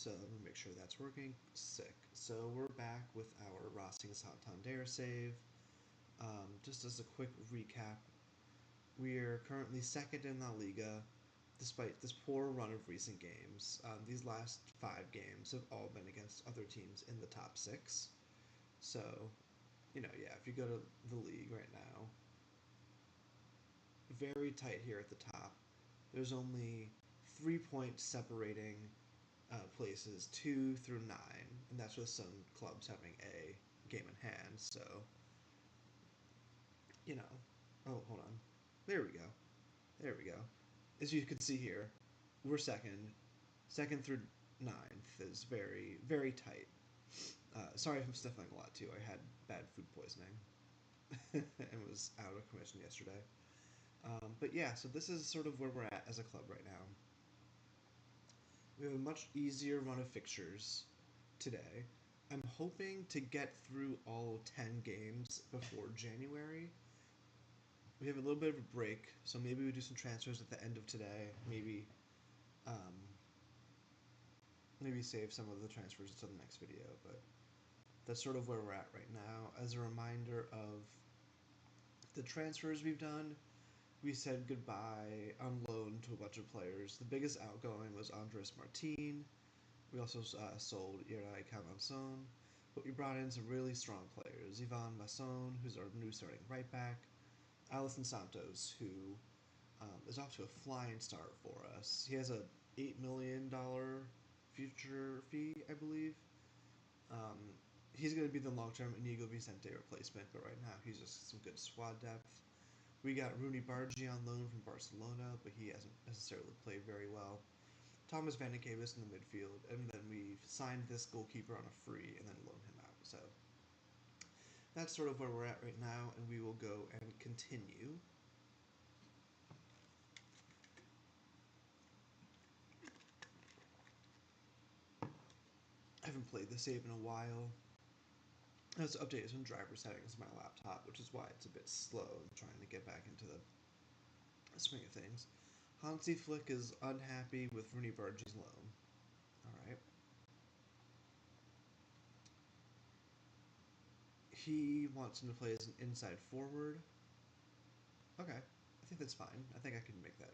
So let me make sure that's working. Sick. So we're back with our Racing Santander save. Just as a quick recap, we're currently second in La Liga, despite this poor run of recent games. These last 5 games have all been against other teams in the top 6. So, yeah, if you go to the league right now, very tight here at the top. There's only 3 points separating places 2 through 9, and that's with some clubs having a game in hand. So, you know, oh, hold on, there we go, there we go. As you can see here, we're second. Second through ninth is very, very tight. Sorry if I'm sniffling a lot too. I had bad food poisoning and was out of commission yesterday. But yeah, so this is sort of where we're at as a club right now. We have a much easier run of fixtures today. I'm hoping to get through all 10 games before January. We have a little bit of a break, so maybe we do some transfers at the end of today. Um, maybe save some of the transfers until the next video, but that's sort of where we're at right now. As a reminder of the transfers we've done, we said goodbye on loan to a bunch of players. The biggest outgoing was Andres Martin. We also sold Irai Cavanson, but we brought in some really strong players. Ivan Masson, who's our new starting right back. Alisson Santos, who is off to a flying start for us. He has a $8 million future fee, I believe. Um, he's going to be the long-term Inigo Vicente replacement, but right now he's just some good squad depth. We got Rooney Bargi on loan from Barcelona, but he hasn't necessarily played very well. Thomas Van de Kavis in the midfield, and then we signed this goalkeeper on a free and then loaned him out. So that's sort of where we're at right now, and we will go and continue. I haven't played the save in a while. I was updated some driver settings on my laptop, which is why it's a bit slow. I'm trying to get back into the swing of things. Hansi Flick is unhappy with Rooney Bargi's loan. Alright. He wants him to play as an inside forward. Okay. I think that's fine. I think I can make that.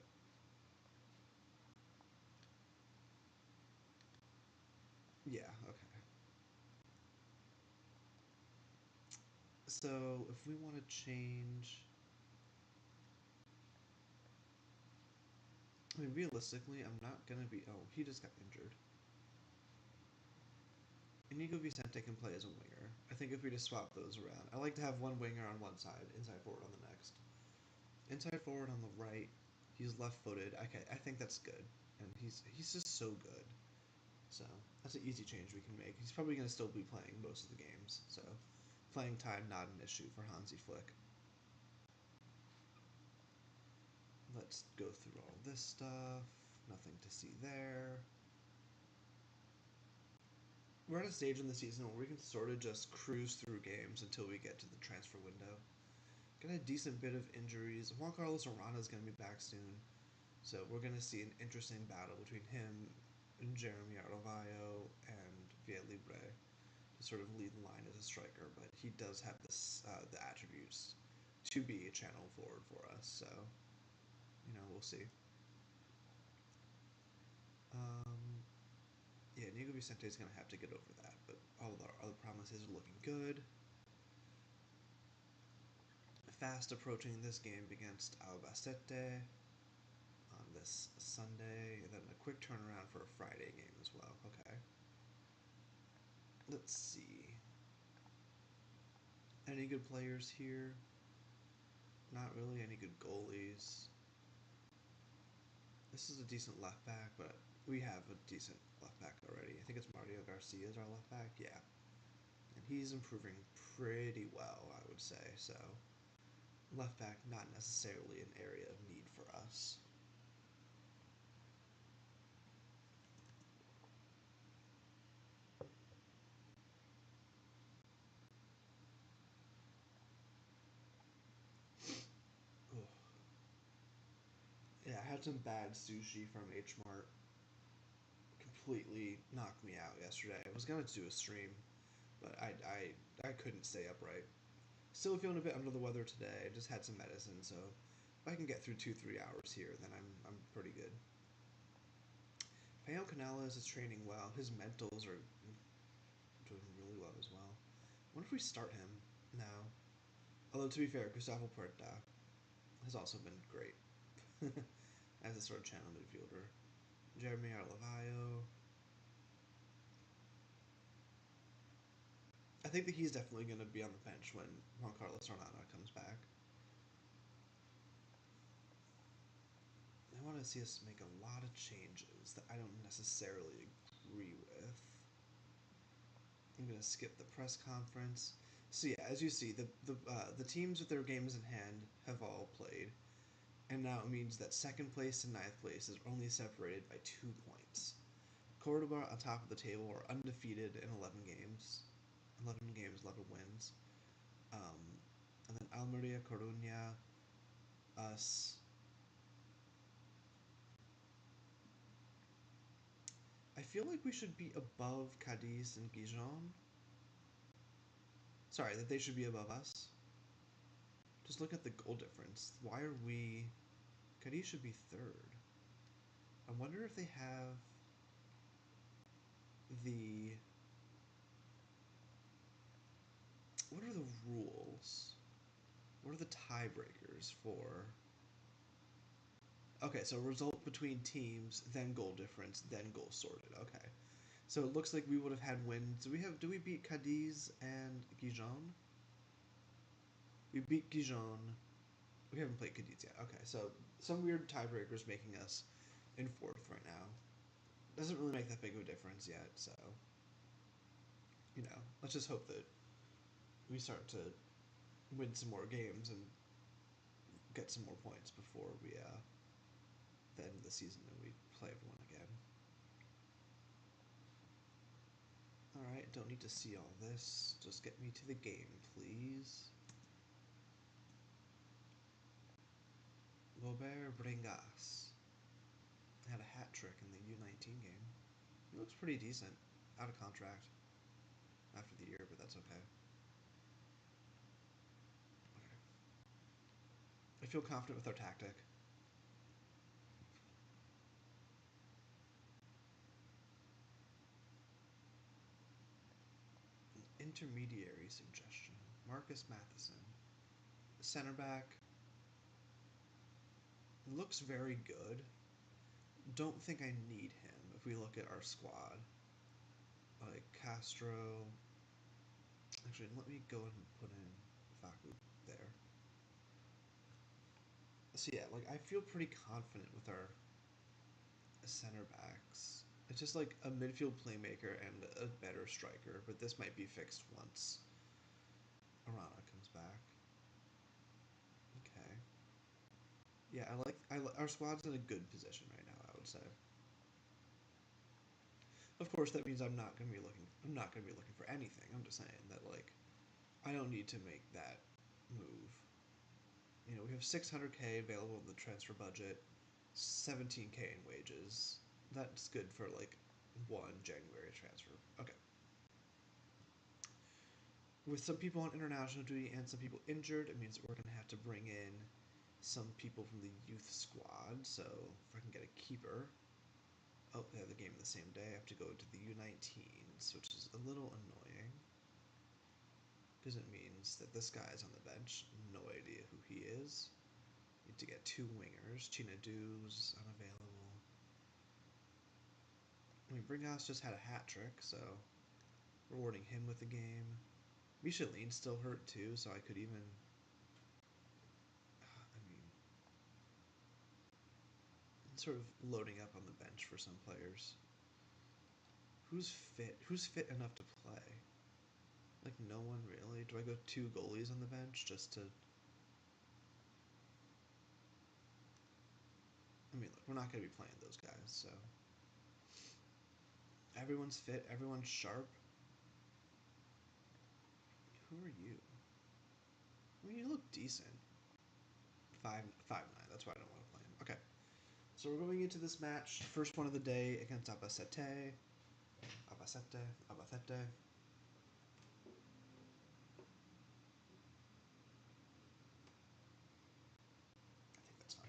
Yeah, okay. So, if we want to change... I mean, realistically, I'm not going to be... Oh, he just got injured. Inigo Vicente can play as a winger. I think if we just swap those around. I like to have one winger on one side, inside forward on the next. Inside forward on the right. He's left-footed. Okay, I think that's good. And he's just so good. So, that's an easy change we can make. He's probably going to still be playing most of the games. So, playing time, not an issue for Hansi Flick. Let's go through all this stuff. Nothing to see there. We're at a stage in the season where we can sort of just cruise through games until we get to the transfer window. Got a decent bit of injuries. Juan Carlos Arana is going to be back soon, so we're going to see an interesting battle between him and Jeremy Arroyo and Via Libre to sort of lead the line as a striker, but he does have the attributes to be a channel forward for us, so, we'll see. Yeah, Nico Vicente is going to have to get over that, but all of our other promises are looking good. Fast approaching this game against Albacete on this Sunday, and then a quick turnaround for a Friday game as well. Okay. Let's see. Any good players here? Not really any good goalies. This is a decent left back, but we have a decent left back already. I think it's Mario Garcia is our left back. Yeah. And he's improving pretty well, I would say. So, left back, not necessarily an area of need for us. Ugh. Yeah, I had some bad sushi from H Mart. completely knocked me out yesterday. I was gonna do a stream, but I couldn't stay upright. Still feeling a bit under the weather today. I just had some medicine, so if I can get through 2-3 hours here, then I'm pretty good. Peo Canales is training well. His mentals are doing really well as well. I wonder if we start him now. Although to be fair, Gustavo Puerta has also been great as a sort of channel midfielder. Jeremy Arlavayo. I think that he's definitely going to be on the bench when Juan Carlos Arnana comes back. I want to see us make a lot of changes that I don't necessarily agree with. I'm going to skip the press conference. So yeah, as you see, the teams with their games in hand have all played, and now it means that second place and ninth place is only separated by 2 points. Cordoba on top of the table are undefeated in 11 games. 11 games, 11 wins. And then Almeria, Coruña, us. I feel like we should be above Cadiz and Gijon. Sorry, that they should be above us. Just look at the goal difference. Why are we... Cadiz should be third. I wonder if they have the... What are the rules? What are the tiebreakers for... Okay, so result between teams, then goal difference, then goal sorted. Okay. So it looks like we would have had wins. Do we beat Cadiz and Gijon? We beat Gijon. We haven't played Cadiz yet. Okay, so some weird tiebreakers making us in fourth right now. Doesn't really make that big of a difference yet, so let's just hope that we start to win some more games and get some more points before we the end of the season and we play everyone again. Alright, don't need to see all this. Just get me to the game, please. Robert Bringas had a hat trick in the U19 game. He looks pretty decent. Out of contract after the year, but that's okay. I feel confident with our tactic. Intermediary suggestion. Marcus Matheson. Center back. Looks very good. Don't think I need him if we look at our squad. Like Castro. Actually, let me go ahead and put in Faku there. So yeah, like I feel pretty confident with our center backs. It's just like a midfield playmaker and a better striker, but this might be fixed once Arana comes back. Okay. Yeah, our squad's in a good position right now, I would say. Of course, that means I'm not gonna be looking for anything. I'm just saying that like I don't need to make that move. We have 600K available in the transfer budget, 17K in wages. That's good for like one January transfer. Okay. With some people on international duty and some people injured, it means that we're going to have to bring in some people from the youth squad. So if I can get a keeper. Oh, they have the game the same day. I have to go into the U19s, which is a little annoying. Because it means that this guy's on the bench. No idea who he is. Need to get 2 wingers. Chinadou's unavailable. I mean, Bringas just had a hat trick, so rewarding him with the game. Michelin's still hurt too, so I could even... I mean, sort of loading up on the bench for some players. Who's fit? Who's fit enough to play? Like, no one really? Do I go 2 goalies on the bench just to... I mean, look, we're not going to be playing those guys, so... Everyone's fit, everyone's sharp. Who are you? I mean, you look decent. 5'9", that's why I don't want to play him. Okay. So we're going into this match, first one of the day against Albacete. Albacete. I think that's fine.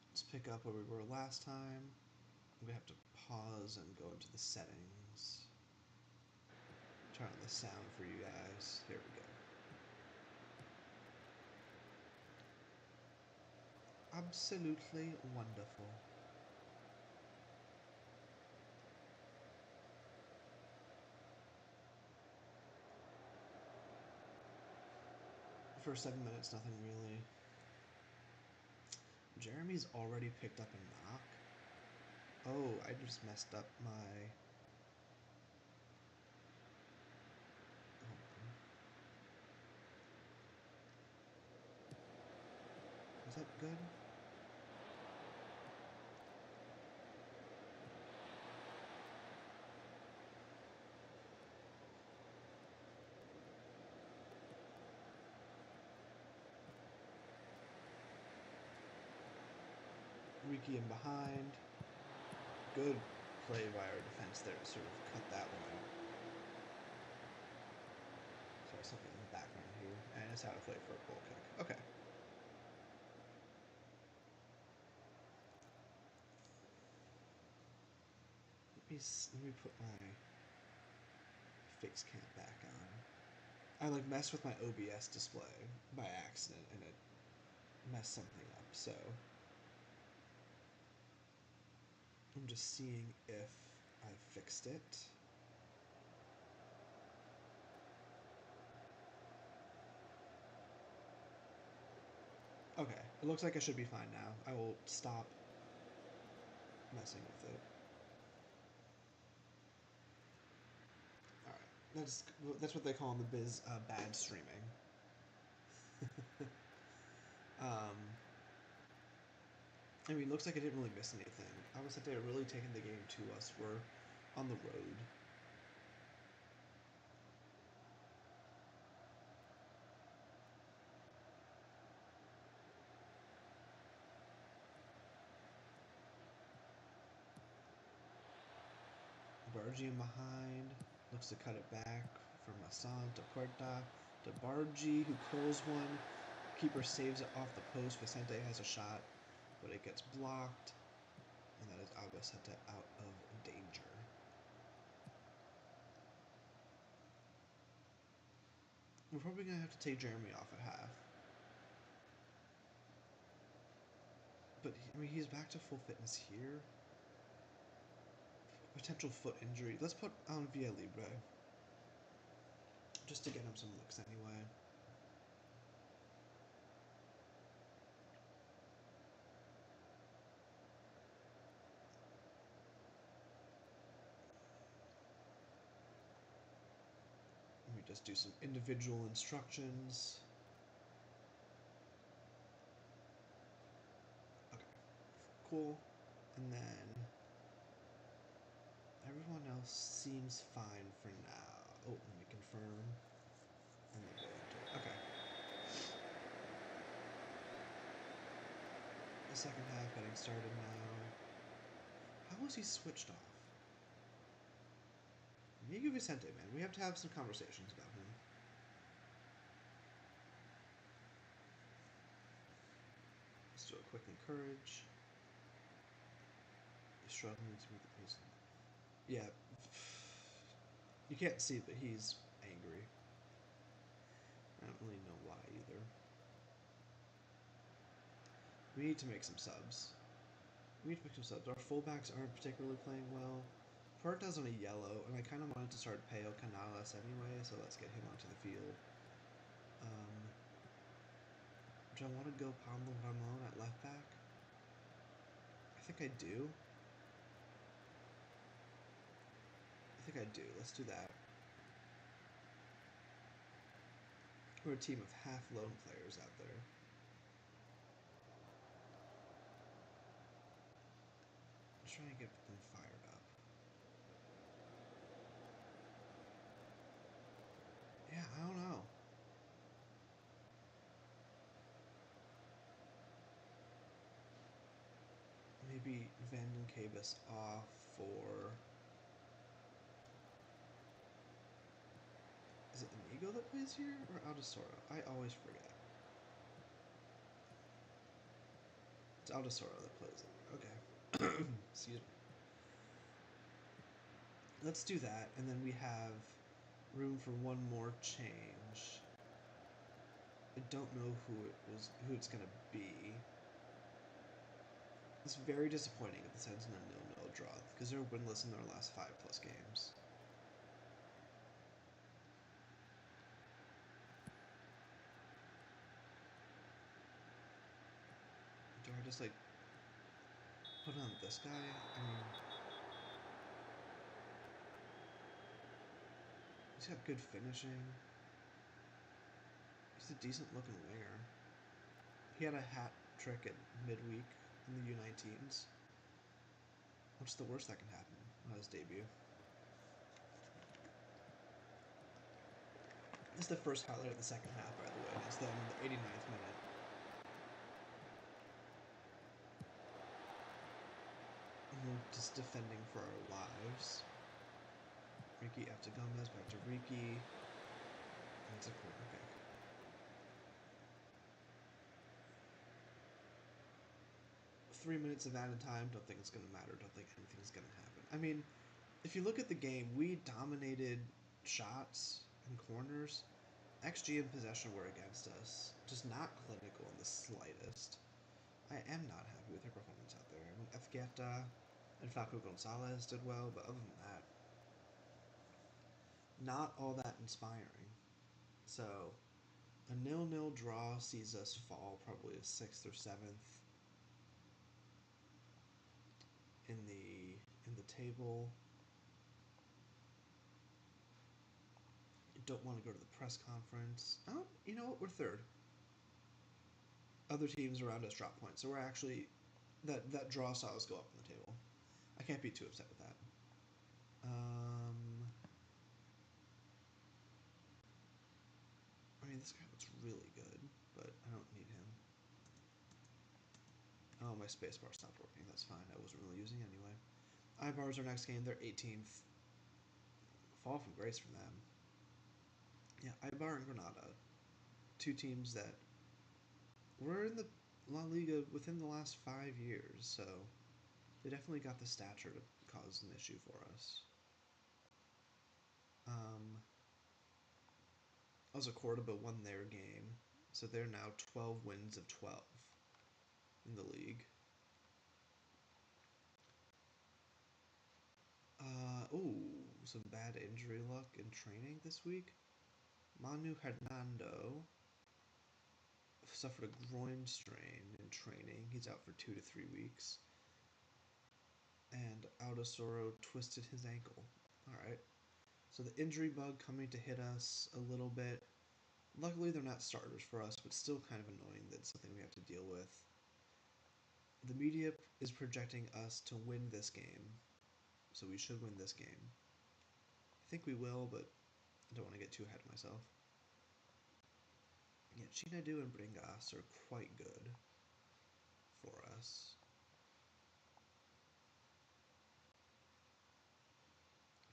Let's pick up where we were last time. I'm gonna have to pause and go into the settings. Turn on the sound for you guys. Here we go. Absolutely wonderful. First 7 minutes, nothing really. Jeremy's already picked up a knock. Oh, I just messed up my... Hold on. Is that good? Riki in behind. Good play by our defense there to sort of cut that one out. Sorry, something in the background here. And it's out of play for a goal kick. Okay. Let me put my face cam back on. I like messed with my OBS display by accident and it messed something up, so I'm just seeing if I fixed it. Okay, it looks like I should be fine now. I will stop messing with it. Alright, that's what they call in the biz bad streaming. I mean, it looks like I didn't really miss anything. I was that they were really taking the game to us. We're on the road. Bargy in behind. Looks to cut it back from Masson to Puerta to Bargy, who curls one. Keeper saves it off the post. Vicente has a shot, but it gets blocked. And that is Albacete out of danger. We're probably going to have to take Jeremy off at half. But, I mean, he's back to full fitness here. Potential foot injury. Let's put on Via Libre. Just to get him some looks anyway. Let me just do some individual instructions. Okay, cool. And then everyone else seems fine for now. Oh, let me confirm. And then go into it. Okay. The second half getting started now. How was he switched off? Miguel Vicente, man. We have to have some conversations about him. Let's do a quick encourage. He's struggling to meet the pace. Yeah. You can't see, but he's angry. I don't really know why either. We need to make some subs. Our fullbacks aren't particularly playing well. Puerta's on a yellow, and I kind of wanted to start Peo Canales anyway, so let's get him onto the field. Do I want to go Pablo Ramon at left back? I think I do. Let's do that. We're a team of half lone players out there. Just trying to get them fired up. Yeah, I don't know. Maybe Vanden Cabus off for. Is it Inigo that plays here or Aldisoro? I always forget. It's Aldisoro that plays it. Okay. Excuse me. Let's do that, and then we have room for one more change. I don't know who it's gonna be. It's very disappointing if this ends in a 0-0 draw because they're winless in their last 5+ games. Do I just like put on this guy? I mean, he's got good finishing. He's a decent looking winger. He had a hat trick at midweek in the U19s. What's the worst that can happen on his debut? This is the first highlight of the second half, by the way. It's them in the 89th minute. And we're just defending for our lives. Ricky after Gomez, back to Ricky. And it's a corner kick. Three minutes of added time, don't think it's going to matter, don't think anything's going to happen. I mean, if you look at the game, we dominated shots and corners. XG and possession were against us, just not clinical in the slightest. I am not happy with her performance out there. I mean, Efgueta and Facu Gonzalez did well, but other than that, not all that inspiring. So, a 0-0 draw sees us fall probably to 6th or 7th in the table. Don't want to go to the press conference. Oh, you know what? We're third. Other teams around us drop points, so we're actually that draw saw us go up on the table. I can't be too upset with that. I mean, this guy looks really good, but I don't need him. Oh, my spacebar stopped working. That's fine. I wasn't really using it anyway. Ibar's our next game. They're 18th. Fall from grace for them. Yeah, Ibar and Granada, two teams that were in the La Liga within the last 5 years, so they definitely got the stature to cause an issue for us. Also, Cordoba won their game, so they're now 12 wins of 12 in the league. Some bad injury luck in training this week. Manu Hernando suffered a groin strain in training. He's out for 2 to 3 weeks. And Aldisoro twisted his ankle. Alright. So the injury bug coming to hit us a little bit. Luckily, they're not starters for us, but still kind of annoying that it's something we have to deal with. The media is projecting us to win this game, so we should win this game. I think we will, but I don't want to get too ahead of myself. Yeah, Chinadu and Bringas are quite good for us.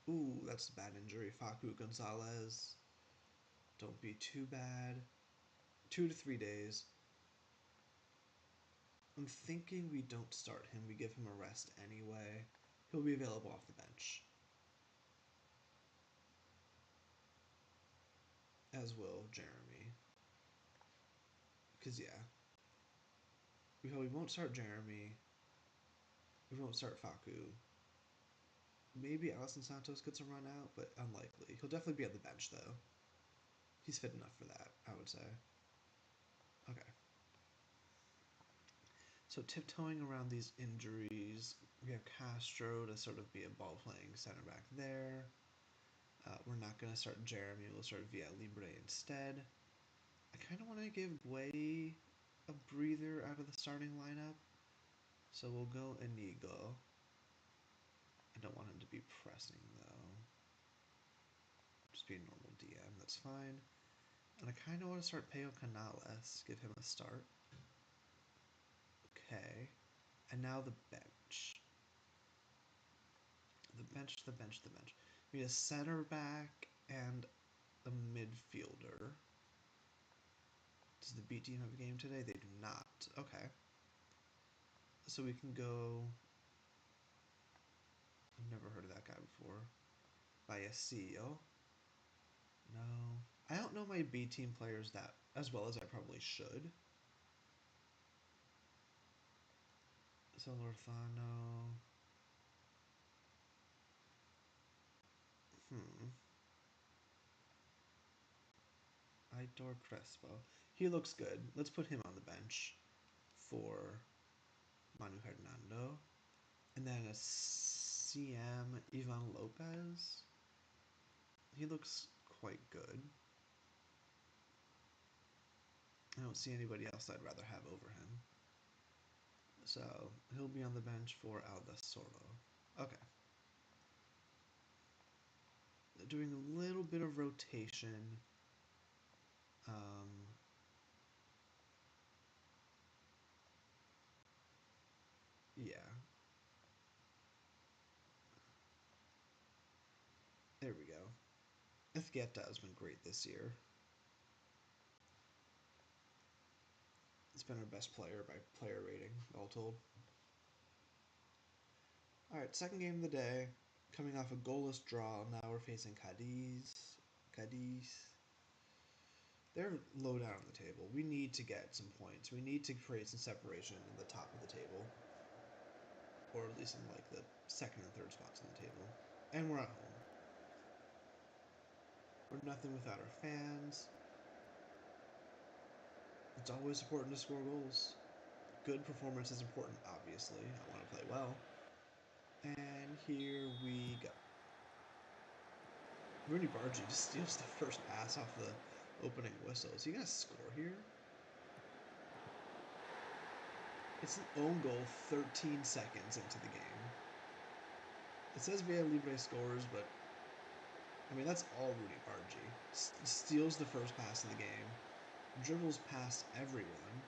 Ooh, that's a bad injury. Facu Gonzalez. Don't be too bad. 2 to 3 days. I'm thinking we don't start him. We give him a rest anyway. He'll be available off the bench. As will Jeremy. Because, yeah. We probably won't start Jeremy. We won't start Facu. Maybe Alisson Santos gets a run out, but unlikely. He'll definitely be at the bench, though. He's fit enough for that, I would say. Okay. So tiptoeing around these injuries, we have Castro to sort of be a ball-playing center back there. We're not going to start Jeremy. We'll start Via Libre instead. I kind of want to give Guay a breather out of the starting lineup. So we'll go Inigo. I don't want him to be pressing, though. Just be a normal DM, that's fine. And I kind of want to start Peo Canales, give him a start. Okay. And now the bench. The bench. We need a center back and a midfielder. Does the B team have a game today? They do not. Okay. So we can go. I've never heard of that guy before. Vallecillo. No. I don't know my B team players that as well as I probably should. So Lorthano. Idor Crespo. He looks good. Let's put him on the bench for Manu Hernando. And then a CM Ivan Lopez. He looks quite good. I don't see anybody else I'd rather have over him. So he'll be on the bench for Aldasoro. Okay. Doing a little bit of rotation. Yeah. There we go. Izquierda has been great this year. It's been our best player by player rating, all told. Alright, second game of the day. Coming off a goalless draw, now we're facing Cadiz. They're low down on the table. We need to get some points. We need to create some separation in the top of the table. Or at least in like the second and third spots on the table. And we're at home. We're nothing without our fans. It's always important to score goals. Good performance is important, obviously. I want to play well. And here we go. Rooney Bargy just steals the first pass off the opening whistle. Is he going to score here? It's an own goal 13 seconds into the game. It says Villa Libre scores, but I mean, that's all Rooney Bargy. Steals the first pass of the game, dribbles past everyone,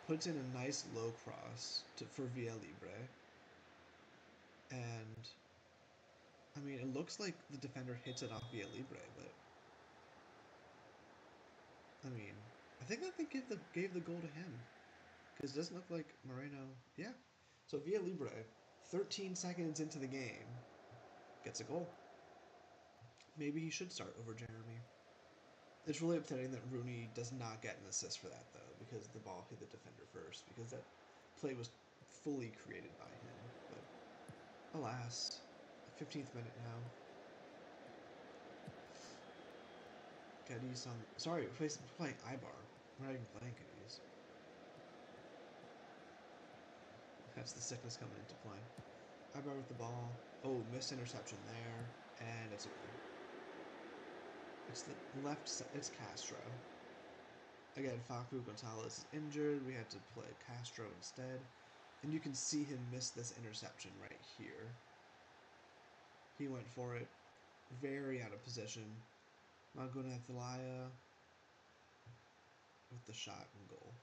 puts in a nice low cross for Villa Libre, and I mean, it looks like the defender hits it off Villa Libre, but I mean, I think that they gave the goal to him because it doesn't look like Moreno. Yeah, so Villa Libre, 13 seconds into the game, gets a goal. Maybe he should start over Jeremy. It's really upsetting that Rooney does not get an assist for that, though, because the ball hit the defender first, because that play was fully created by him. But alas, 15th minute now. Cadiz on... Sorry, we're playing Ibar. We're not even playing Cadiz. That's the sickness coming into play. Ibar with the ball. Oh, missed interception there, and it's a goal. It's the left side. It's Castro. Again, Facu Gonzalez is injured. We had to play Castro instead. And you can see him miss this interception right here. He went for it. Very out of position. Maguna Thalaya with the shot and goal.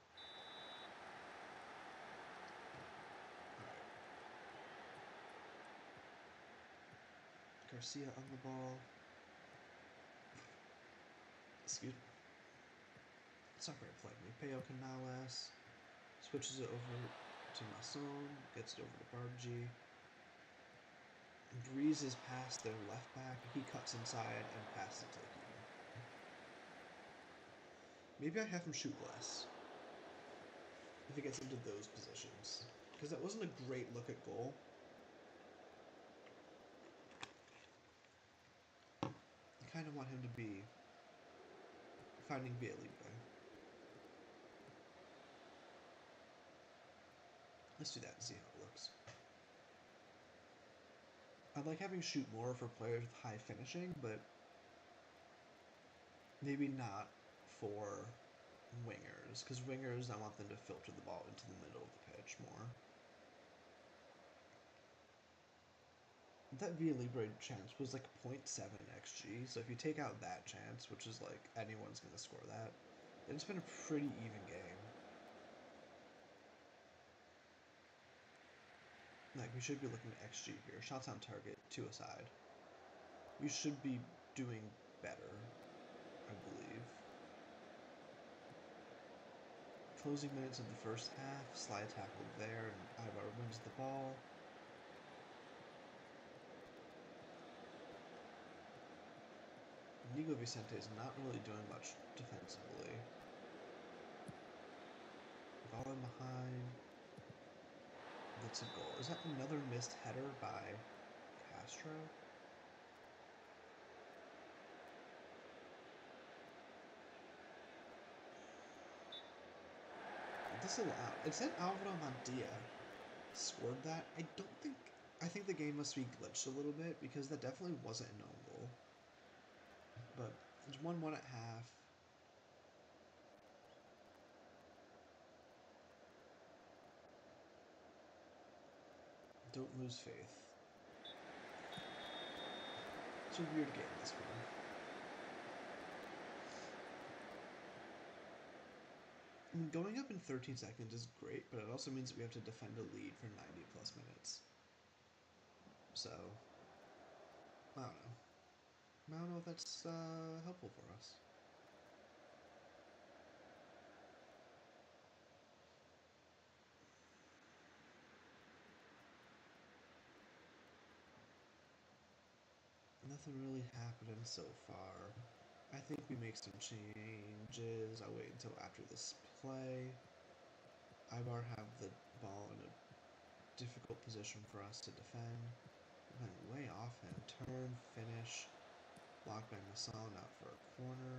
Right. Garcia on the ball. Excuse me. Sorry, playing me. Peo Canales switches it over to Masson, gets it over to Bargy. Breezes past their left back. He cuts inside and passes it to the keeper. Maybe I have him shoot less if he gets into those positions, because that wasn't a great look at goal. I kind of want him to be finding Villa Libre. Let's do that and see how it looks. I like having shoot more for players with high finishing, but maybe not for wingers, because wingers, I want them to filter the ball into the middle of the pitch more. that Via Libre chance was like 0.7 XG, so if you take out that chance, which is like anyone's gonna score that, then it's been a pretty even game. Like, we should be looking at XG here. Shots on target, 2 aside. We should be doing better, I believe. Closing minutes of the first half, slide tackle there, and Ibar wins the ball. Nico Vicente is not really doing much defensively. Ball in behind. That's a goal. Is that another missed header by Castro? This is allowed. It said Alvaro Mandia scored that. I don't think. I think the game must be glitched a little bit because that definitely wasn't an own goal. But it's 1-1 at half. Don't lose faith. It's a weird game, this one. I mean, going up in 13 seconds is great, but it also means that we have to defend a lead for 90 plus minutes. So, I don't know. I don't know if that's helpful for us. Nothing really happening so far. I think we make some changes. I'll wait until after this play. Ibar have the ball in a difficult position for us to defend. Went way off him. Turn, finish. Blocked by Masson out for a corner.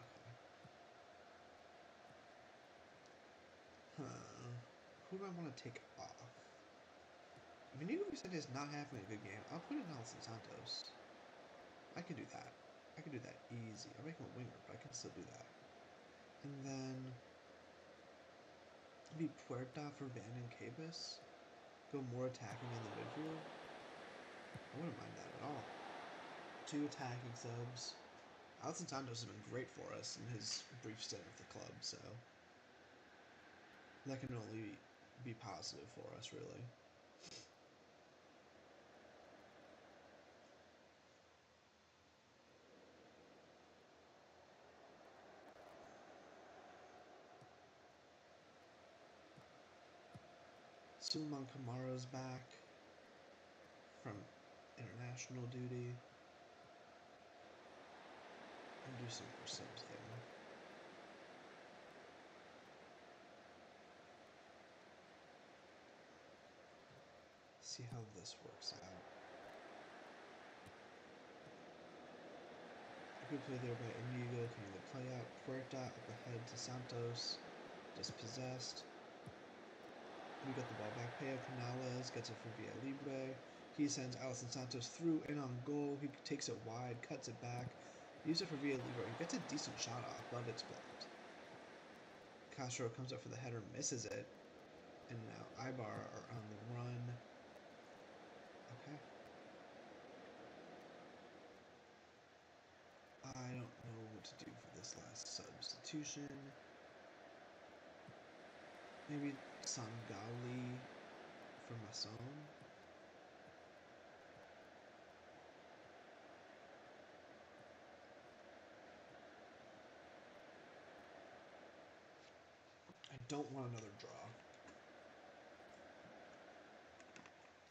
Okay. Huh. Who do I want to take off? If Inigo Vicente is not having a good game, I'll put in Alison Santos. I can do that. I can do that easy. I'll make him a winger, but I can still do that. And then maybe Puerta for Van and Cabus. Go more attacking in the midfield. I wouldn't mind that at all. 2 attacking subs. Alison Santos has been great for us in his brief stint with the club, so that can only be positive for us, really. Sulman Kamaro's back from international duty. And do some more subs there. See how this works out. Good play there by Inigo. Can the play out? Puerta up ahead to Santos. Dispossessed. We got the ball back. Peo Canales gets it for Via Libre. He sends Alison Santos through and on goal. He takes it wide, cuts it back. Use it for Via Libre. He gets a decent shot off, but it's blocked. Castro comes up for the header, misses it. And now Ibar are on the run. Okay. I don't know what to do for this last substitution. Maybe Sangali for Masson. I don't want another draw.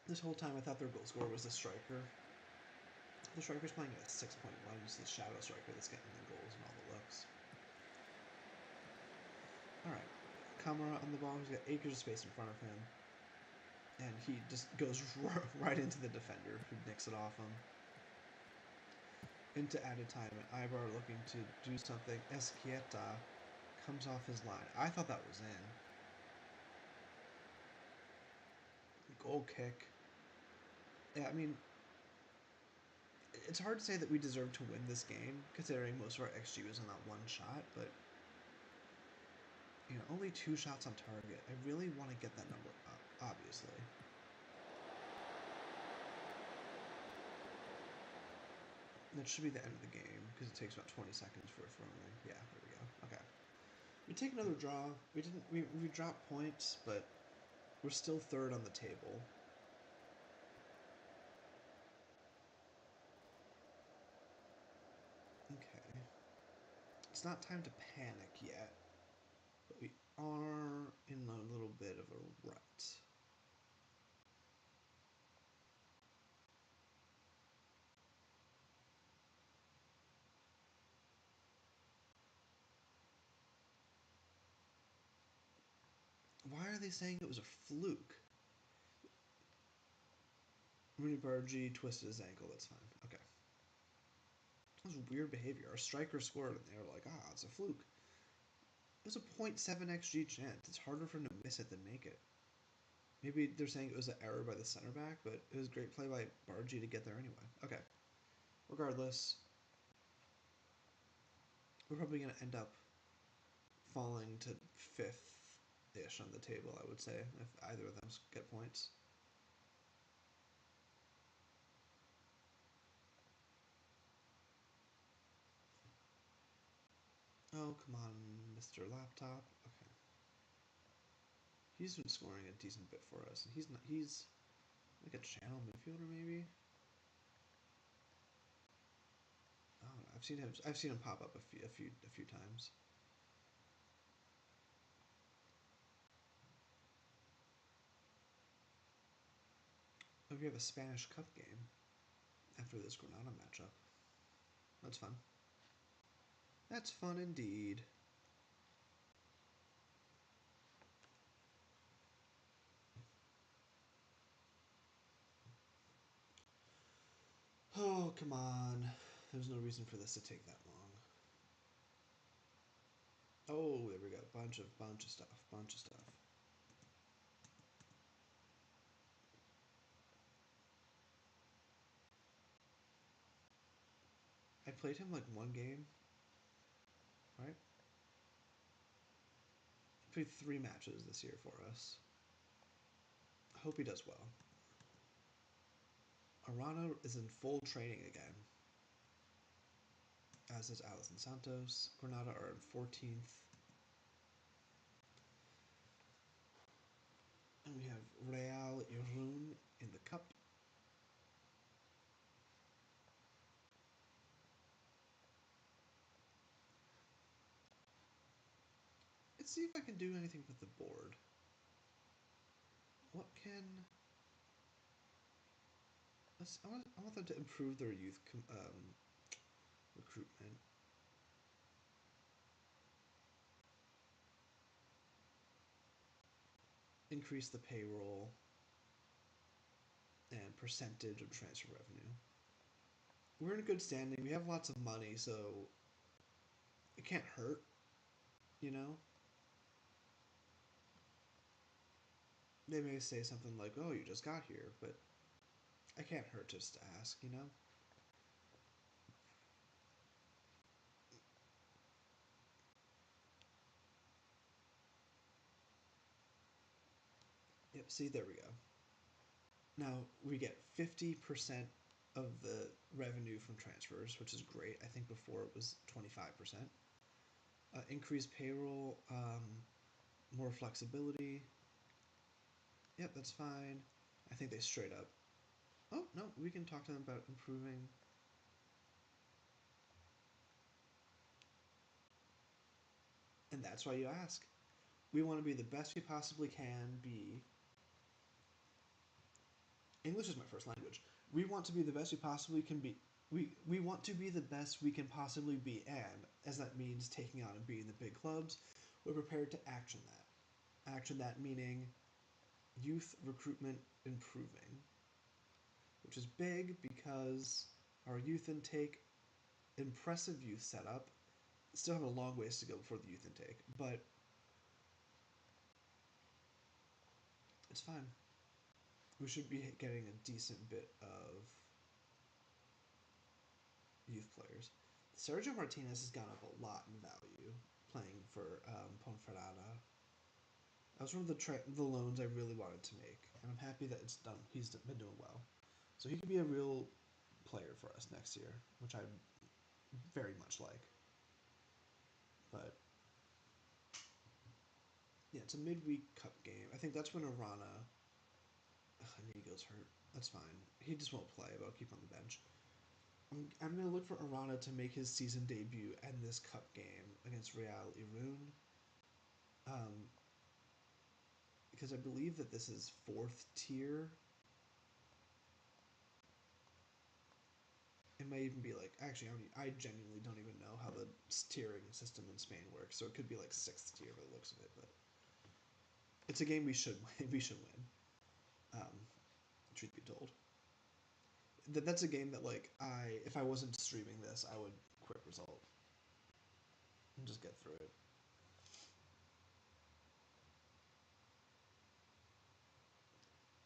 This whole time I thought their goal scorer was the striker. The striker's playing at 6.1. It's the shadow striker that's getting the goals and all the looks. Alright. Kamara on the ball. He's got acres of space in front of him. And he just goes right into the defender who nicks it off him. Into added time, and Ibar looking to do something. Esquieta comes off his line. I thought that was in. Goal kick. Yeah, I mean, it's hard to say that we deserve to win this game, considering most of our XG was on that one shot, but, you know, only 2 shots on target. I really want to get that number up, obviously. That should be the end of the game because it takes about 20 seconds for a throw in. Yeah, there we go. Okay. We take another draw. We didn't. We dropped points, but we're still third on the table. Okay. It's not time to panic yet, but we are in a little bit of a rut. Why are they saying it was a fluke? Rooney Bargy twisted his ankle. That's fine. Okay. That was weird behavior. Our striker scored, and they were like, "Ah, it's a fluke." It was a .7 xG chance. It's harder for him to miss it than make it. Maybe they're saying it was an error by the center back, but it was great play by Bargy to get there anyway. Okay. Regardless, we're probably going to end up falling to fifth-ish on the table, I would say, if either of them get points. Oh, come on, Mr. Laptop. Okay. He's been scoring a decent bit for us, and he's like a channel midfielder maybe. Oh, I've seen him pop up a few times. Oh, we have a Spanish Cup game after this Granada matchup. That's fun. That's fun indeed. Oh, come on. There's no reason for this to take that long. Oh, there we go. Bunch of stuff. Bunch of stuff. I played him like one game, right? He played 3 matches this year for us. I hope he does well. Arana is in full training again, as is Alison Santos. Granada are in 14th. And we have Real Irun in the cup. Let's see if I can do anything with the board. What can... I want them to improve their youth recruitment. Increase the payroll and percentage of transfer revenue. We're in good standing. We have lots of money, so it can't hurt, you know? They may say something like, "Oh, you just got here," but I can't hurt just to ask, you know? Yep, see, there we go. Now, we get 50% of the revenue from transfers, which is great. I think before it was 25%. Increased payroll, more flexibility. Yep, that's fine. I think they straight up. Oh, no, we can talk to them about improving. And that's why you ask. We want to be the best we possibly can be. English is my first language. We want to be the best we possibly can be. We want to be the best we can possibly be, and as that means taking on and beating the big clubs, we're prepared to action that. Action that meaning youth recruitment improving, which is big because our youth intake, impressive youth setup, still have a long ways to go before the youth intake, but it's fine. We should be getting a decent bit of youth players. Sergio Martinez has gone up a lot in value playing for Ponferrada. That was one of the loans I really wanted to make, and I'm happy that it's done. He's been doing well, so he could be a real player for us next year, which I very much like. But yeah, it's a midweek cup game. I think that's when Arana. Inigo's hurt. That's fine. He just won't play, but I'll keep him on the bench. I'm going to look for Arana to make his season debut in this cup game against Real Irun. Because I believe that this is fourth tier. It might even be like, actually, I genuinely don't even know how the tiering system in Spain works, so it could be like sixth tier by the looks of it. But it's a game we should win. We should win. Truth be told, that's a game that like if I wasn't streaming this, I would quick result and just get through it.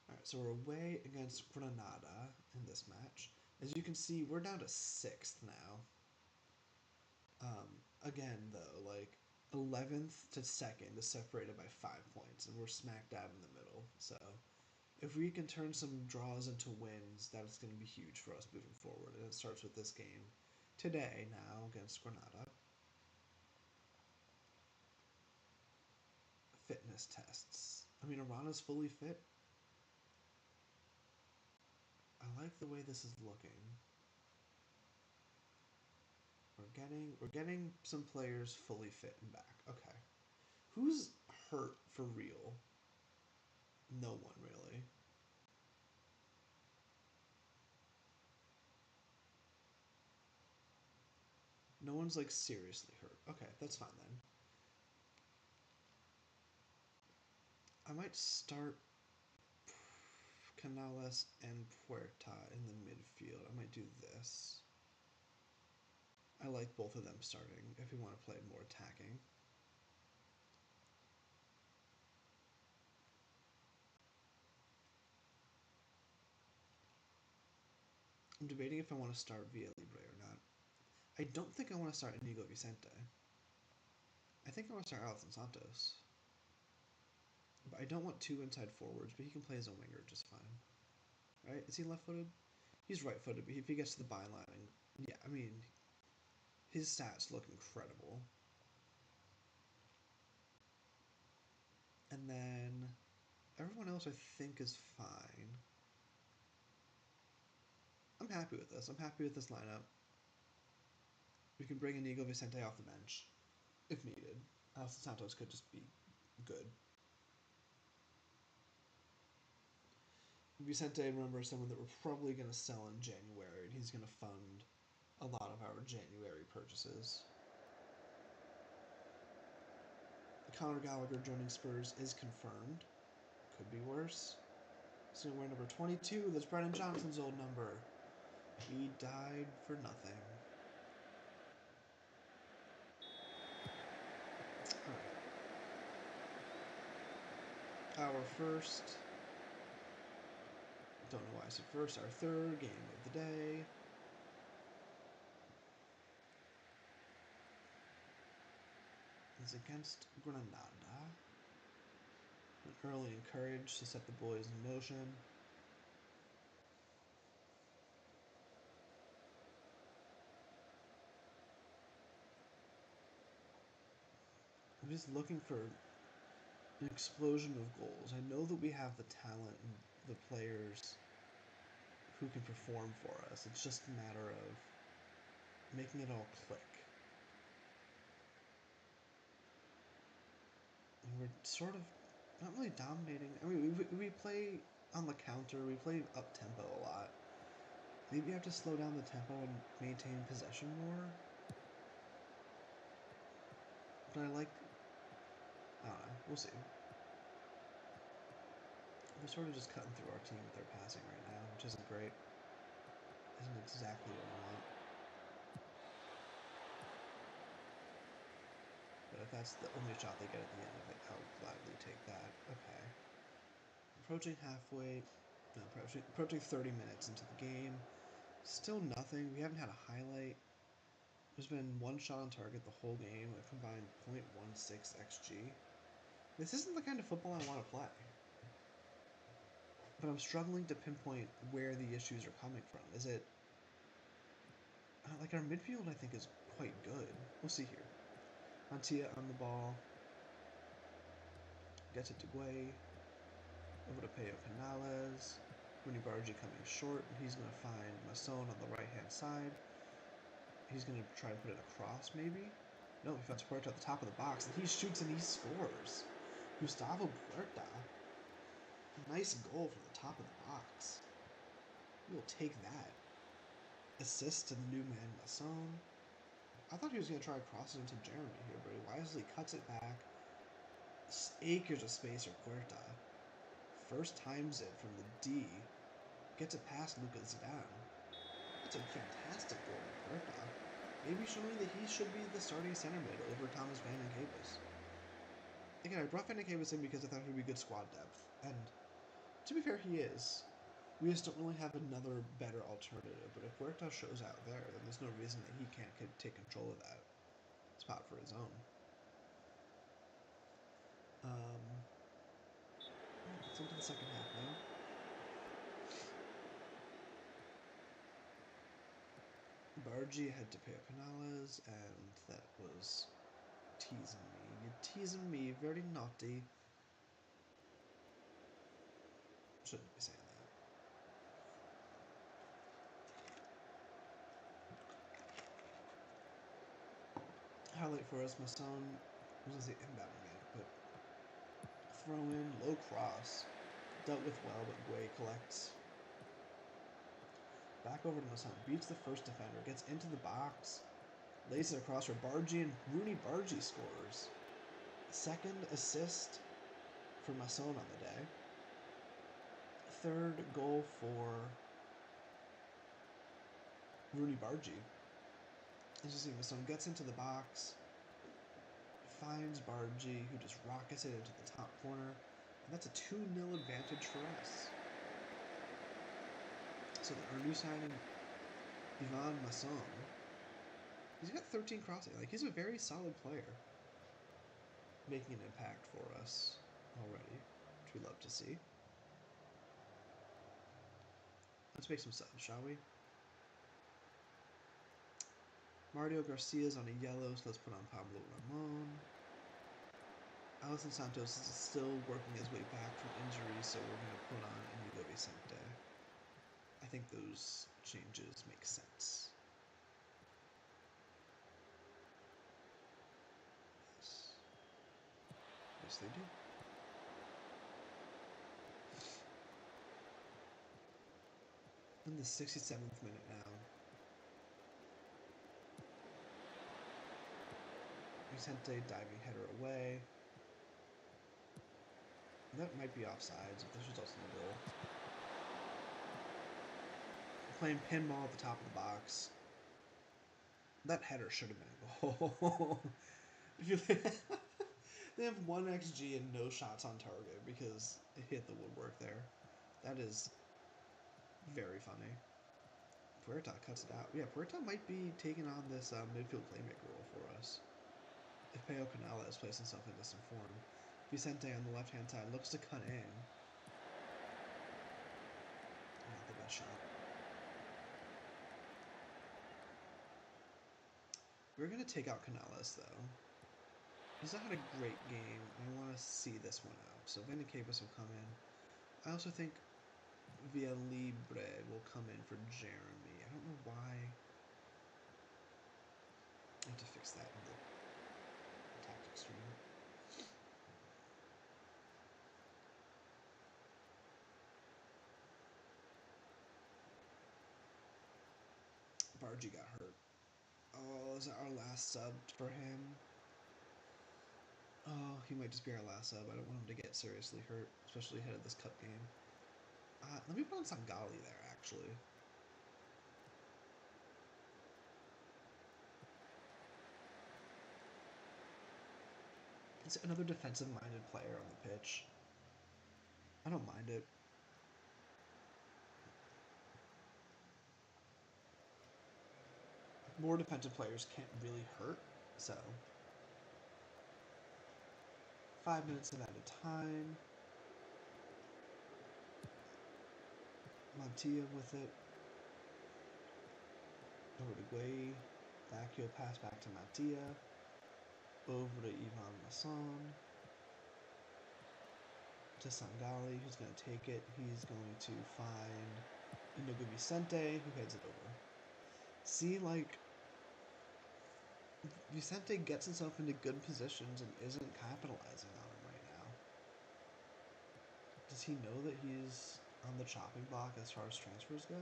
All right, so we're away against Granada in this match. As you can see, we're down to sixth now. Again, though, like 11th to second is separated by 5 points, and we're smack dab in the middle. So if we can turn some draws into wins, that's going to be huge for us moving forward. And it starts with this game today now against Granada. Fitness tests. I mean, Arana's fully fit. I like the way this is looking. We're getting some players fully fit and back. Okay. Who's hurt for real? No one really. No one's like seriously hurt. Okay, that's fine then. I might start Canales and Puerta in the midfield. I might do this. I like both of them starting if we want to play more attacking. I'm debating if I want to start Villa Libre or not. I don't think I want to start Inigo Vicente. I think I want to start Alisson Santos. But I don't want two inside forwards, but he can play as a winger just fine. Right? Is he left-footed? He's right-footed, but if he gets to the byline, yeah, I mean, his stats look incredible. And then everyone else I think is fine. I'm happy with this. I'm happy with this lineup. We can bring Inigo Vicente off the bench if needed. Alisson Santos could just be good. Vicente, remember, is someone that we're probably going to sell in January, and he's going to fund a lot of our January purchases. Conor Gallagher joining Spurs is confirmed. Could be worse. So we're number 22. That's Brennan Johnson's old number. He died for nothing. Alright. Our first... Don't know why I said first. Our third game of the day. Is against Granada. Early encouraged to set the boys in motion. I'm just looking for an explosion of goals. I know that we have the talent and the players who can perform for us. It's just a matter of making it all click. And we're sort of not really dominating. I mean, we play on the counter. We play up tempo a lot. Maybe we have to slow down the tempo and maintain possession more. But I like... I don't know. We'll see. We're sort of just cutting through our team with their passing right now, which isn't great. Isn't exactly what we want. But if that's the only shot they get at the end of it, I'll gladly take that. Okay. Approaching halfway... No, approaching 30 minutes into the game. Still nothing. We haven't had a highlight. There's been one shot on target the whole game, a combined .16 xG. This isn't the kind of football I want to play. But I'm struggling to pinpoint where the issues are coming from. Is it Like our midfield, I think is quite good. We'll see here. Mantia on the ball, gets it to Guay, over to Peo Canales. Munibargi coming short, and he's going to find Masson on the right-hand side. He's going to try to put it across, maybe? No, he finds Puerta at the top of the box, and he shoots and he scores. Gustavo Puerta. Nice goal from the top of the box. We'll take that. Assist to the new man, Masson. I thought he was going to try to cross it into Jeremy here, but he wisely cuts it back. Acres of space for Puerta. First times it from the D. Gets it past Lucas Zidane. That's a fantastic goal by Puerta. Maybe showing that he should be the starting center mid over Thomas Van Cabus. Again, I brought Van Cabus in because I thought he would be good squad depth. And to be fair, he is. We just don't really have another better alternative. But if Puerta shows out there, then there's no reason that he can't take control of that spot for his own. It's into the second half now. Bargi had to pay up Canales, and that was teasing me. You're teasing me, very naughty. Shouldn't be saying that. Highlight for us, Masson. I was going to say inbounding it, but throw in, low cross. Dealt with well, but Guay collects. Back over to Masson. Beats the first defender. Gets into the box. Lays it across for Bargi, and Rooney Bargi scores. Second assist for Masson on the day. Third goal for Rooney Bargi. As you see, Masson gets into the box, finds Bargi, who just rockets it into the top corner, and that's a 2-0 advantage for us. So our new signing, Ivan Masson, he's got 13 crossing. Like, he's a very solid player, making an impact for us already, which we love to see. Let's make some subs, shall we? Mario Garcia's on a yellow, so let's put on Pablo Ramon. Alisson Santos is still working his way back from injury, so we're going to put on Inigo Vicente. I think those changes make sense. Yes. Yes, they do. In the 67th minute now. Vicente diving header away. That might be offsides if this results in a goal. Playing pinball at the top of the box. That header should have been a goal. They have 1 XG and no shots on target because it hit the woodwork there. That is very funny. Puerta cuts it out. Yeah, Puerta might be taking on this midfield playmaker role for us. If Peo Canales plays himself into some form. Vicente on the left-hand side looks to cut in. Not the best shot. We're going to take out Canales, though. He's not had a great game. I want to see this one out. So Van Cabus will come in. I also think Villalibre will come in for Jeremy. I don't know why. I have to fix that in the tactics stream. Bargi got hurt. Oh, is that our last sub for him? Oh, he might just be our last sub. I don't want him to get seriously hurt, especially ahead of this cup game. Let me put on Sangali there, actually. It's another defensive-minded player on the pitch. I don't mind it. More defensive players can't really hurt, so 5 minutes of added time. Montilla with it. Over to Guay. Back heel pass back to Mattia. Over to Ivan Masson. To Sangali, who's going to take it. He's going to find Inogo Vicente, who heads it over. See, like, Vicente gets himself into good positions and isn't capitalizing on them right now. Does he know that he's on the chopping block as far as transfers go?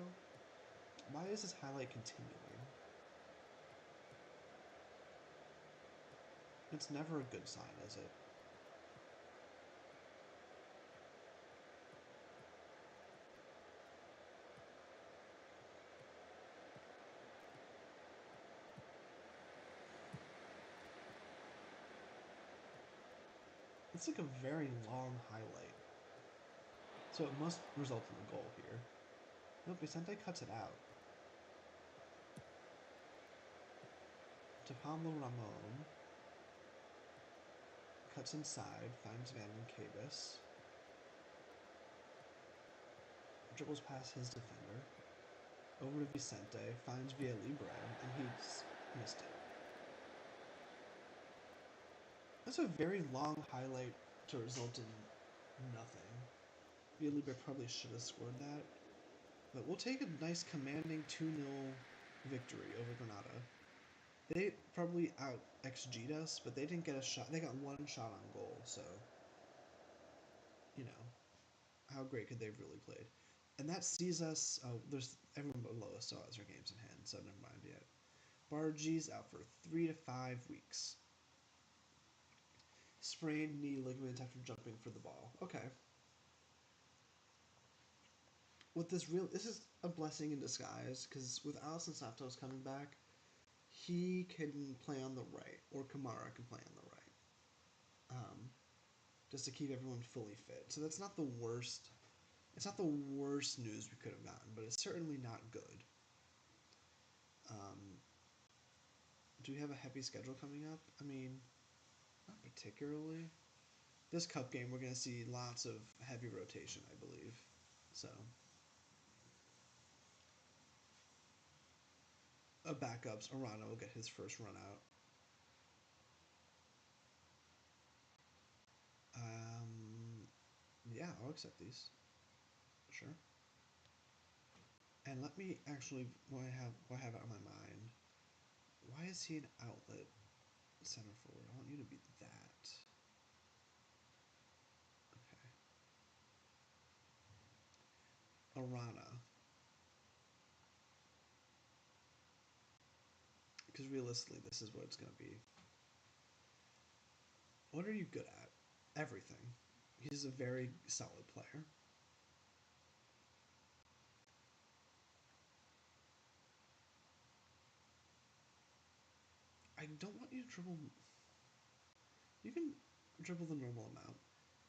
Why is this highlight continuing? It's never a good sign, is it? It's like a very long highlight. So it must result in a goal here. Nope, Vicente cuts it out. To Pablo Ramon. Cuts inside, finds Van Cabus. Dribbles past his defender. Over to Vicente, finds Villalibre, and he's missed it. That's a very long highlight to result in nothing. Villalibre probably should have scored that. But we'll take a nice commanding 2-0 victory over Granada. They probably out XG'd us, but they didn't get a shot. They got one shot on goal, so, you know, how great could they have really played? And that sees us, there's everyone below us still has their games in hand, so never mind yet. Bargi's out for 3 to 5 weeks. Sprained knee ligaments after jumping for the ball. Okay. With this is a blessing in disguise, because with Alisson Santos coming back, he can play on the right, or Kamara can play on the right, just to keep everyone fully fit. So that's not the worst. It's not the worst news we could have gotten, but it's certainly not good. Um, do we have a heavy schedule coming up? I mean, not particularly. This cup game, we're going to see lots of heavy rotation, I believe. So, backups. Arana will get his first run out. Yeah, I'll accept these. Sure. And let me actually, what I have it on my mind. Why is he an outlet center forward? I want you to be that. Okay. Arana. Because realistically, this is what it's going to be. What are you good at? Everything. He's a very solid player. I don't want you to dribble. You can dribble the normal amount.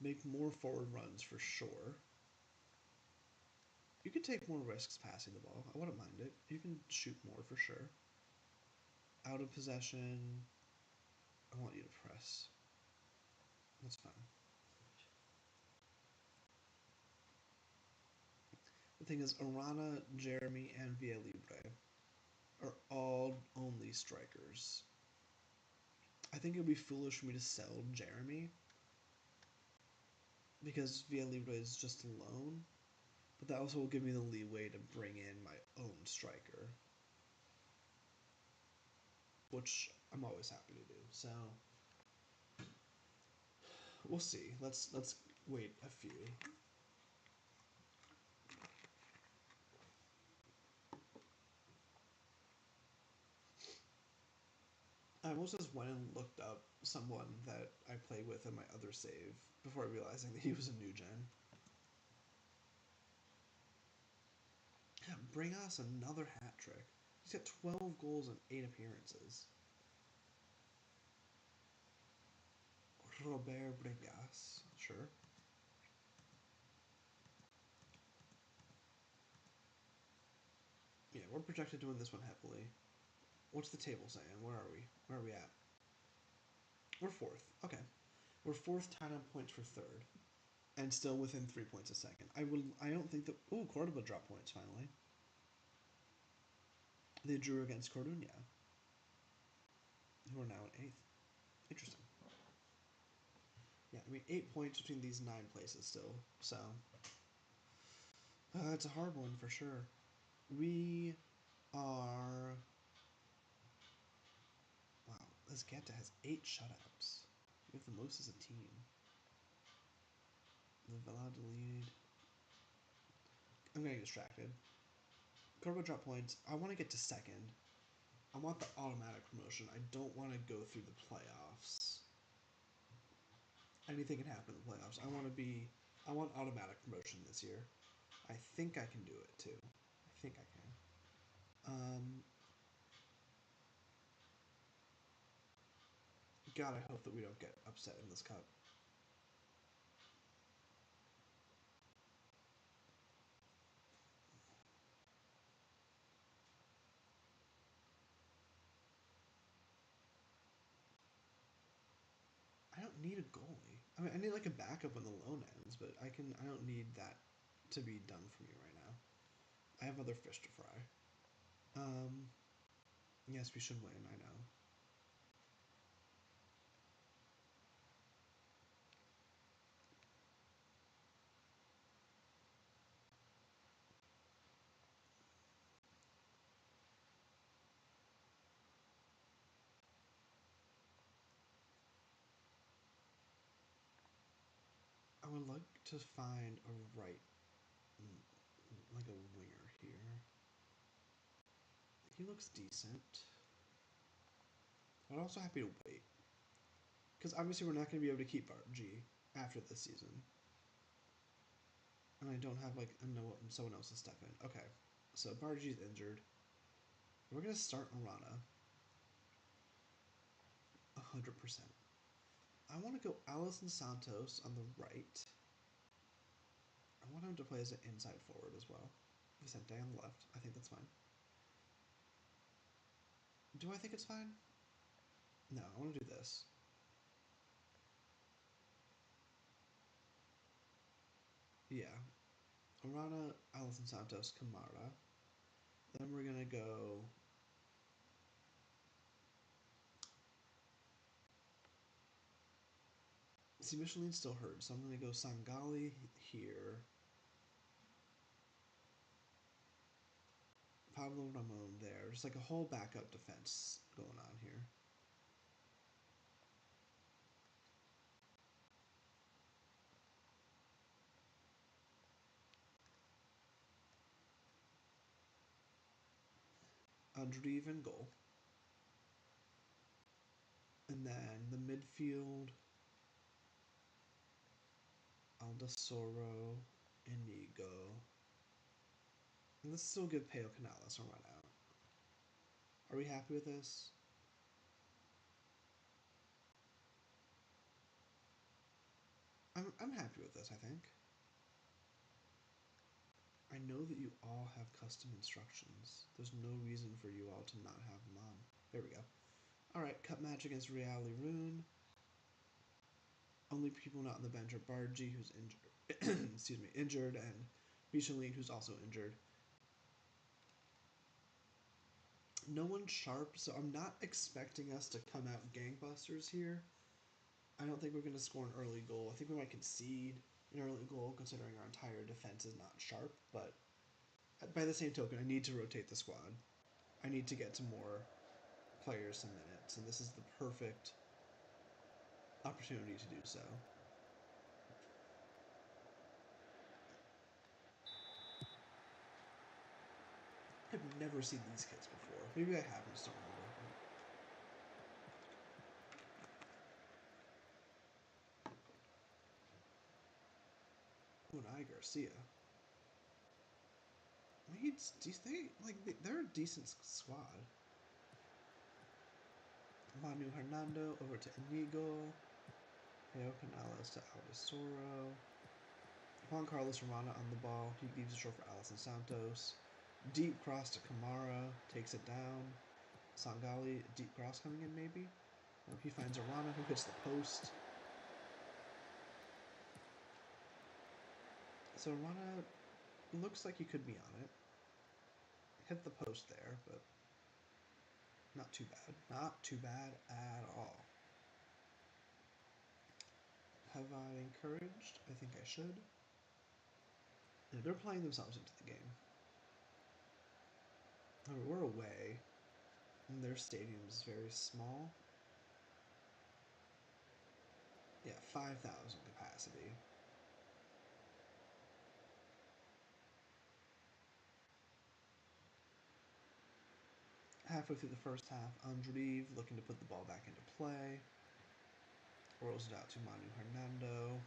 Make more forward runs for sure. You can take more risks passing the ball. I wouldn't mind it. You can shoot more for sure. Out of possession. I want you to press. That's fine. The thing is, Arana, Jeremy, and Villalibre are all only strikers. I think it would be foolish for me to sell Jeremy because Villalibre is just a loan, but that also will give me the leeway to bring in my own striker, which I'm always happy to do. So we'll see. Let's wait a few. I almost just went and looked up someone that I play with in my other save before realizing that he was a new gen. Yeah, bring us another hat trick. He's got 12 goals and 8 appearances. Robert Bringas, sure. Yeah, we're projected to win this one heavily. What's the table saying? Where are we? Where are we at? We're fourth. Okay. We're fourth, tied on points for third. And still within 3 points a second. I don't think that. Ooh, Cordoba dropped points finally. They drew against Cordunia, who are now in 8th. Interesting. Yeah, I mean, 8 points between these 9 places still. So, it's a hard one for sure. We are. Wow, this Ganta has 8 shutouts. We have the most as a team. The Valladolid. I'm getting distracted. Cordoba drop points. I want to get to 2nd. I want the automatic promotion. I don't want to go through the playoffs. Anything can happen in the playoffs. I want automatic promotion this year. I think I can do it too. I think I can. God, I hope that we don't get upset in this cup. I don't need a goalie. I mean, I need like a backup when the loan ends, but I don't need that to be done for me right now. I have other fish to fry. Um, yes, we should win. I know. I would like to find a right, like a winger here. He looks decent. I'm also happy to wait. Because obviously we're not going to be able to keep our G after this season. And I don't have like someone else to step in. Okay, so Bargi's injured. We're gonna start Arana. 100%. I want to go Allison Santos on the right. I want him to play as an inside forward as well. Vicente on the left. I think that's fine. Do I think it's fine? No, I want to do this. Yeah. Arana, Allison Santos, Kamara. Then we're gonna go. See, Michelin's still hurt, so I'm gonna go Sangali here. Pablo Ramon there. Just like a whole backup defense going on here. Andreev in goal. And then the midfield, Aldasoro, Inigo. And let's still give Peo Canales a run out. Are we happy with this? I'm happy with this, I think. I know that you all have custom instructions. There's no reason for you all to not have them on. There we go. Alright, cup match against Reali Rune. Only people not on the bench are Bargi, who's injured. Excuse me, injured, and Michelin, who's also injured. No one's sharp, so I'm not expecting us to come out gangbusters here. I don't think we're going to score an early goal. I think we might concede an early goal considering our entire defense is not sharp, but by the same token, I need to rotate the squad. I need to get to more players some minutes, and this is the perfect opportunity to do so. I've never seen these kids before. Maybe I have, I just don't remember. Unai Garcia. They're a decent squad. Manu Hernando over to Inigo. Leo Canales to Aldasoro. Juan Carlos Arana on the ball. He leaves it short for Allison Santos. Deep cross to Kamara. Takes it down. Sangali, deep cross coming in maybe? He finds Arana, who hits the post. So Arana looks like he could be on it. Hit the post there, but Not too bad. Not too bad at all. Have I encouraged? I think I should. Yeah, they're playing themselves into the game. We're away, and their stadium is very small. Yeah, 5,000 capacity. Halfway through the first half, Andreev looking to put the ball back into play. Rolls it out to Manu Hernando.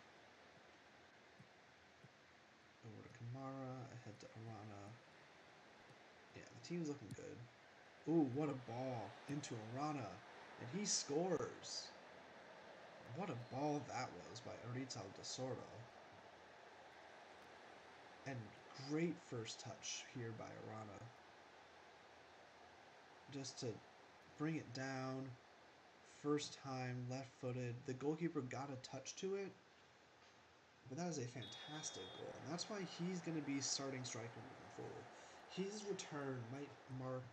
Over to Kamara, ahead to Arana. Yeah, the team's looking good. Ooh, what a ball into Arana. And he scores. What a ball that was by Arital de Sordo. And great first touch here by Arana. Just to bring it down. First time, left footed. The goalkeeper got a touch to it. But that is a fantastic goal. And that's why he's going to be starting striker moving forward. His return might mark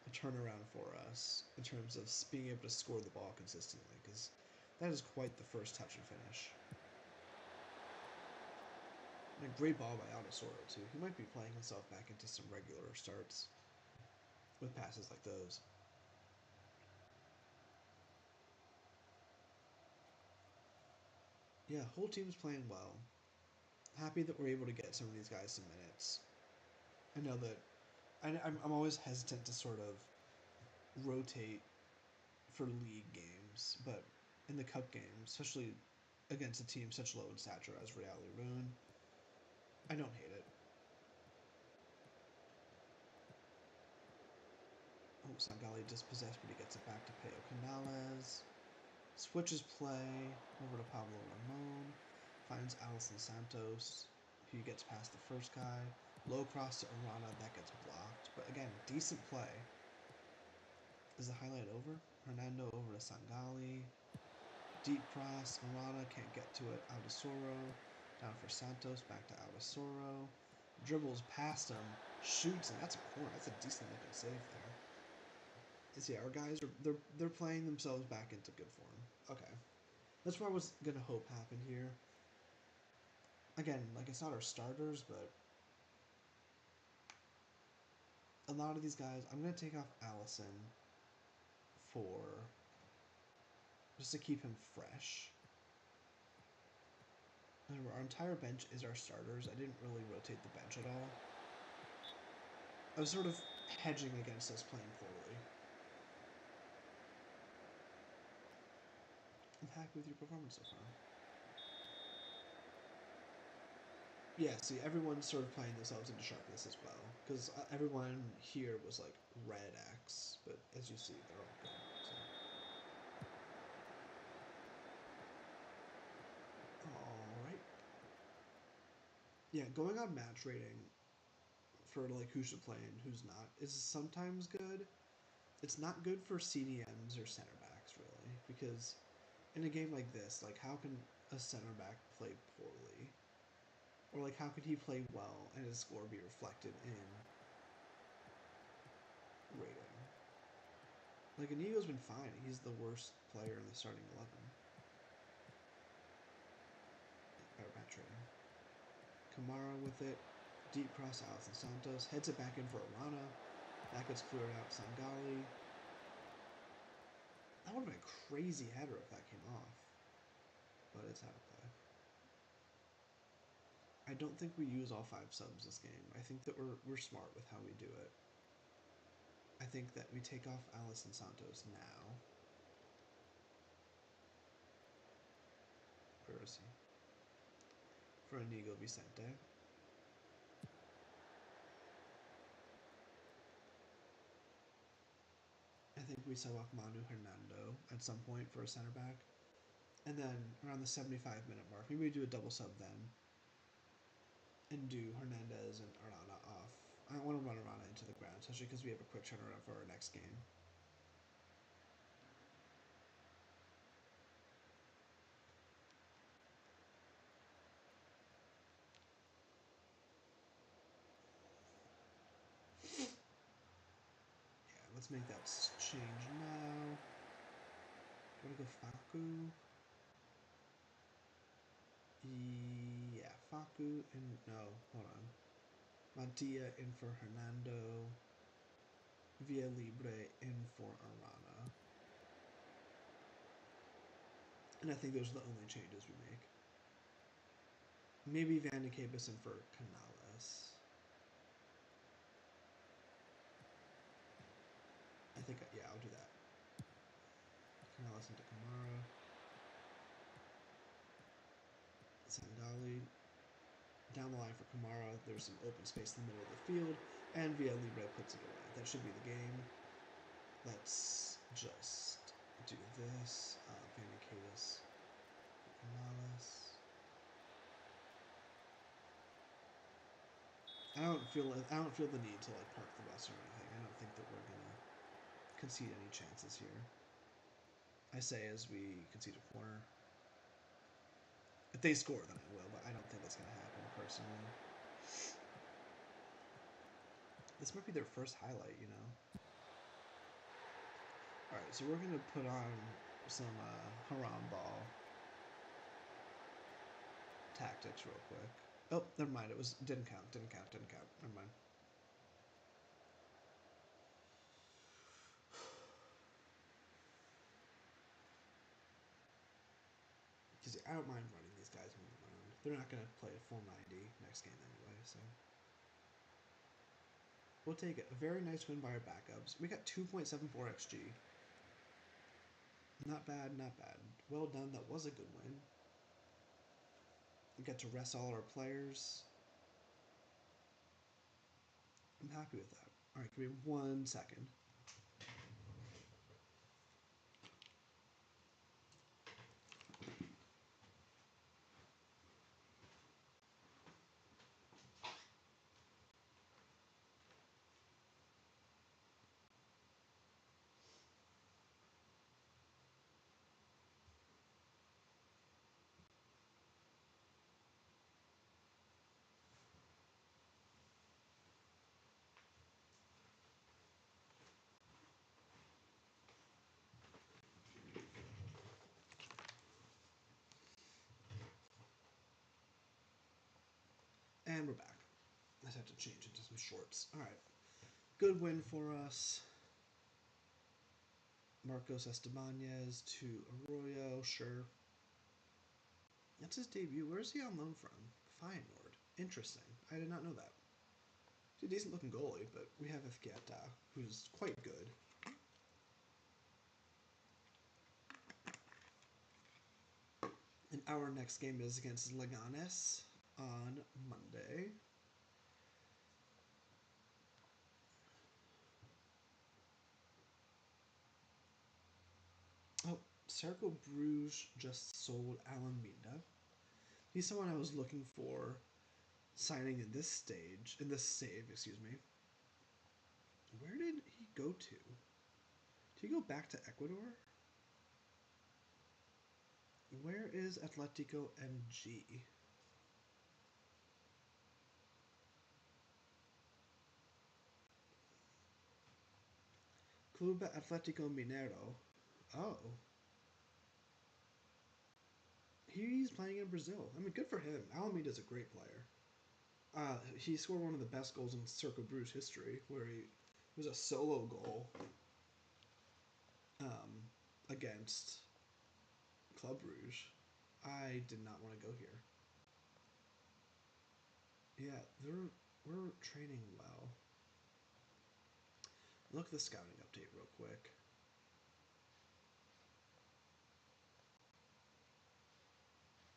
a turnaround for us in terms of being able to score the ball consistently, because that is quite the first touch and finish. And a great ball by Aldasoro, too. He might be playing himself back into some regular starts with passes like those. Yeah, whole team's playing well. Happy that we're able to get some of these guys some minutes. I know that I'm always hesitant to sort of rotate for league games, but in the cup games, especially against a team such low in stature as Real Irun, I don't hate it. Oh, Sangali dispossessed, but he gets it back to Peo Canales. Switches play over to Pablo Ramon. Finds Alison Santos. He gets past the first guy. Low cross to Arana. That gets blocked. But again, decent play. Is the highlight over? Hernando over to Sangali. Deep cross. Arana can't get to it. Aldasoro. Down for Santos. Back to Aldasoro. Dribbles past him. Shoots, and that's a corner. That's a decent looking save there. See, our guys are they're playing themselves back into good form. Okay, that's what I was gonna hope happened here. Again, like it's not our starters, but a lot of these guys, I'm gonna take off Allison for just to keep him fresh. Remember, our entire bench is our starters. I didn't really rotate the bench at all. I was sort of hedging against us playing poorly. I'm happy with your performance so far. Yeah, see, everyone's sort of playing themselves into sharpness as well. Because everyone here was like red X, but as you see, they're all good. So. Alright. Yeah, going on match rating for like who should play and who's not is sometimes good. It's not good for CDMs or center backs, really. Because in a game like this, like, how can a center back play poorly? Or, like, how could he play well and his score be reflected in rating? Like, Inigo's been fine. He's the worst player in the starting 11. Better match rating. Kamara with it. Deep cross to Alison Santos. Heads it back in for Arana. That gets cleared out. Sangali. That would have been a crazy header if that came off. But it's out of play. I don't think we use all 5 subs this game. I think that we're smart with how we do it. I think that we take off Alison Santos now. Where is he? For Inigo Vicente. I think we sell off Manu Hernando at some point for a center back. And then around the 75-minute mark, maybe we do a double sub then. And do Hernandez and Arana off. I don't want to run Arana into the ground, especially because we have a quick turnaround for our next game. Yeah, Let's make that change now. Do you want to go Faku? Yeah, Faku and no, hold on. Madia in for Hernando. Via Libre in for Arana. And I think those are the only changes we make. Maybe Van de Capus in for Canales. I think, yeah, I'll do that. Canales into Kamara. Sandali. Down the line for Kamara, there's some open space in the middle of the field, and Via Libre puts it away. That should be the game. Let's just do this. Van de Capus. Canales. I don't feel the need to like park the bus or anything. I don't think that we're gonna concede any chances here. I say as we concede a corner. If they score, then I will, but I don't think that's gonna happen personally. This might be their first highlight, you know. All right, so we're gonna put on some haram ball tactics real quick. Oh, never mind. It was didn't count. Never mind. Because I don't mind running these guys moving around. They're not gonna play a full 90 next game anyway, so we'll take it. A very nice win by our backups. We got 2.74 xG. Not bad, not bad. Well done. That was a good win. We got to rest all our players. I'm happy with that. All right, give me 1 second. And we're back. I just have to change into some shorts. All right. Good win for us. Marcos Estebanez to Arroyo, sure. That's his debut. Where's he on loan from? Feyenoord. Interesting. I did not know that. He's a decent looking goalie, but we have Izquierda, who's quite good. And our next game is against Leganes on Monday. Oh, Cercle Bruges just sold Alameda. He's someone I was looking for signing in this save, excuse me. Where did he go to? Did he go back to Ecuador? Where is Atletico MG? Club Atletico Mineiro. Oh. He's playing in Brazil. I mean, good for him. Alameda's a great player. He scored one of the best goals in Cercle Bruges history, where he was a solo goal um, against Club Bruges. I did not want to go here. Yeah, we're training well. Look at the scouting update real quick.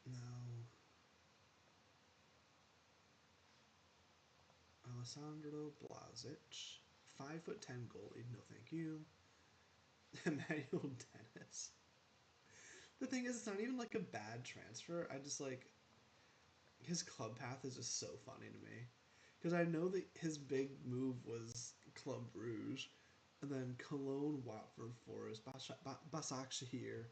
Now, Alessandro Blazic, 5'10" goalie. No, thank you. Emmanuel Dennis. The thing is, it's not even like a bad transfer. I just like his club path is just so funny to me because I know that his big move was Club Bruges, and then Cologne, Watford, Forest, Basak Shahir,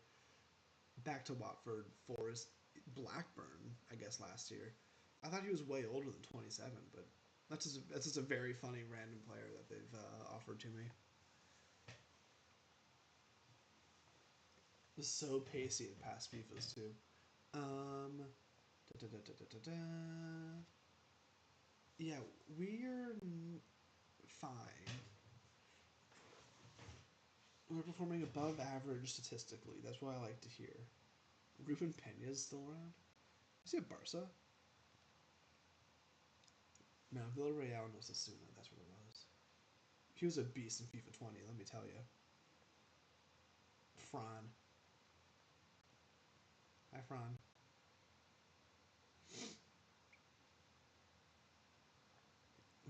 back to Watford, Forest, Blackburn. I guess last year. I thought he was way older than 27, but that's just a very funny random player that they've offered to me. was so pacey in past FIFAs too. Um, da, da, da, da, da, da, da. Yeah, we're fine. We're performing above average statistically. That's what I like to hear. Ruben Pena's still around? Is he at Barca? No, Villarreal and Osasuna. That's what it was. He was a beast in FIFA 20. Let me tell you. Fran. Hi, Fran.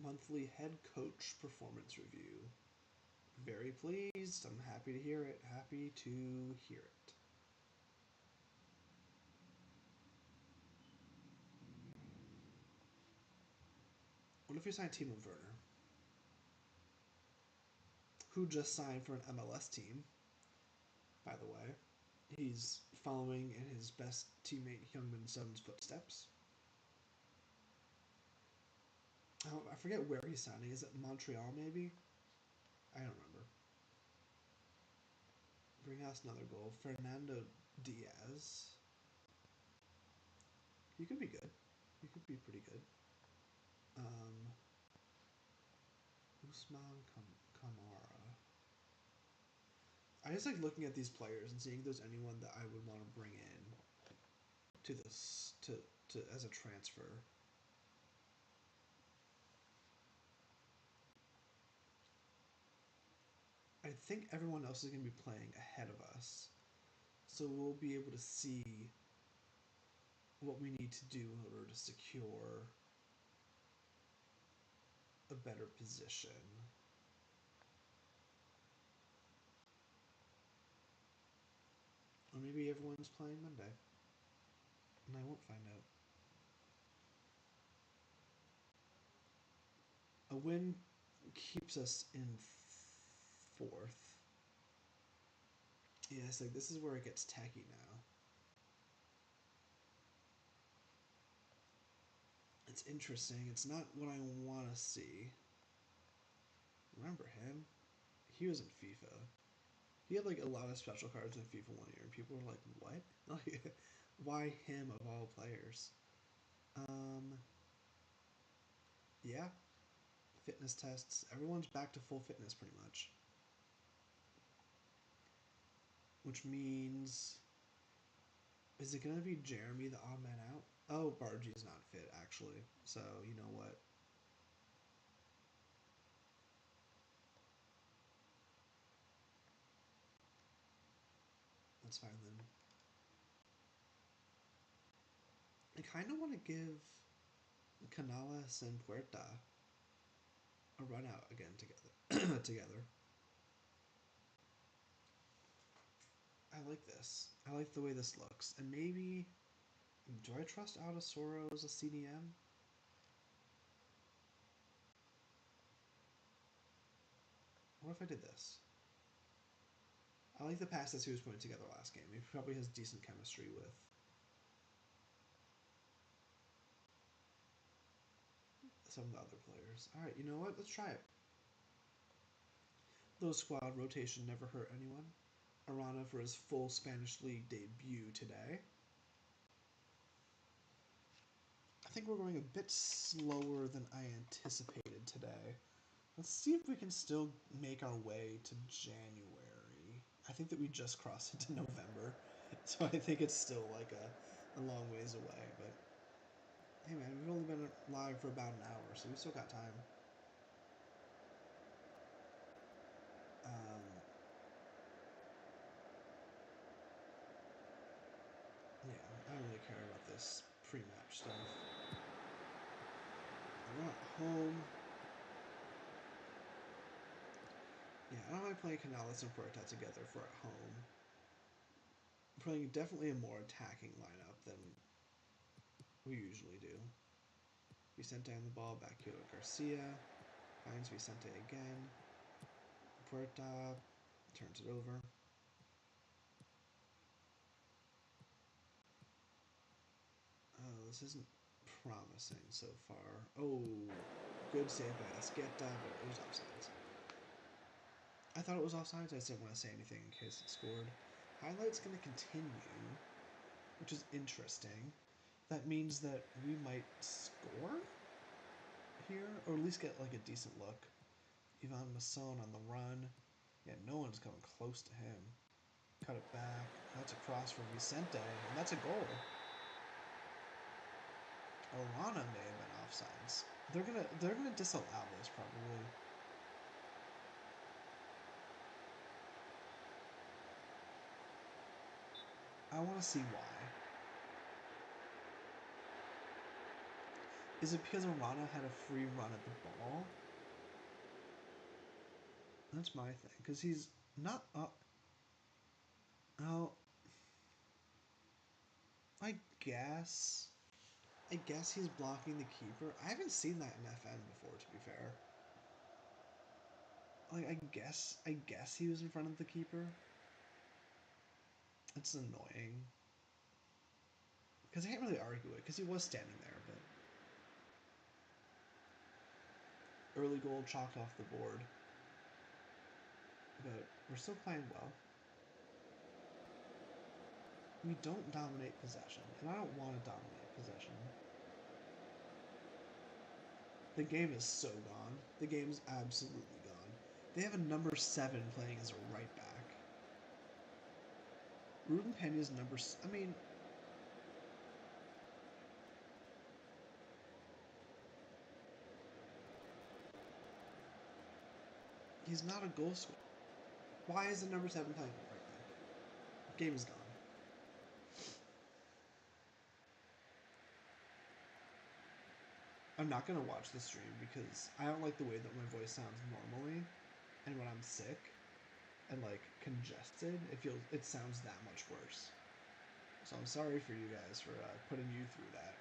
Monthly head coach performance review. Very pleased. I'm happy to hear it. Happy to hear it. What if we sign Timo Werner, who just signed for an MLS team, by the way? He's following in his best teammate Heung-min Son's footsteps. I forget where he's signing. Is it Montreal, maybe? I don't remember. Bring us another goal. Fernando Diaz. He could be good. He could be pretty good. Um, Usman Kamara. I just like looking at these players and seeing if there's anyone that I would want to bring in to this to as a transfer. I think everyone else is going to be playing ahead of us, so we'll be able to see what we need to do in order to secure a better position. Or maybe everyone's playing Monday, and I won't find out. A win keeps us in fourth. Yeah, it's like this is where it gets tacky now. It's interesting. It's not what I want to see. Remember him? He was in FIFA. He had like a lot of special cards in FIFA 1 year, and people were like, "What? Like, why him of all players?" Um, yeah, fitness tests. Everyone's back to full fitness pretty much, which means is it gonna be Jeremy the odd man out? Oh, Bargie's not fit actually. So you know what? That's fine then. I kind of want to give Canales and Puerta a run out again together. together. I like this. I like the way this looks. And maybe do I trust Aldasoro as a CDM? What if I did this? I like the pass that he was putting together last game. He probably has decent chemistry with some of the other players. Alright, you know what? Let's try it. Low squad rotation never hurt anyone. Arana for his full Spanish League debut today. I think we're going a bit slower than I anticipated today. Let's see if we can still make our way to January. I think that we just crossed into November, so I think it's still like a long ways away. But hey, man, we've only been live for about an hour, so we still got time. Um, yeah, I don't really care about this pre-match stuff. We're at home. Yeah, I don't mind playing Canales and Puerta together for at home. I'm playing definitely a more attacking lineup than we usually do. Vicente on the ball, back here to Garcia. Finds Vicente again. Puerta turns it over. Oh, this isn't promising so far. Oh, good save by Esqueta, but it was offsides. I thought it was offsides. I just didn't want to say anything in case it scored. Highlight's going to continue, which is interesting. That means that we might score here, or at least get like a decent look. Ivan Masson on the run. Yeah, no one's coming close to him. Cut it back. That's a cross for Vicente, and that's a goal. Arana may have been offsides. They're gonna disallow this probably. I want to see why. Is it because Arana had a free run at the ball? That's my thing, because he's not up. Oh, I guess. I guess he's blocking the keeper. I haven't seen that in FN before, to be fair. Like, I guess he was in front of the keeper. It's annoying. Because I can't really argue it, because he was standing there, but early goal chalked off the board. But we're still playing well. We don't dominate possession, and I don't want to dominate possession. The game is so gone. The game's absolutely gone. They have a number 7 playing as a right back. Ruben Pena's number... I mean... He's not a goal scorer. Why is the number 7 playing right back? Game is gone. I'm not going to watch the stream because I don't like the way that my voice sounds normally. And when I'm sick and like congested, it sounds that much worse. So I'm sorry for you guys for putting you through that.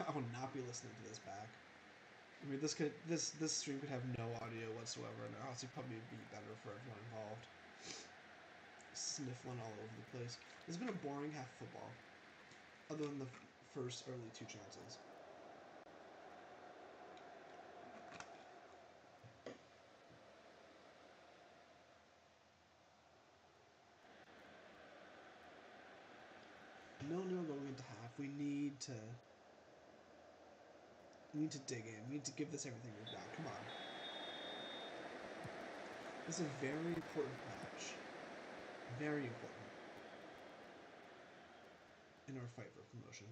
I will not be listening to this back. I mean, this stream could have no audio whatsoever, and honestly probably be better for everyone involved. Sniffling all over the place. It's been a boring half of football, other than the first early 2 chances. No going into half. We need to dig in. We need to give this everything we've got. Come on. This is a very important match. Very important. In our fight for promotion.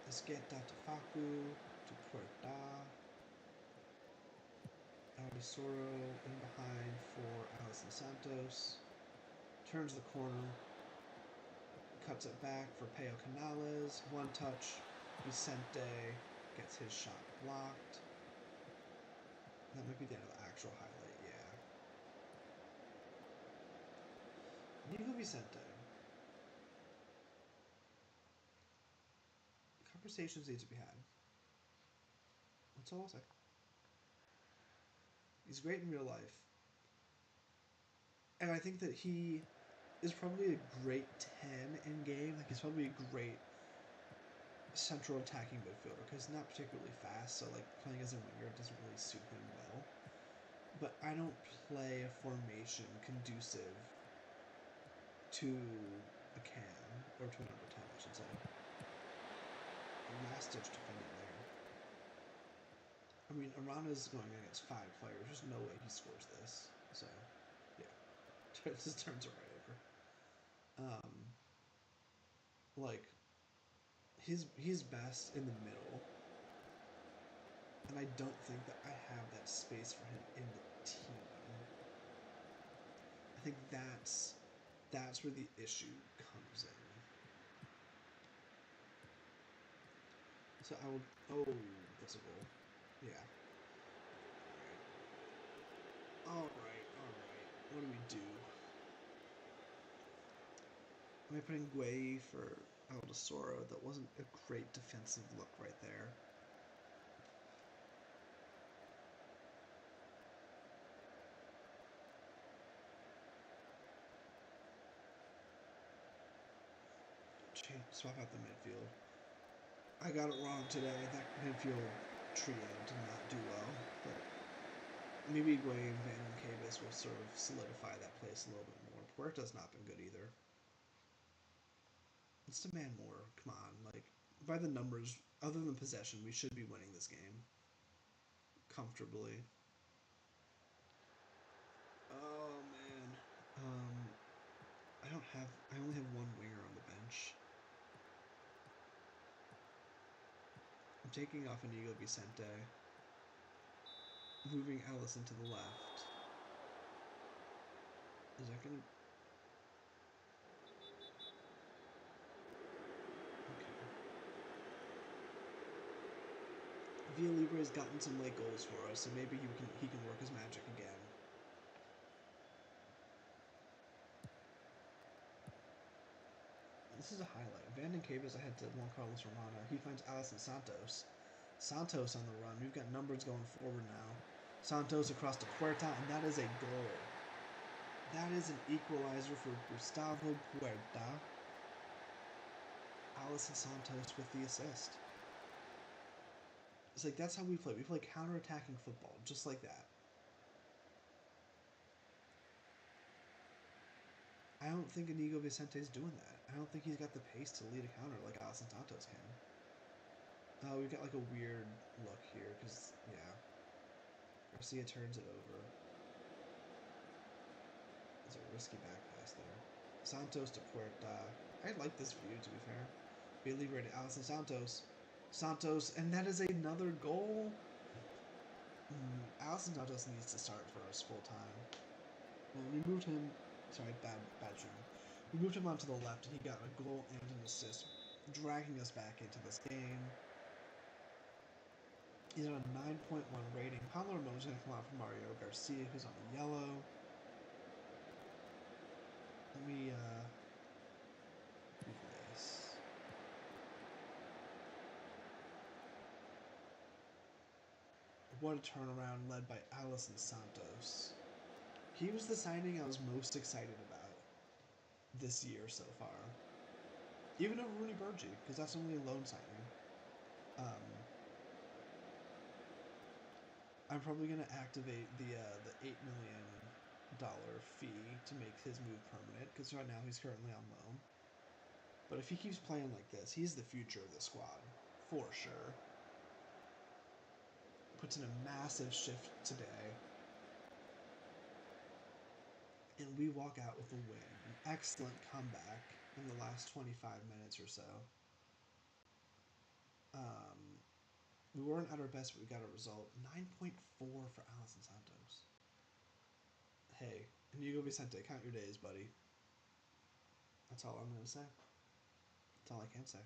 Esqueta to Facu, to Puerta. Aldisoro in behind for Alison Santos. Turns the corner. Cuts it back for Peo Canales. One touch. Vicente gets his shot blocked. That might be the end of the actual highlight, yeah. Nico Vicente. Conversations need to be had. That's all I'll say. He's great in real life. And I think that he is probably a great 10 in game. Like, he's probably a great central attacking midfielder because he's not particularly fast, so like playing as a winger doesn't really suit him well. But I don't play a formation conducive to a cam, or to a number 10, I should say. Last ditch defending there. I mean, Arana's going against 5 players. There's no way he scores this. So, yeah. Just turns it right over. Like, he's best in the middle. And I don't think that I have that space for him in the team. I think that's where the issue comes in. So I will... Oh, that's a goal. Yeah. Alright. What do we do? Am I putting Guay for Aldisoro? That wasn't a great defensive look right there. Swap out the midfield. I got it wrong today. That midfield trio did not do well. But Maybe Guay and Van and Cavus will sort of solidify that place a little bit more. Puerta's not been good either. Let's demand more. Come on, like by the numbers, other than possession, we should be winning this game comfortably. Oh man, um, I don't have. I only have one winger on the bench. I'm taking off Inigo Vicente, moving Allison to the left. Is that gonna? Okay. Villa Libre's gotten some late goals for us, so maybe he can work his magic again. This is a highlight. Abandon Cavus ahead to Juan Carlos Romano. He finds Alison Santos. Santos on the run. We've got numbers going forward now. Santos across to Puerta, and that is a goal. That is an equalizer for Gustavo Puerta. Alison Santos with the assist. It's like that's how we play. We play counter-attacking football, just like that. I don't think Inigo Vicente's doing that. I don't think he's got the pace to lead a counter like Alison Santos can. We've got like a weird look here because yeah, Garcia turns it over. It's a risky back pass there. Santos to Puerta. I like this view to be fair. Bailey ready. Alison Santos. Santos, and that is another goal. Alison Santos needs to start for us full time. Well, we moved him. Sorry, bad shooting. We moved him onto the left, and he got a goal and an assist, dragging us back into this game. He's on a 9.1 rating. Pablo Ramon's going to come out for Mario Garcia, who's on a yellow. Let me do this. What a turnaround led by Alison Santos. He was the signing I was most excited about this year so far. Even over Rooney Burgee, because that's only a loan signing. Um, I'm probably going to activate the $8 million fee to make his move permanent, because right now he's currently on loan. But if he keeps playing like this, he's the future of the squad, for sure. Puts in a massive shift today. And we walk out with a win. An excellent comeback in the last 25 minutes or so. We weren't at our best, but we got a result. 9.4 for Alison Santos. Hey, Inigo Vicente, count your days, buddy. That's all I'm going to say. That's all I can say.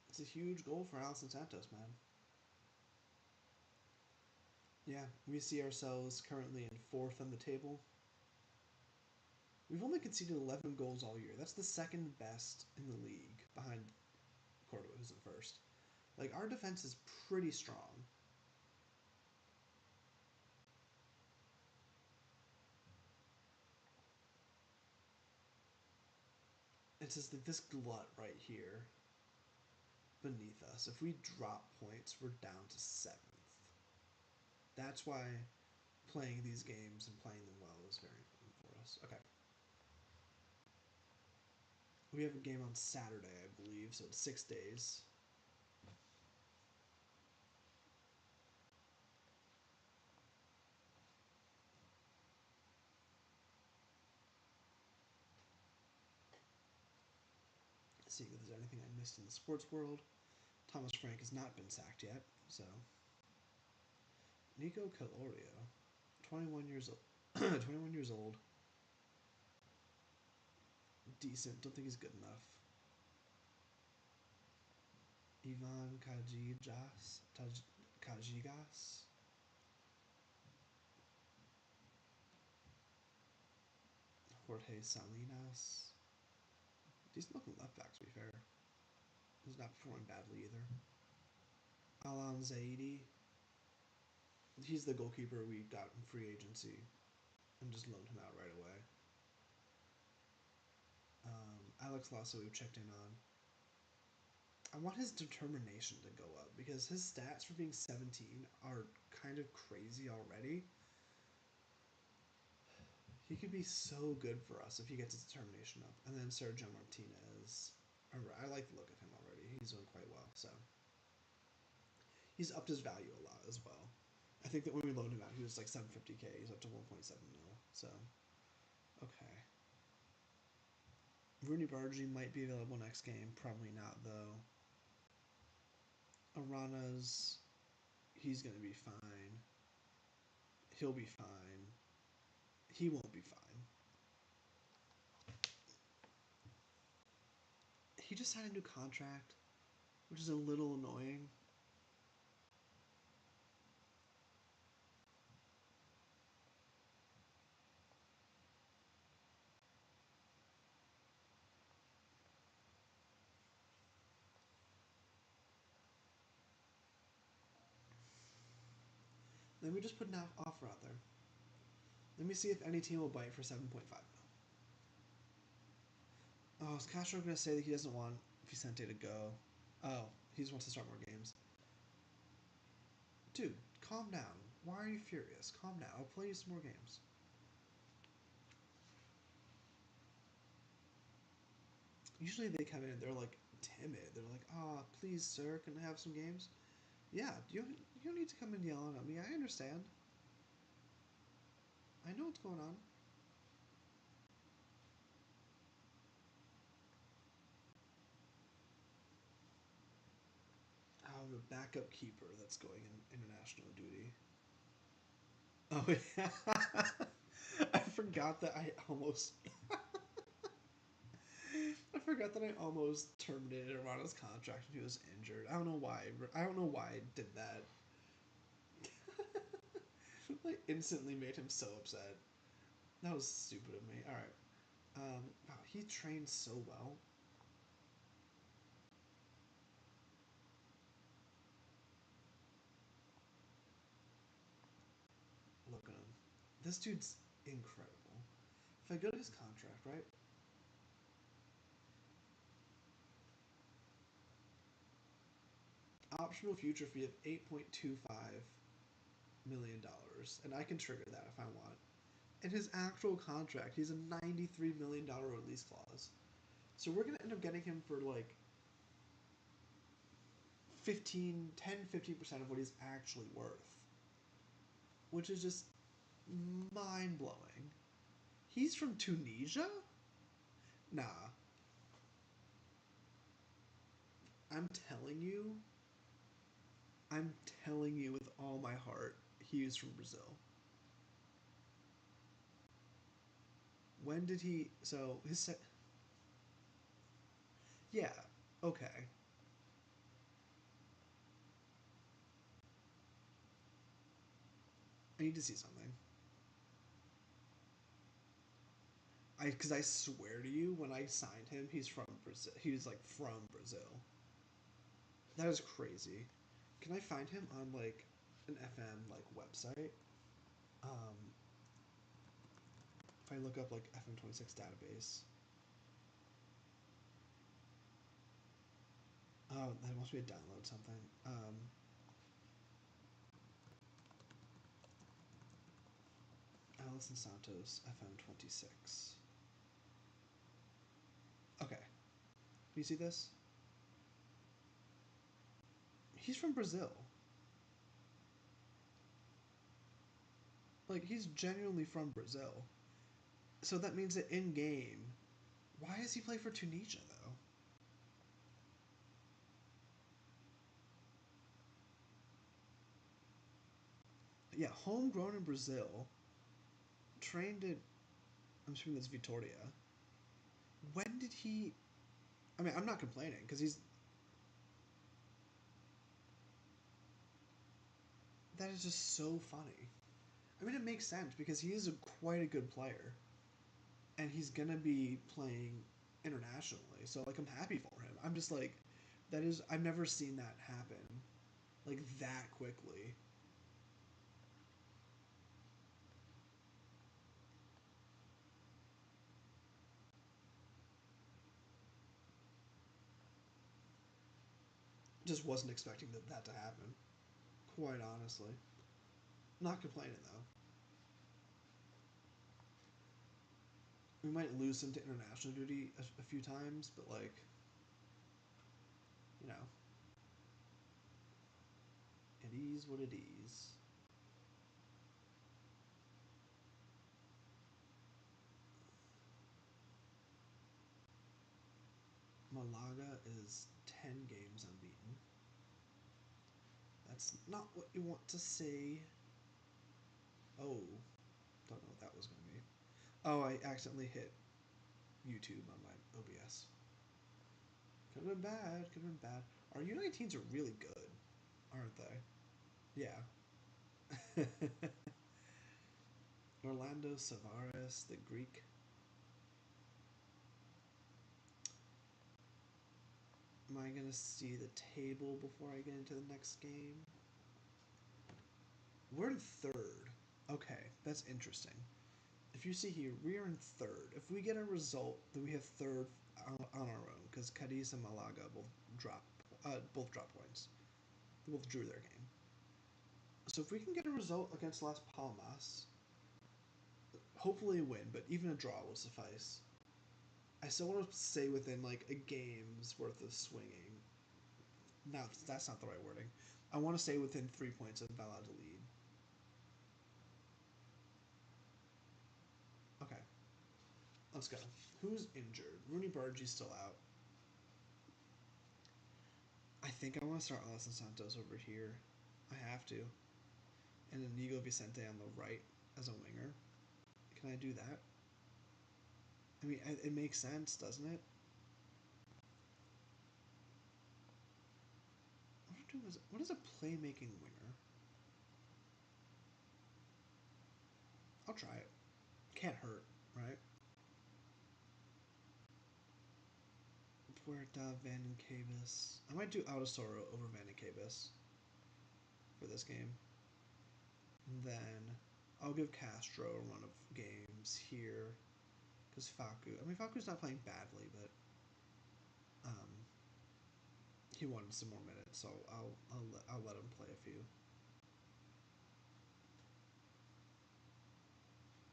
It's a huge goal for Alison Santos, man. Yeah, we see ourselves currently in fourth on the table. We've only conceded 11 goals all year. That's the second best in the league behind Cordoba, who's in first. Like, our defense is pretty strong. It's just like this glut right here beneath us. If we drop points, we're down to 7th. That's why playing these games and playing them well is very important for us. Okay. We have a game on Saturday, I believe, so it's 6 days. Seeing if there's anything I missed in the sports world. Thomas Frank has not been sacked yet, so. Nico Calorio, 21 years old. 21 years old. Decent. Don't think he's good enough. Ivan Kajigas. Jorge Salinas. Decent looking left back, to be fair. He's not performing badly either. Alan Zaidi. He's the goalkeeper we got in free agency and just loaned him out right away. Alex Lasso we've checked in on. I want his determination to go up because his stats for being 17 are kind of crazy already. He could be so good for us if he gets his determination up. And then Sergio Martinez. I like the look of him already. He's doing quite well. So he's upped his value a lot as well. I think that when we loaded him out, he was like 750k. He's up to 1.7 mil. So, okay. Rooney Bargy might be available next game. Probably not, though. Arana's, he's going to be fine. He'll be fine. He won't be fine. He just signed a new contract, which is a little annoying. Let me just put an offer out there. Let me see if any team will bite for 7.5 mil. Oh, is Castro going to say that he doesn't want Vicente to go? Oh, he just wants to start more games. Dude, calm down. Why are you furious? Calm down. I'll play you some more games. Usually they come in and they're like timid. They're like, "Ah, oh, please, sir, can I have some games?" Yeah, you don't need to come in yelling at me. I understand. I know what's going on. I'm a backup keeper that's going in international duty. Oh yeah, I forgot that I almost. I forgot that I almost terminated Arana's contract when he was injured. I don't know why. I don't know why I did that. Like instantly made him so upset. That was stupid of me. All right. Wow, he trains so well. Look at him. This dude's incredible. If I go to his contract, right? Optional future fee of $8.25 million, and I can trigger that if I want. In his actual contract, he's a $93 million release clause. So we're gonna end up getting him for like 15% of what he's actually worth, which is just mind blowing. He's from Tunisia? Nah. I'm telling you, I'm telling you with all my heart, he is from Brazil. When did he? So his set. Yeah. Okay. I need to see something. Because I swear to you, when I signed him, he's from Brazil. He was like from Brazil. That is crazy. Can I find him on like an FM like website? Um, if I look up like FM26 database. Oh, that must be a download something. Alison Santos FM26. Okay, you see this? He's from Brazil. Like he's genuinely from Brazil. So that means that in game, why does he play for Tunisia though? Yeah, homegrown in Brazil, trained at I'm assuming that's Vitoria. When did he? I mean, I'm not complaining because he's. That is just so funny. I mean, it makes sense because he is quite a good player, and he's gonna be playing internationally. So like, I'm happy for him. I'm just like, that is I've never seen that happen, like that quickly. Just wasn't expecting that to happen. Quite honestly. Not complaining though. We might lose him to international duty a few times, but like, you know, it is what it is. Malaga is 10 games unbeaten. That's not what you want to see. Oh, don't know what that was going to be. Oh, I accidentally hit YouTube on my OBS. Could have been bad. Could have been bad. Our U19s are really good, aren't they? Yeah. Orlando Savares, the Greek. Am I going to see the table before I get into the next game? We're in third. Okay, that's interesting. If you see here, we are in third. If we get a result, then we have third on our own because Cadiz and Malaga both drop points. They both drew their game. So if we can get a result against Las Palmas, hopefully a win, but even a draw will suffice. I still want to stay within like a game's worth of swinging. No, that's not the right wording. I want to stay within 3 points of Valladolid. Okay, let's go. Who's injured? Rooney Bargi's still out. I think I want to start Alison Santos over here. I have to. And Inigo Vicente on the right as a winger. Can I do that? I mean, it makes sense, doesn't it? What is a playmaking winger? I'll try it. Can't hurt, right? Puerta Van Cabis. I might do Aldosoro over Van Cabis for this game. And then I'll give Castro a run of games here because Facu's not playing badly, but um, he wanted some more minutes, so I'll let him play a few.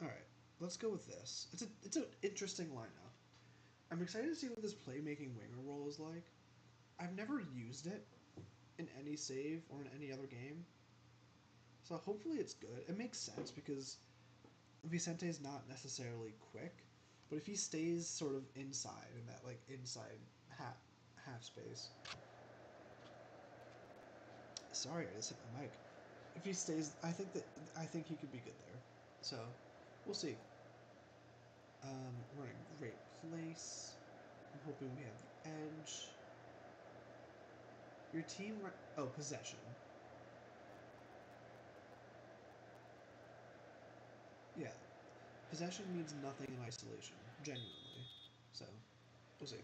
All right, let's go with this. It's an interesting lineup. I'm excited to see what this playmaking winger role is like. I've never used it in any save or in any other game, so hopefully it's good. It makes sense because Vicente is not necessarily quick, but if he stays sort of inside in that like inside half space. Sorry, I just hit my mic. If he stays, I think he could be good there. So, we'll see. We're in a great place. I'm hoping we have the edge. Your team, possession. Yeah, possession means nothing in isolation, genuinely. So, we'll see.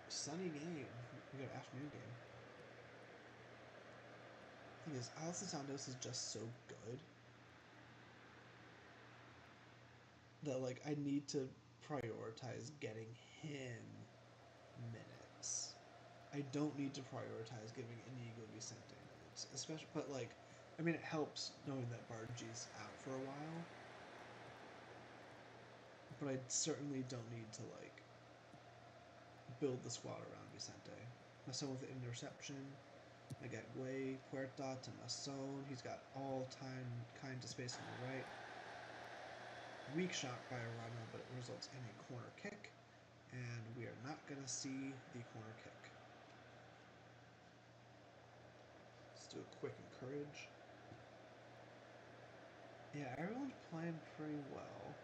Sunny game. We got afternoon game. Thing is, Alison Santos is just so good that like I need to prioritize getting him minutes. I don't need to prioritize giving Inigo Vicente minutes, especially. But like, I mean, it helps knowing that Bargi's out for a while. But I certainly don't need to like build the squad around Vicente. Masson with the interception. I got Guay, Puerta to Masson. He's got all time kinds of space on the right. Weak shot by Arano, but it results in a corner kick. And we are not going to see the corner kick. Let's do a quick encourage. Yeah, everyone's playing pretty well.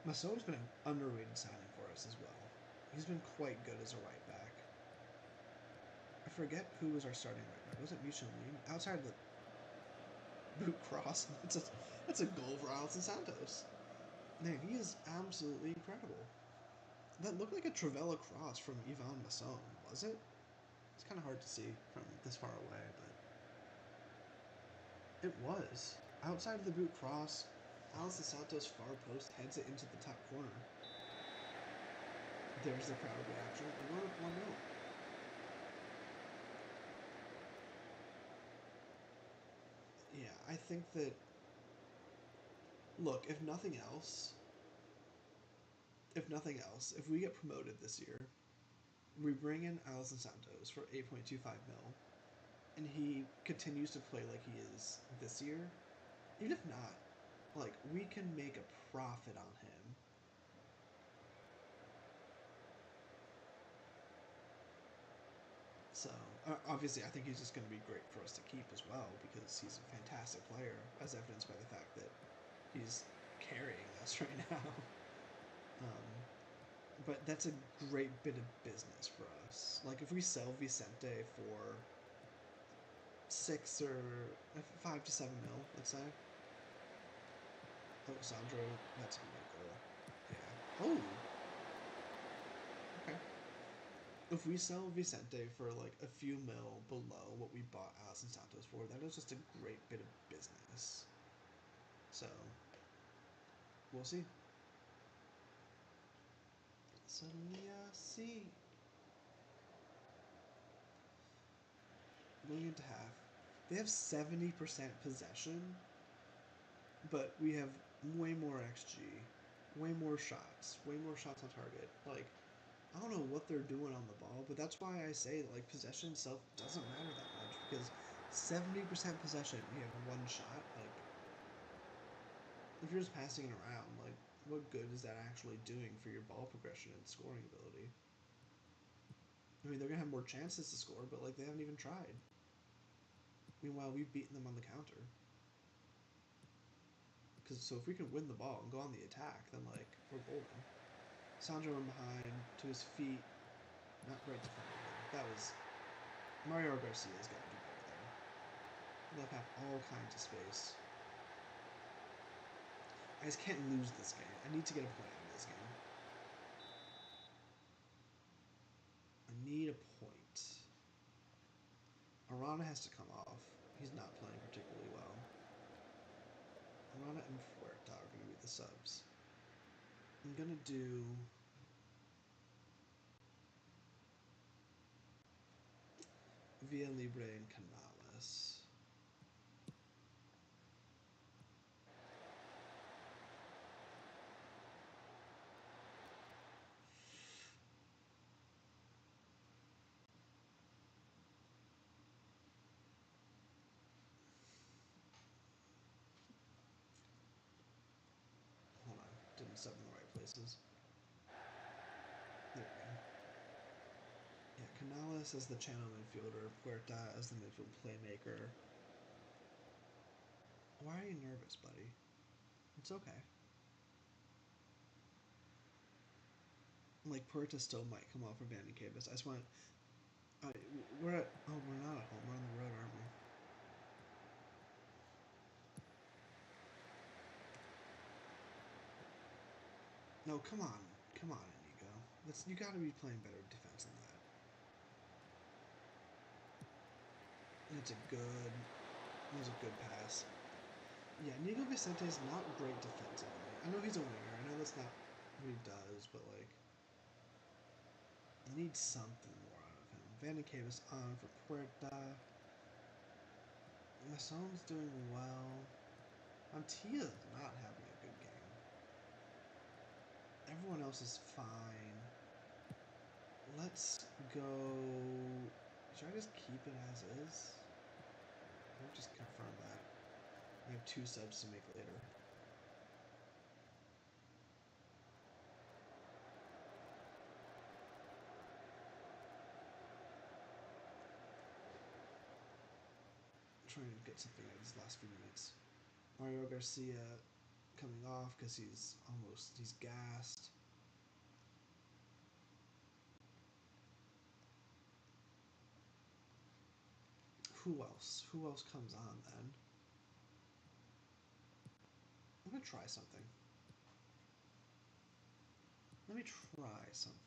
Maso's been an underrated signing for us as well. He's been quite good as a right back. I forget who was our starting right back. Was it Michelin? Outside the boot cross. That's a goal for Alison Santos. Man, he is absolutely incredible. That looked like a Travella cross from Yvan Masson, was it? It's kind of hard to see from this far away, but it was. Outside of the boot cross, Alison Santos far post heads it into the top corner. There's the crowd reaction. And we're up 1-0. Yeah, I think that. Look, if we get promoted this year, we bring in Alison Santos for 8.25 mil, and he continues to play like he is this year. Even if not, like we can make a profit on him. So obviously, I think he's just going to be great for us to keep as well because he's a fantastic player, as evidenced by the fact that he's carrying us right now. Um, but that's a great bit of business for us. Like if we sell Vicente for 5 to 7 mil, let's say. Oh, Sandro, that's a good goal. Yeah. Oh, okay. If we sell Vicente for like a few mil below what we bought Alison Santos for, that is just a great bit of business. So, we'll see. Suddenly, see. Going into half, they have 70% possession, but we have way more XG, way more shots on target. Like, I don't know what they're doing on the ball, but that's why I say like possession itself doesn't matter that much because 70% possession, you have one shot. Like, if you're just passing it around, like, what good is that actually doing for your ball progression and scoring ability? I mean, they're gonna have more chances to score, but like they haven't even tried. Meanwhile, we've beaten them on the counter. Because so if we can win the ball and go on the attack, then like we're golden. Sandro in behind to his feet, not great defending. That was Mario Garcia's got to do better there. They'll have all kinds of space. I just can't lose this game. I need to get a point out of this game. I need a point. Arana has to come off. He's not playing particularly well. Arana and Fuerta are going to be the subs. I'm going to do Villa Libre and Canales. Hold on, didn't sub in the right places. There we go. Yeah, Canales as the channel midfielder, Puerta as the midfield playmaker. Why are you nervous, buddy? It's okay. Like, Puerta still might come off for Vandy Cabus. I just want. We're at. Oh, we're not at home. We're on the road, aren't we? No, come on. Come on, Inigo. You gotta be playing better defense than that. It's a good. It was a good pass. Yeah, Nico Vicente is not great defensively. I know he's a winger. I know that's not what he does, but like, you need something more out of him. Vandenkave on for Puerta. Masson's doing well. Mantilla's not having a good game. Everyone else is fine. Let's go. Should I just keep it as is? I'll just confirm that. I have 2 subs to make later. Trying to get something out of these last few minutes. Mario Garcia coming off because he's gassed. Who else? Who else comes on then? I'm gonna try something. Let me try something.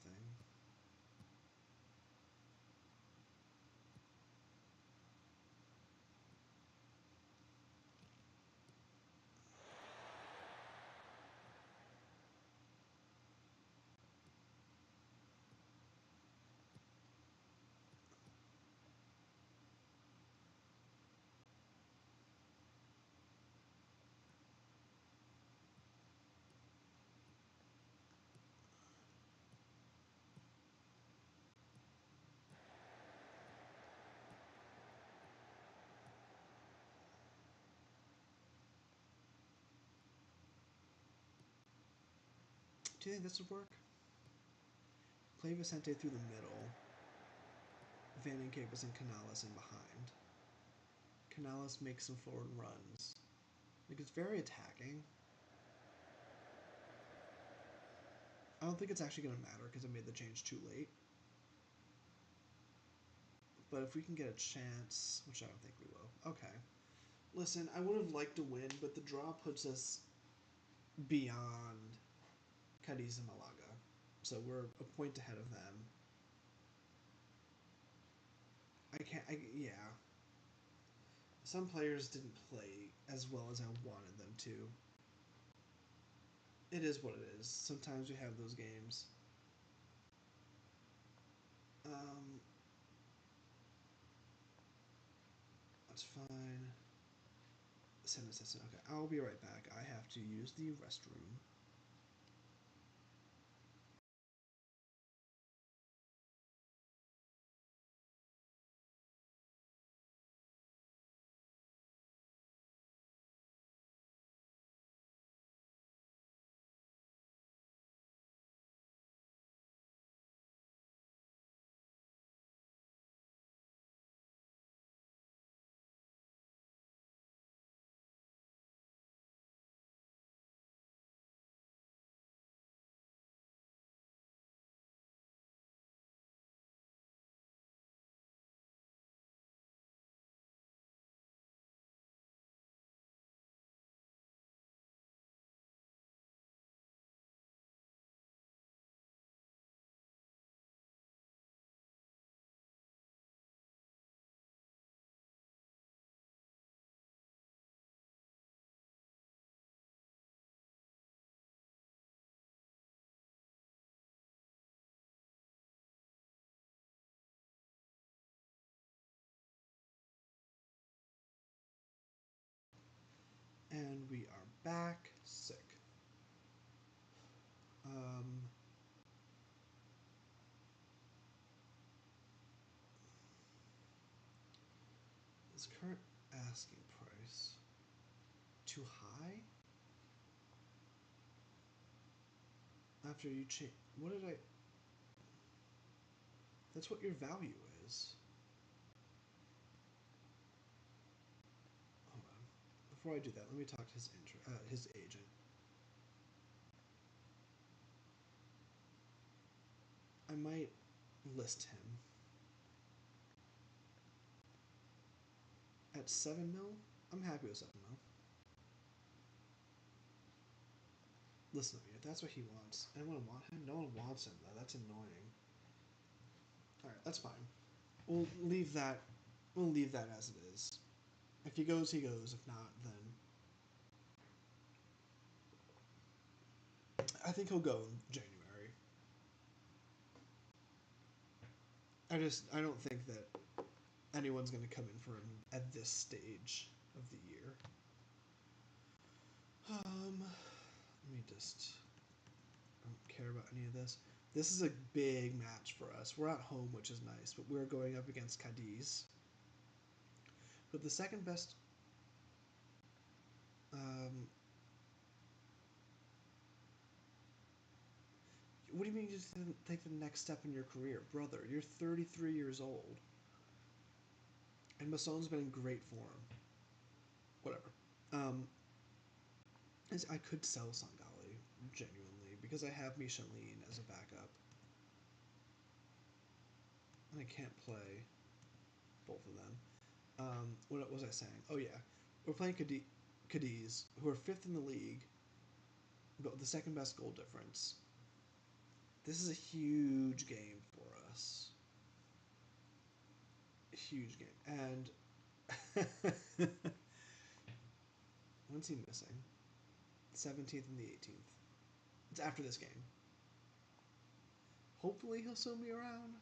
Do you think this would work? Play Vicente through the middle. Van Encampus and Canales in behind. Canales makes some forward runs. Like, it's very attacking. I don't think it's actually going to matter because I made the change too late. But if we can get a chance, which I don't think we will. Okay. Listen, I would have liked to win, but the draw puts us beyond Cadiz and Malaga. So we're a point ahead of them. Yeah. Some players didn't play as well as I wanted them to. It is what it is. Sometimes we have those games. Um, that's fine. Send assistant. Okay, I'll be right back. I have to use the restroom. And we are back. Sick. Um, is current asking price too high? After you change, what did I? That's what your value is. Hold on. Before I do that, let me talk to his agent. I might list him at 7 mil. I'm happy with 7 mil. Listen to me. If that's what he wants, anyone want him? No one wants him though. That's annoying. All right, that's fine. We'll leave that. We'll leave that as it is. If he goes, he goes. If not, then I think he'll go in January. I don't think that anyone's going to come in for him at this stage of the year. Let me just. I don't care about any of this. This is a big match for us. We're at home, which is nice, but we're going up against Cadiz. But the second best. Um, what do you mean you just didn't take the next step in your career? Brother, you're 33 years old. And Masson's been in great form. Whatever. Um, I could sell Sangali, genuinely, because I have Michelin as a backup. And I can't play both of them. What was I saying? Oh, yeah. We're playing Cadiz, who are fifth in the league, but with the second best goal difference. This is a huge game for us. A huge game. And when's he missing? 17th and the 18th. It's after this game. Hopefully he'll still be around.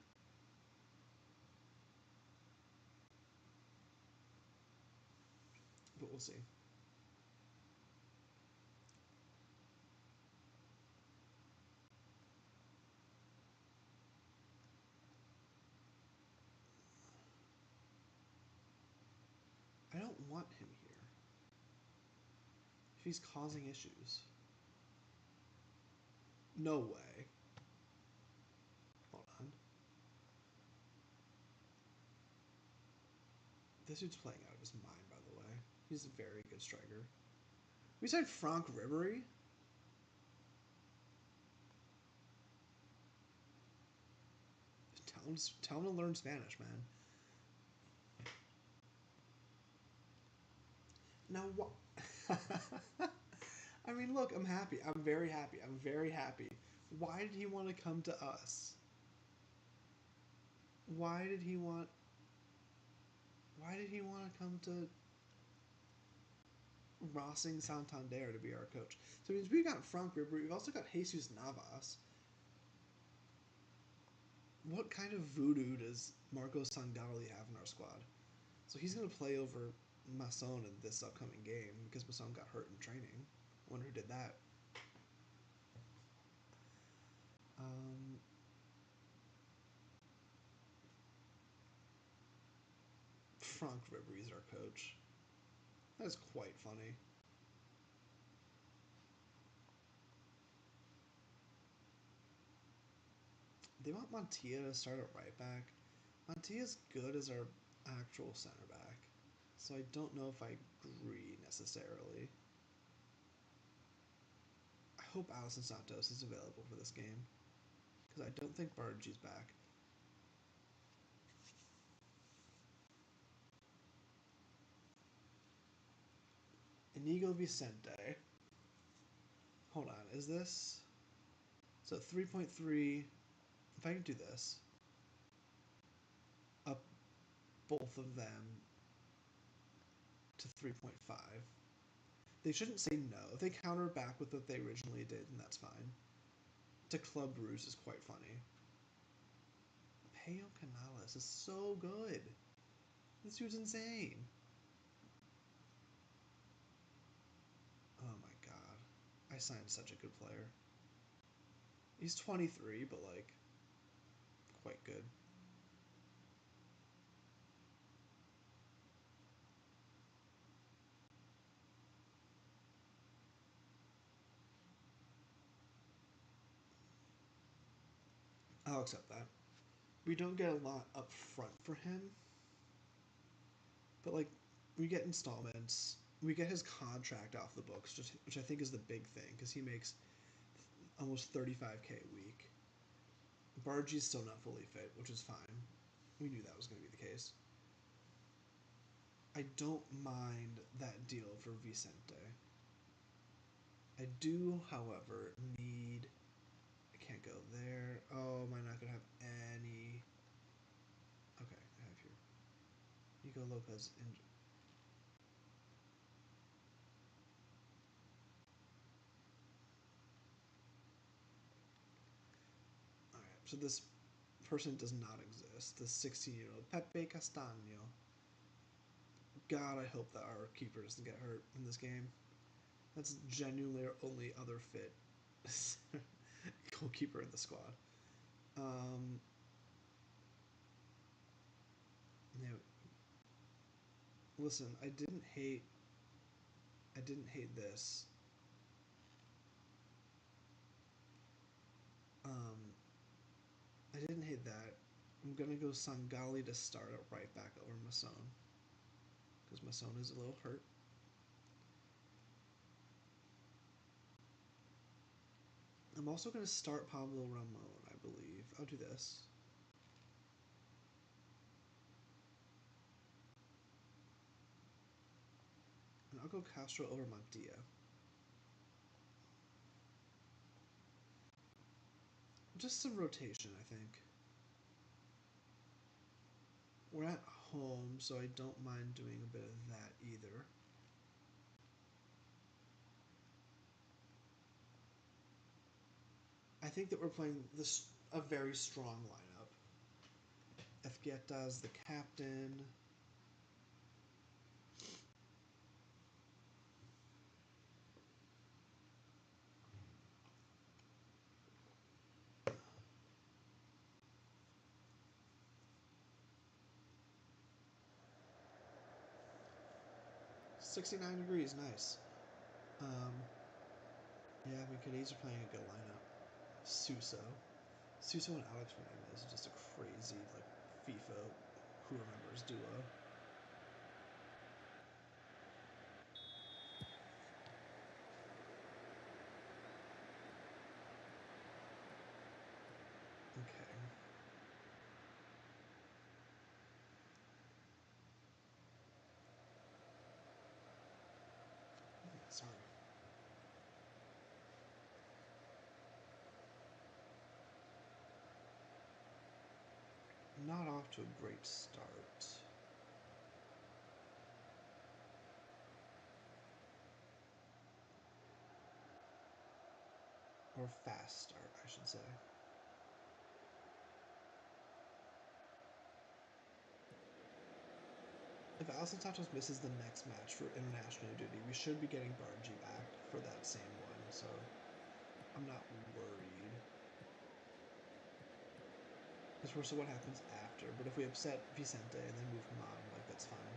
But we'll see. I don't want him here. If he's causing issues. No way. Hold on. This dude's playing out of his mind, by the way. He's a very good striker. We signed Franck Ribery? Tell him to learn Spanish, man. Now, what? I mean, look, I'm happy. I'm very happy. I'm very happy. Why did he want to come to us? Why did he want? Why did he want to come to Racing Santander to be our coach? So it means we've got Franck Ribery. We've also got Jesus Navas. What kind of voodoo does Marco Sangali have in our squad? So he's going to play over Masson in this upcoming game because Masson got hurt in training. I wonder who did that. Um, Franck Ribery's our coach. That's quite funny. They want Montilla to start at right back. Montilla's good as our actual center back. So I don't know if I agree necessarily. I hope Alison Santos is available for this game. Because I don't think Bargi's back. Inigo Vicente. Hold on, is this? So 3.3. If I can do this, up both of them to 3.5. They shouldn't say no. If they counter back with what they originally did, then that's fine. To Club Ruse is quite funny. Peo Canales is so good. This dude's insane. Oh my god. I signed such a good player. He's 23, but like, quite good. I'll accept that. We don't get a lot up front for him, but like, we get installments. We get his contract off the books, which I think is the big thing because he makes almost 35K a week. Bargi's still not fully fit, which is fine. We knew that was going to be the case. I don't mind that deal for Vicente. I do, however, need. I can't go there. Oh, am I not going to have any. Okay, I have here. Nico Lopez injured. Alright, so this person does not exist. The 16-year-old Pepe Castaño. God, I hope that our keeper doesn't get hurt in this game. That's genuinely our only other fit goalkeeper in the squad. Um, yeah, listen, I didn't hate this. Um, I didn't hate that. I'm gonna go Sangali to start at right back over Masson because Masson is a little hurt. I'm also gonna start Pablo Ramon, I believe. I'll do this. And I'll go Castro over Montilla. Just some rotation, I think. We're at home, so I don't mind doing a bit of that either. I think that we're playing this a very strong lineup. Efgueta's the captain. '69 degrees, nice. Um, yeah, McKinney's are playing a good lineup. Suso. Suso and Alex Fernandez is just a crazy, like, FIFA who remembers duo. Okay. Sorry. Not off to a great start. Or fast start, I should say. If Alison Santos misses the next match for international duty, we should be getting Bargy back for that same one, so I'm not worried. Because we're so what happens after, but if we upset Vicente and then move him on, like, that's fine.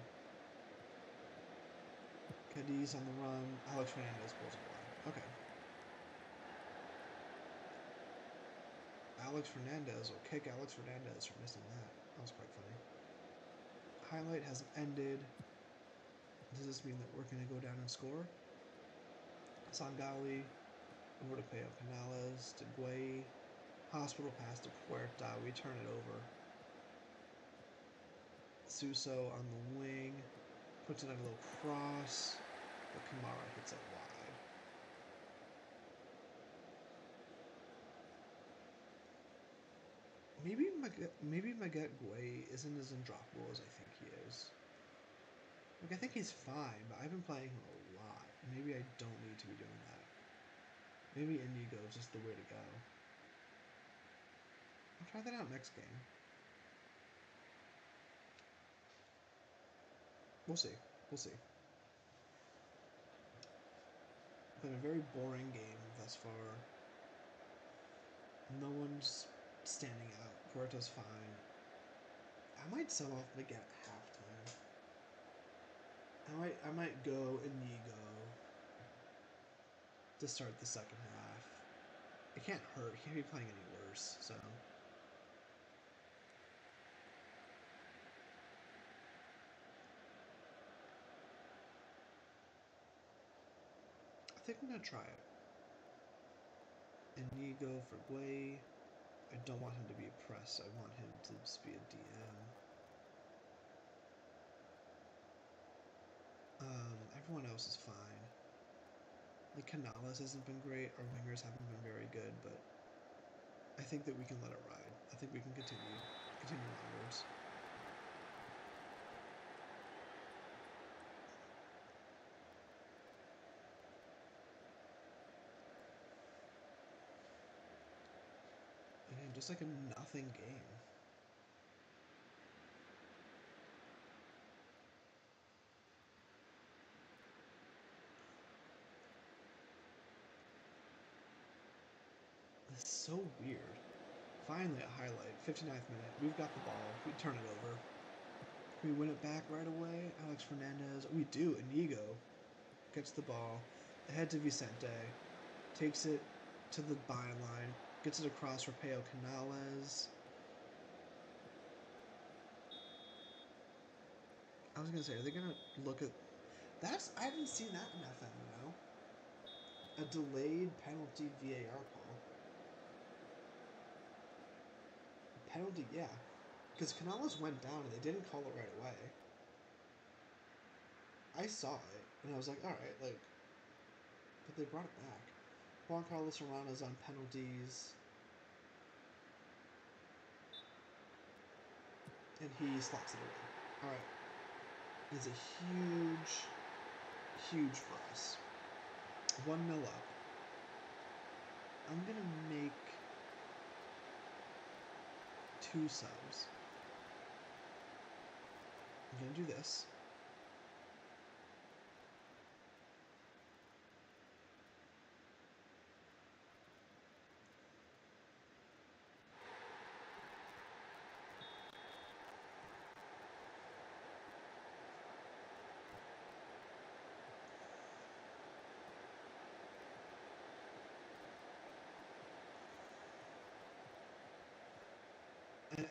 Cadiz on the run, Alex Fernandez pulls it wide. Okay. Alex Fernandez will kick Alex Fernandez for missing that. That was quite funny. Highlight hasn't ended. Does this mean that we're going to go down and score? Sangali, over to Peo Canales, to Guay, hospital pass to Puerta, we turn it over. Suso on the wing, puts it on a little cross, but Kamara hits it wide. Maybe Maget Guay isn't as undroppable as I think he is. Like, I think he's fine, but I've been playing him a lot. Maybe I don't need to be doing that. Maybe Inigo is just the way to go. I'll try that out next game. We'll see. We'll see. Been a very boring game thus far. No one's standing out. Puerto's fine. I might sell off Maget at halftime. I might go Inigo to start the second half. It can't hurt. He can't be playing any worse, so. I think I'm gonna try it. Inigo for Guay. I don't want him to be a press. I want him to just be a DM. Everyone else is fine. Like, Canales hasn't been great. Our wingers haven't been very good, but I think that we can let it ride. I think we can continue onwards. Again, just like a nothing game. It's so weird. Finally, a highlight. 59th minute. We've got the ball. We turn it over. We win it back right away. Alex Fernandez. We do. Inigo gets the ball. Ahead to Vicente. Takes it to the byline. Gets it across for Peo Canales. I was going to say, are they going to look at... I haven't seen that in FM, you know? A delayed penalty VAR call. Penalty, yeah. Because Canales went down and they didn't call it right away. I saw it and I was like, alright, like, but they brought it back. Juan Carlos Serrano's on penalties. And he slots it away. Alright. It's a huge for us. 1-0 up. I'm gonna make 2 subs. I'm gonna do this.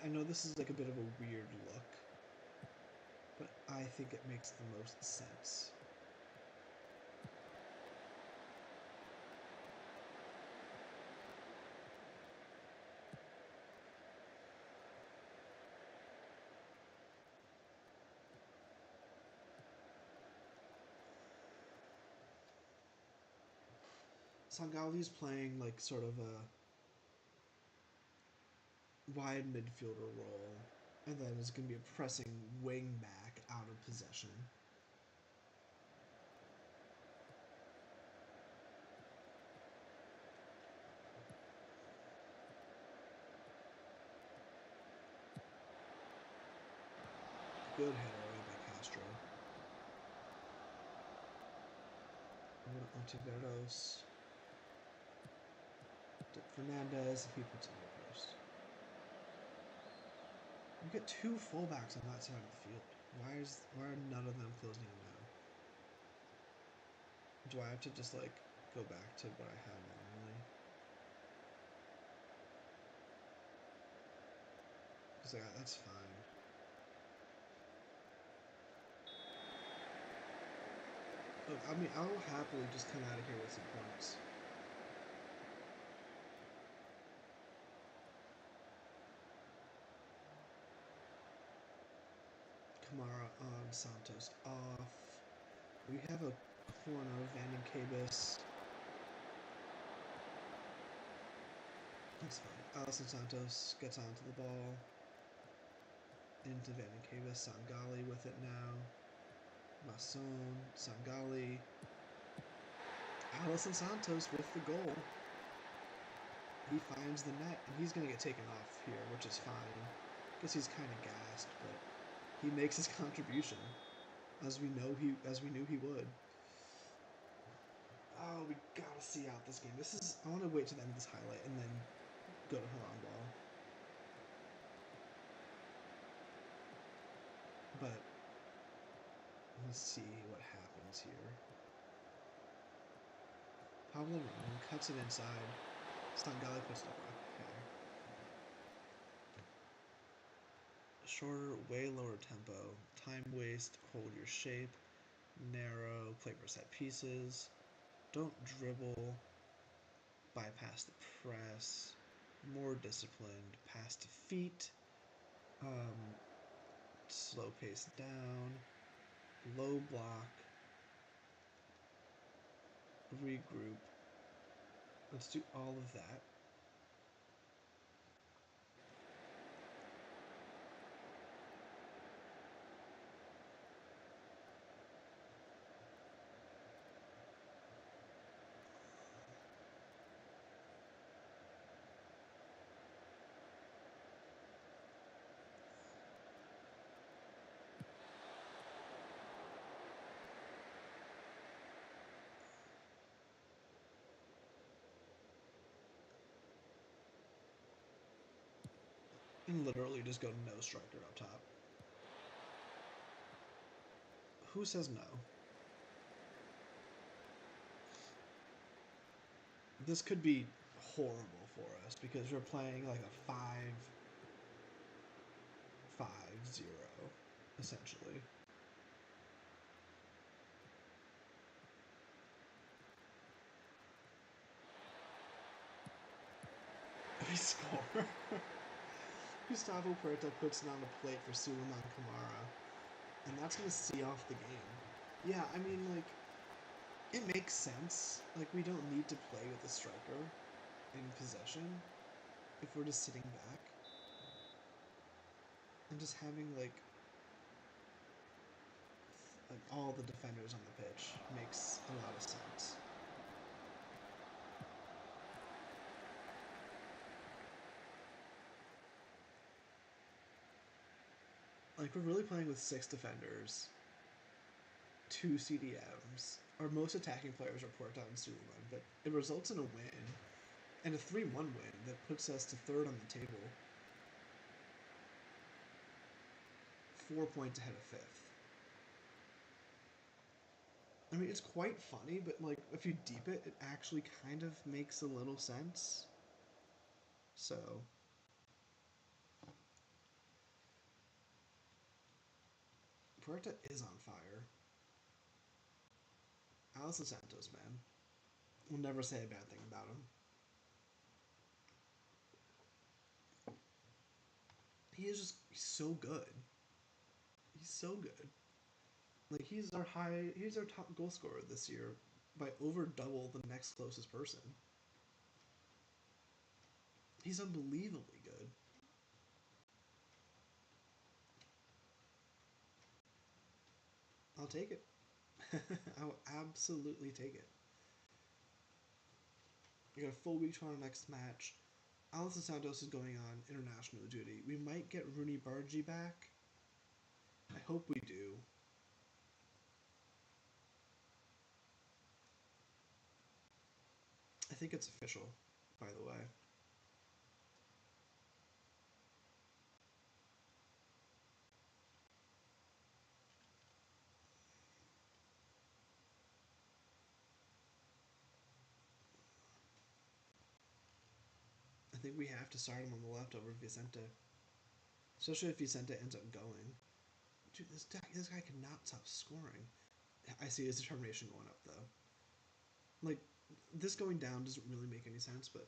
I know this is like a bit of a weird look, but I think it makes the most sense. Sangali's playing like sort of a wide midfielder role, and then is going to be a pressing wing back out of possession. Good header away by Castro. Ontiveros. Fernandez, he puts it in the post. You get two fullbacks on that side of the field. Why are none of them closing him down? Do I have to just like go back to what I had normally? Because that's fine. Look, I mean, I'll happily just come out of here with some points. Kamara on, Santos off. We have a corner, Van Cabis. That's fine. Alisson Santos gets onto the ball. Into Van Cabis. Sangali with it now. Masson. Sangali. Alisson Santos with the goal. He finds the net, and he's going to get taken off here, which is fine. Guess he's kind of gassed, but he makes his contribution, as we knew he would. Oh, we gotta see out this game. I want to wait to the end of this highlight and then go to her on ball. But let's see what happens here. Pablo Ramon cuts it inside. Stangali puts it up. Okay. Shorter, way lower tempo. Time waste, hold your shape. Narrow, play for set pieces. Don't dribble. Bypass the press. More disciplined. Pass to feet. Slow pace down. Low block. Regroup. Let's do all of that. And literally just go no striker up top. Who says no? This could be horrible for us because we're playing like a 5-5-0, essentially. We score. Gustavo Puerta puts it on the plate for Suleiman Kamara, and that's going to see off the game. Yeah, I mean, like, it makes sense. Like, we don't need to play with a striker in possession if we're just sitting back. And just having, like all the defenders on the pitch makes a lot of sense. Like, we're really playing with 6 defenders, 2 CDMs. Our most attacking players are Puerta and Suleiman, but it results in a win, and a 3-1 win that puts us to 3rd on the table. 4 points ahead of 5th. I mean, it's quite funny, but, like, if you deep it, it actually kind of makes a little sense. So, Puerta is on fire. Alison Santos, man. We'll never say a bad thing about him. He is just so good. He's so good. Like he's our top goal scorer this year by over double the next closest person. He's unbelievably good. I'll take it. I'll absolutely take it. We got a full week to our next match. Alison Santos is going on international duty. We might get Rooney Bargy back. I hope we do. I think it's official, by the way. I think we have to start him on the left over Vicente. Especially if Vicente ends up going. Dude, this guy cannot stop scoring. I see his determination going up, though. Like, this going down doesn't really make any sense, but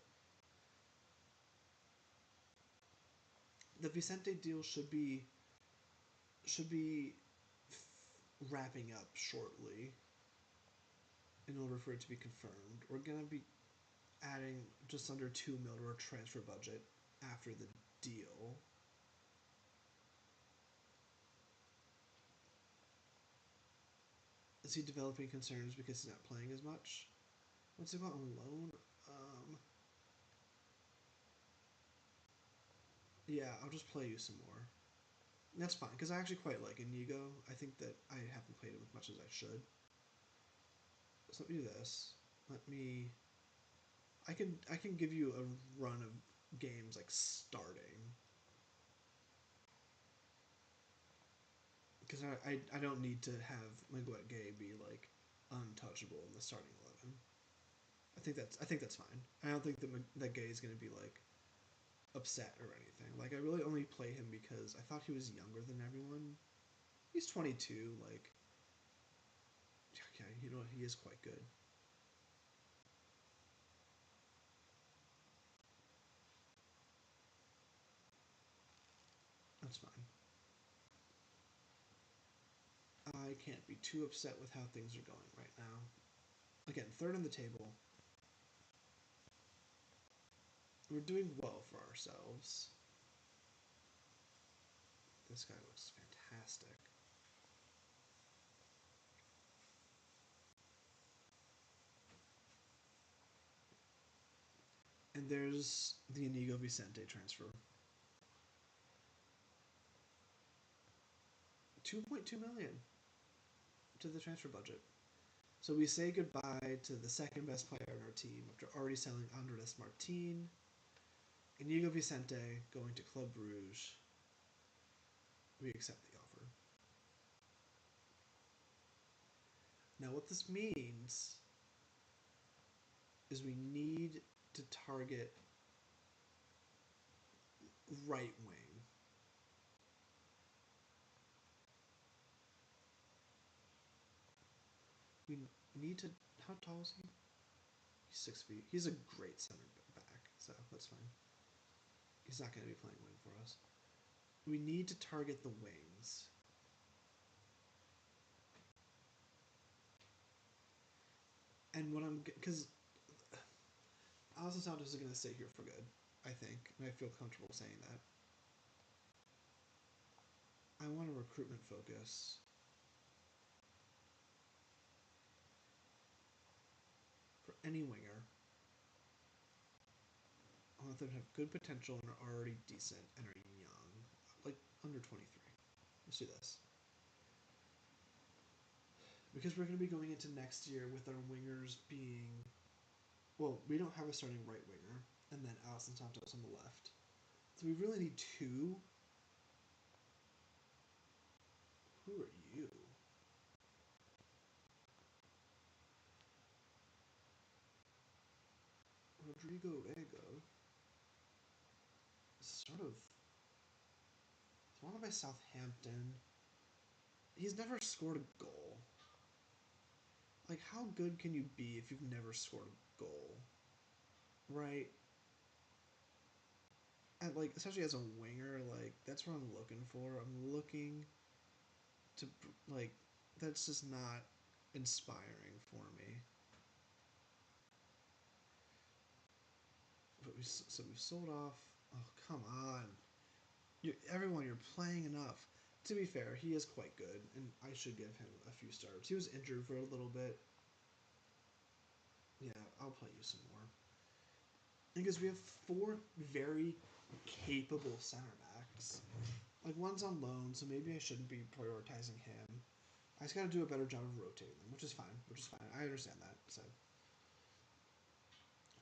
the Vicente deal should be wrapping up shortly in order for it to be confirmed. We're gonna be adding just under 2 mil to our transfer budget after the deal. Is he developing concerns because he's not playing as much? What's he got on loan? Um, yeah, I'll just play you some more. That's fine because I actually quite like Inigo. I think that I haven't played him as much as I should. So let me do this. Let me. I can give you a run of games like starting because I don't need to have Miguel Gay be like untouchable in the starting 11. I think that's fine. I don't think that Gay is gonna be like upset or anything. Like I really only play him because I thought he was younger than everyone. He's 22. Like yeah, you know he is quite good. That's fine. I can't be too upset with how things are going right now. Again, third on the table. We're doing well for ourselves. This guy looks fantastic. And there's the Inigo Vicente transfer. 2.2 million to the transfer budget. So we say goodbye to the second best player on our team after already selling Andres Martin. Inigo Vicente going to Club Bruges. We accept the offer. Now, what this means is we need to target right wing. We need to. How tall is he? He's 6 feet. He's a great center back, so that's fine. He's not going to be playing wing for us. We need to target the wings. And what I'm because Alison Santos is going to stay here for good, I think, and I feel comfortable saying that. I want a recruitment focus for any winger. I want them to have good potential and are already decent and are young, like under 23. Let's do this. Because we're going to be going into next year with our wingers being. Well, we don't have a starting right winger, and then Alison Santos on the left. So we really need two. Who are you? Rodrigo Rego. Sort of. It's wanted by Southampton. He's never scored a goal. Like, how good can you be if you've never scored a goal? Right? And, like, especially as a winger, like, that's what I'm looking for. I'm looking to, like, that's just not inspiring for me. But we've sold off. Oh, come on. Everyone, you're playing enough. To be fair, he is quite good, and I should give him a few starts. He was injured for a little bit. Yeah, I'll play you some more. Because we have four very capable center backs. Like, one's on loan, so maybe I shouldn't be prioritizing him. I just gotta do a better job of rotating them, which is fine. Which is fine. I understand that. So,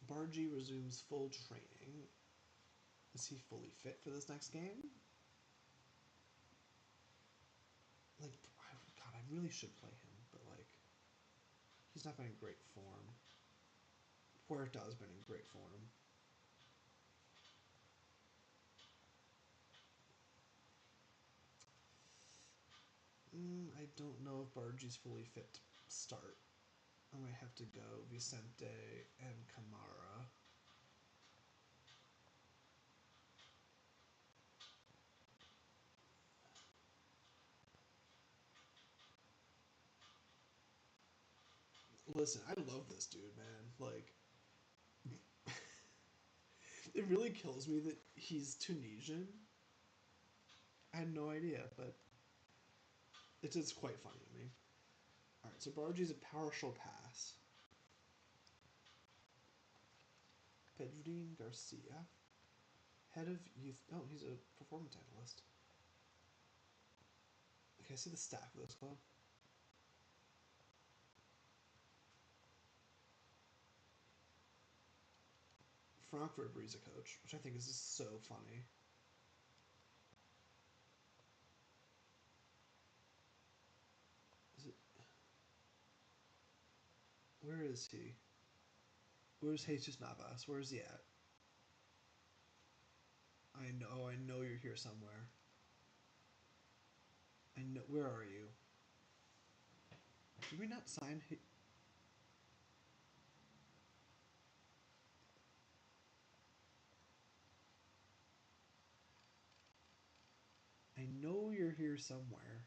Bargy resumes full training. Is he fully fit for this next game? Like, God, I really should play him, but like, he's not been in great form. Puerta's been in great form. I don't know if Bargy's fully fit to start. I might have to go Vicente and Kamara. Listen, I love this dude, man. Like, it really kills me that he's Tunisian. I had no idea, but it's quite funny to me. All right, so Bargy's a partial pass. Pedrin Garcia, head of youth. Oh, he's a performance analyst. Okay, I see the staff of this club. Frankfurt Breeze a coach, which I think is just so funny. Is it? Where is he? Where's Jesus Navas? Where is he at? I know you're here somewhere. I know. Where are you? Did we not sign? I know you're here somewhere.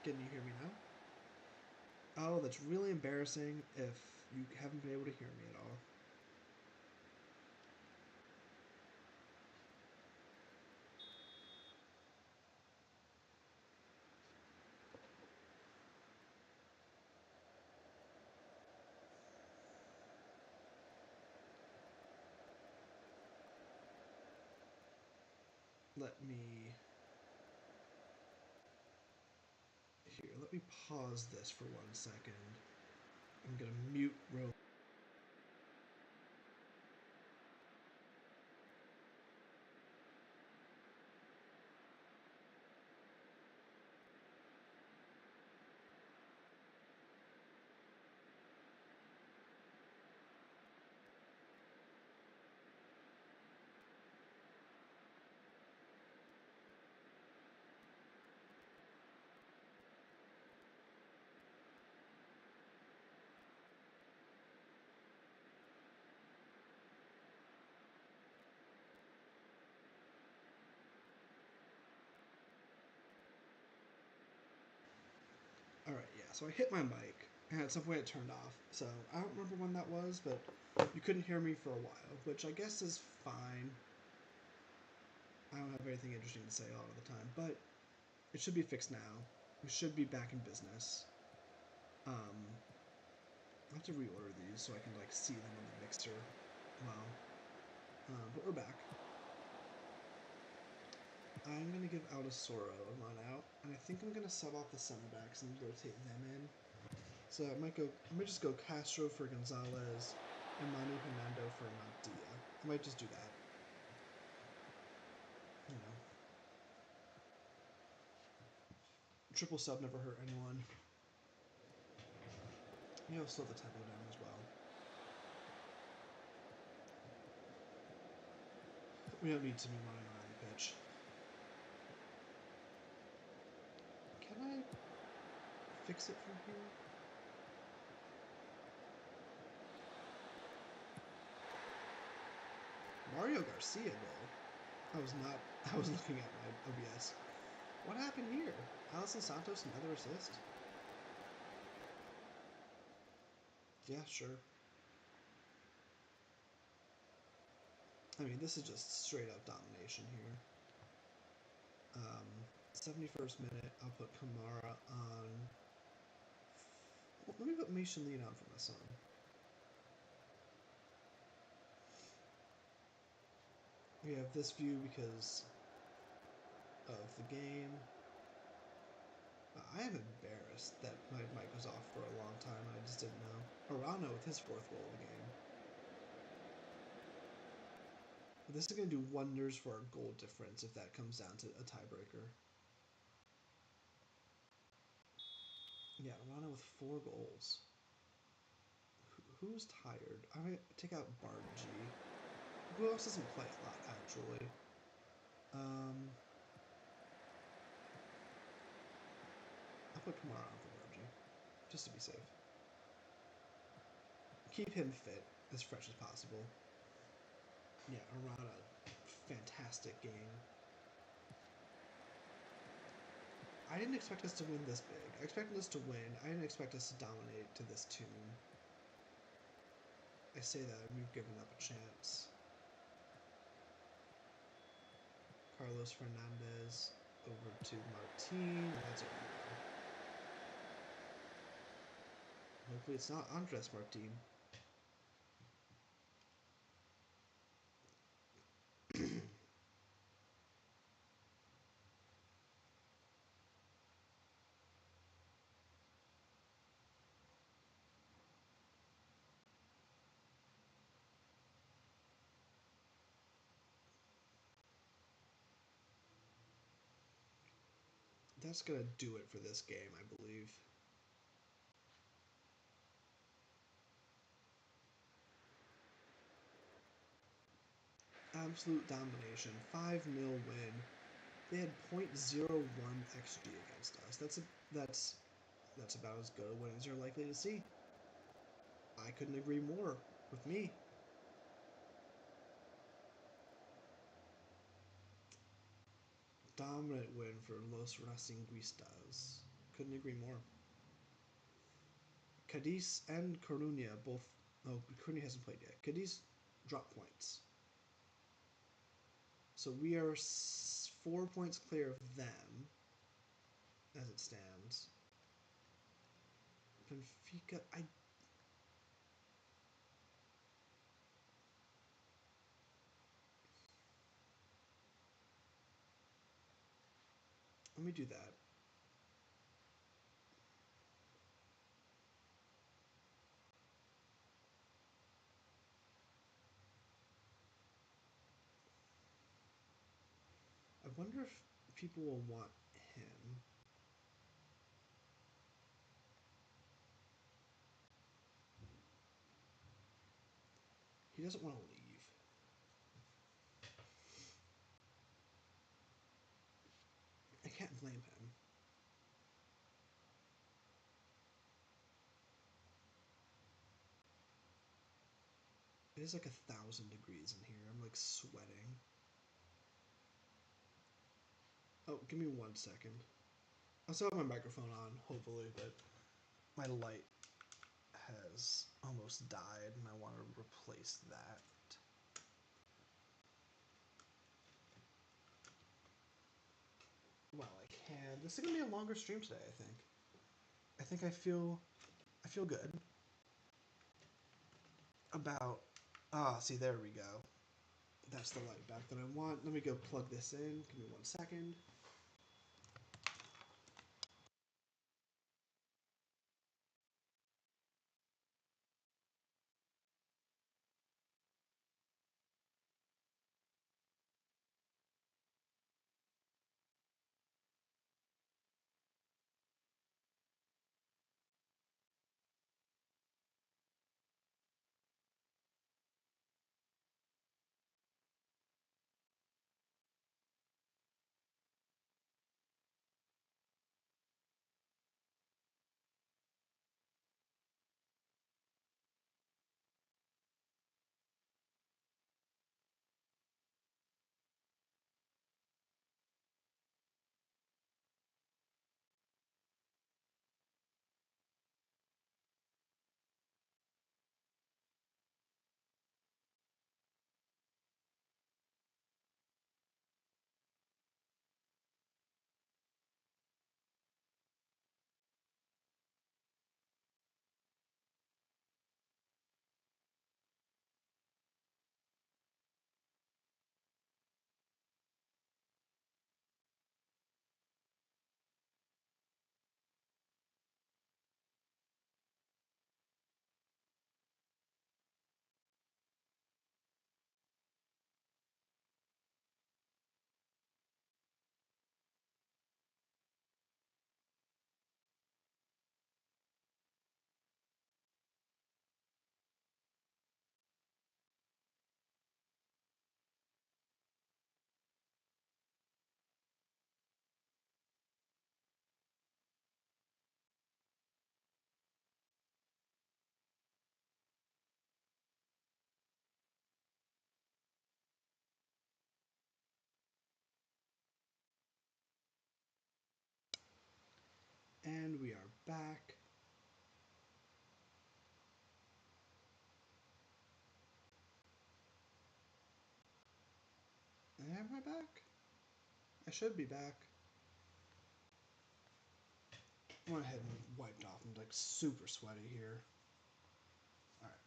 Can you hear me now? Oh, that's really embarrassing if you haven't been able to hear me at all. Let me pause this for 1 second. I'm gonna mute Roman. Alright, yeah, so I hit my mic, and at some point it turned off. So I don't remember when that was, but you couldn't hear me for a while, which I guess is fine. I don't have anything interesting to say a lot of the time, but it should be fixed now. We should be back in business. I have to reorder these so I can like see them in the mixer. Well, but we're back. I'm gonna give Aldosoro a run out, and I think I'm gonna sub off the center backs and rotate them in. So I might just go Castro for Gonzalez and Manu Hernando for Montia. I might just do that. You know, triple sub never hurt anyone. I'll slow the tempo down as well. We don't need to be running around the pitch. Can I fix it from here? Mario Garcia goal. I was looking at my OBS. What happened here? Alisson Santos, another assist? Yeah, sure. I mean, this is just straight up domination here. 71st minute, I'll put Kamara on. Well, let me put Michelin on for my son. We have this view because of the game. I am embarrassed that my mic was off for a long time. I just didn't know. Arano with his 4th goal of the game. But this is going to do wonders for our goal difference if that comes down to a tiebreaker. Yeah, Arano with 4 goals. Who's tired? I might take out Bargy. Who else doesn't play a lot, actually? I'll put Kamara on for Bargy, just to be safe. Keep him fit, as fresh as possible. Yeah, Arana, fantastic game. I didn't expect us to win this big. I expected us to win. I didn't expect us to dominate to this tune. I say that, and we've given up a chance. Carlos Fernandez over to Martin. That's over. Hopefully it's not Andres Martin. That's going to do it for this game, I believe. Absolute domination. 5-0 win. They had .01 XG against us. That's about as good a win as you're likely to see. I couldn't agree more with me. Dominant win for Los Racinguistas. Couldn't agree more. Cadiz and Coruña both. Oh, Coruña hasn't played yet. Cadiz dropped points. So we are 4 points clear of them as it stands. Benfica, let me do that. I wonder if people will want him. He doesn't want to leave. I can't blame him. It is like 1,000 degrees in here. I'm like sweating. Oh, give me 1 second. I'll still have my microphone on, hopefully, but my light has almost died and I want to replace that. Well, I can. This is gonna be a longer stream today, I think. I feel good about see, there we go. That's the light back that I want. Let me go plug this in. Give me 1 second. And we are back. Am I back? I should be back. I went ahead and wiped off. I'm like super sweaty here. Alright.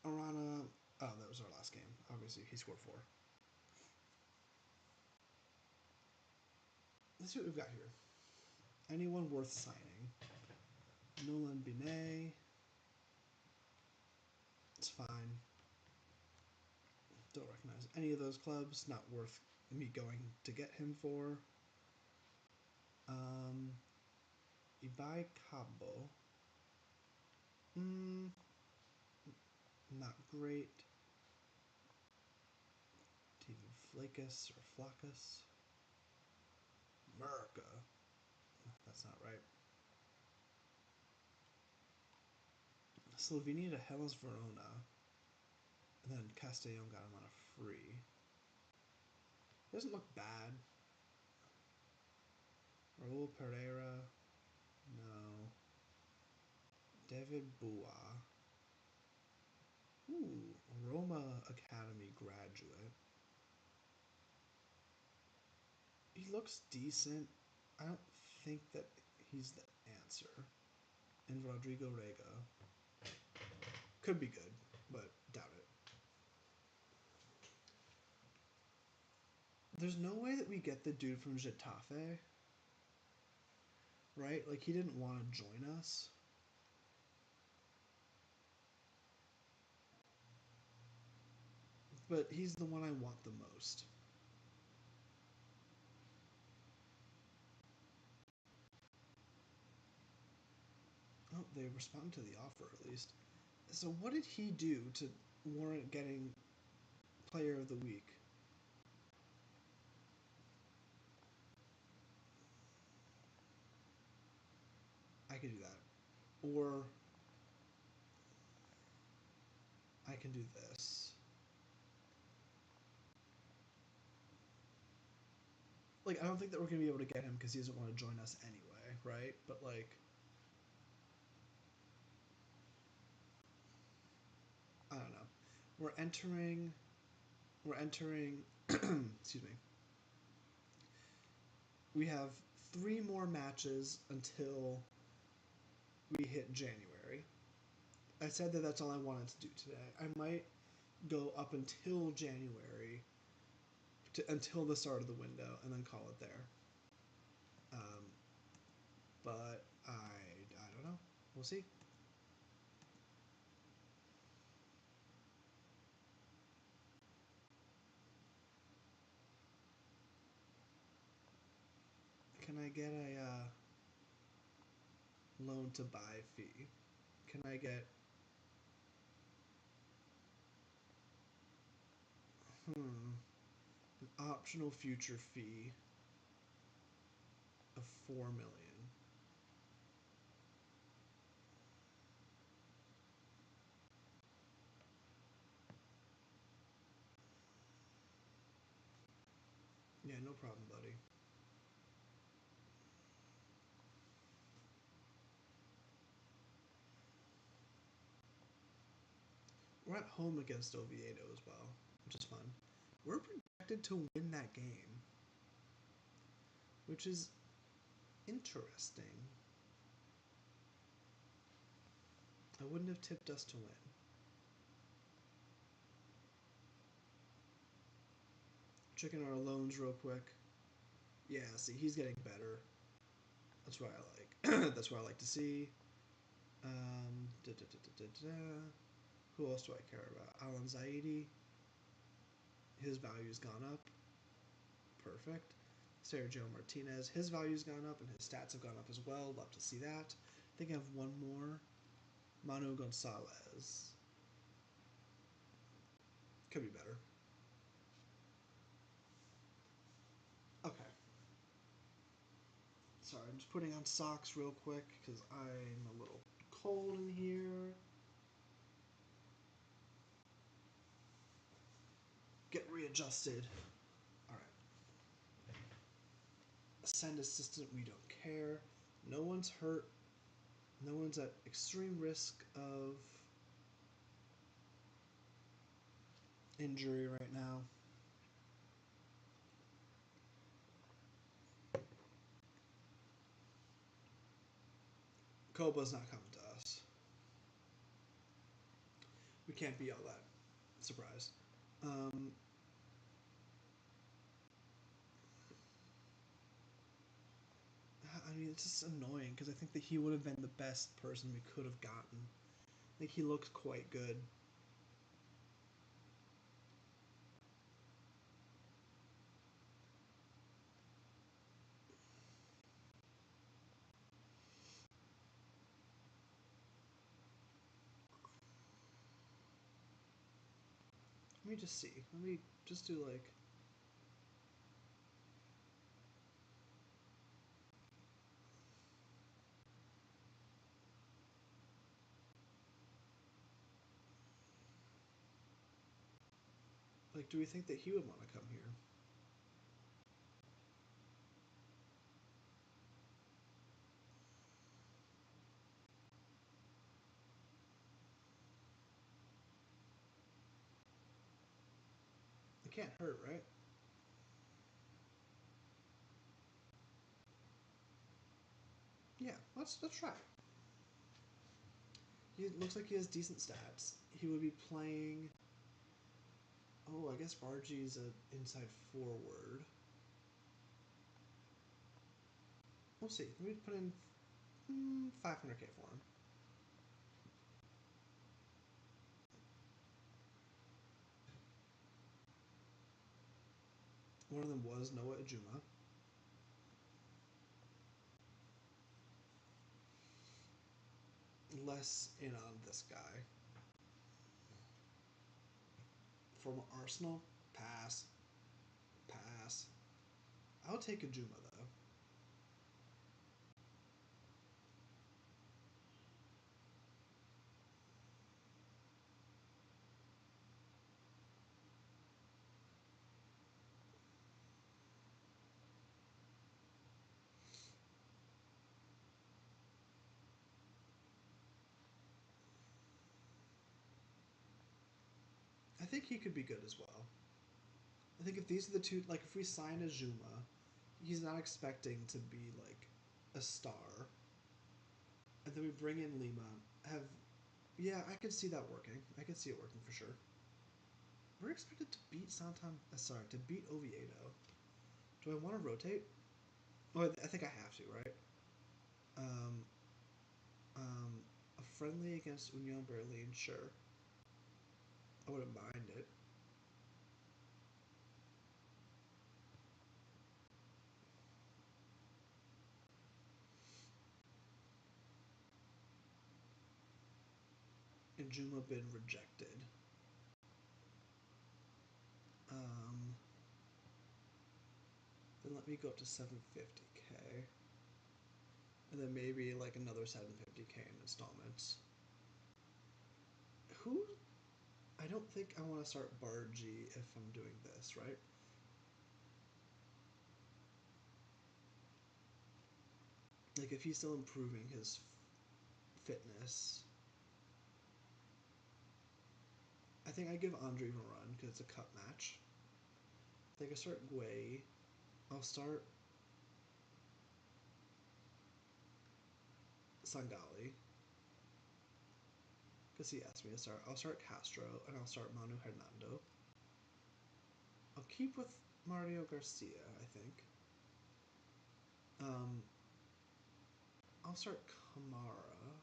Arana. Oh, that was our last game. Obviously, he scored 4. Let's see what we've got here. Anyone worth signing? Nolan Binet. It's fine. Don't recognize any of those clubs. Not worth me going to get him for. Ibai Cabo. Not great. David Flakus or Flakus. America. That's not right. Slovenia to Hellas Verona. And then Castellon got him on a free. Doesn't look bad. Raul Pereira. No. David Bua. Ooh, Roma Academy graduate. He looks decent. I don't think that he's the answer. And Rodrigo Rega. Could be good, but doubt it. There's no way that we get the dude from Getafe, right? Like, he didn't want to join us. But he's the one I want the most. Oh, they responded to the offer at least. So what did he do to warrant getting Player of the Week? I can do that. Or I can do this. Like, I don't think that we're going to be able to get him because he doesn't want to join us anyway, right? But, like, I don't know. We're entering. We're entering. Excuse me. We have 3 more matches until we hit January. I said that that's all I wanted to do today. I might go up until January, until the start of the window, and then call it there. Um, but I don't know. We'll see. Can I get a loan to buy fee? Can I get an optional future fee of 4 million? Yeah, no problem, buddy. We're at home against Oviedo as well, which is fun. We're projected to win that game, which is interesting. I wouldn't have tipped us to win. Checking our loans real quick. Yeah, see, he's getting better. That's what I like. That's what I like to see. Da, da, da, da, da, da. Who else do I care about? Alan Zaidi. His value's gone up. Perfect. Sergio Martinez. His value's gone up and his stats have gone up as well. Love to see that. I think I have one more. Manu Gonzalez. Could be better. Okay. Sorry, I'm just putting on socks real quick because I'm a little cold in here. Get readjusted. All right. Send assistant, we don't care. No one's hurt. No one's at extreme risk of injury right now. Koba's not coming to us. We can't be all that surprised. Um, I mean, it's just annoying because I think that he would have been the best person we could have gotten. I think he looks quite good. Let me just see. Let me just do like, do we think that he would want to come here? can't hurt, right? Yeah, let's try. He looks like he has decent stats. He would be playing. Oh, I guess Bargie's an inside forward. We'll see. Let me put in 500k for him. One of them was Noah Ijuma. Less in on this guy. From Arsenal, pass. Pass. I'll take Ijuma though. I think he could be good as well. I think if these are the two, like if we sign Ijuma, he's not expecting to be like a star. And then we bring in Lima. Yeah, I could see that working. I could see it working for sure. We're expected to beat Santander. Sorry, to beat Oviedo. Do I want to rotate? Oh, I think I have to, right? Um, a friendly against Union Berlin, sure. I wouldn't mind it. And Juma been rejected. Um, then let me go up to 750k, and then maybe like another 750k in installments. Who? I don't think I want to start Bargy if I'm doing this, right? Like if he's still improving his fitness, I think I give Andre a run because it's a cup match. I think I start Guay. I'll start Sangali because he asked me to start. I'll start Castro and I'll start Manu Hernando. I'll keep with Mario Garcia, I think. Um, I'll start Kamara,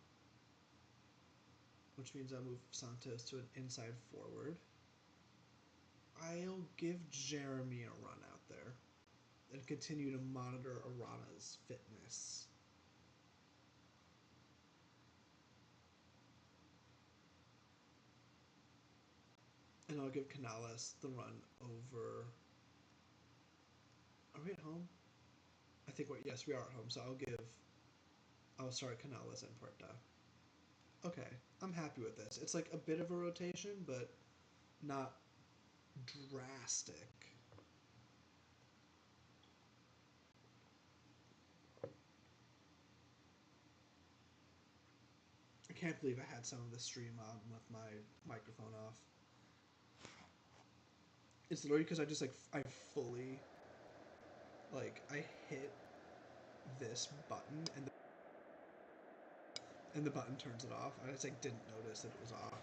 which means I'll move Santos to an inside forward. I'll give Jeremy a run out there and continue to monitor Arana's fitness. And I'll give Canales the run over. Are we at home? I think yes, we are at home. So I'll start Canales and Puerta. Okay, I'm happy with this. It's like a bit of a rotation, but not drastic. I can't believe I had some of the stream on with my microphone off. It's literally because I fully I hit this button and the button turns it off. I just didn't notice that it was off.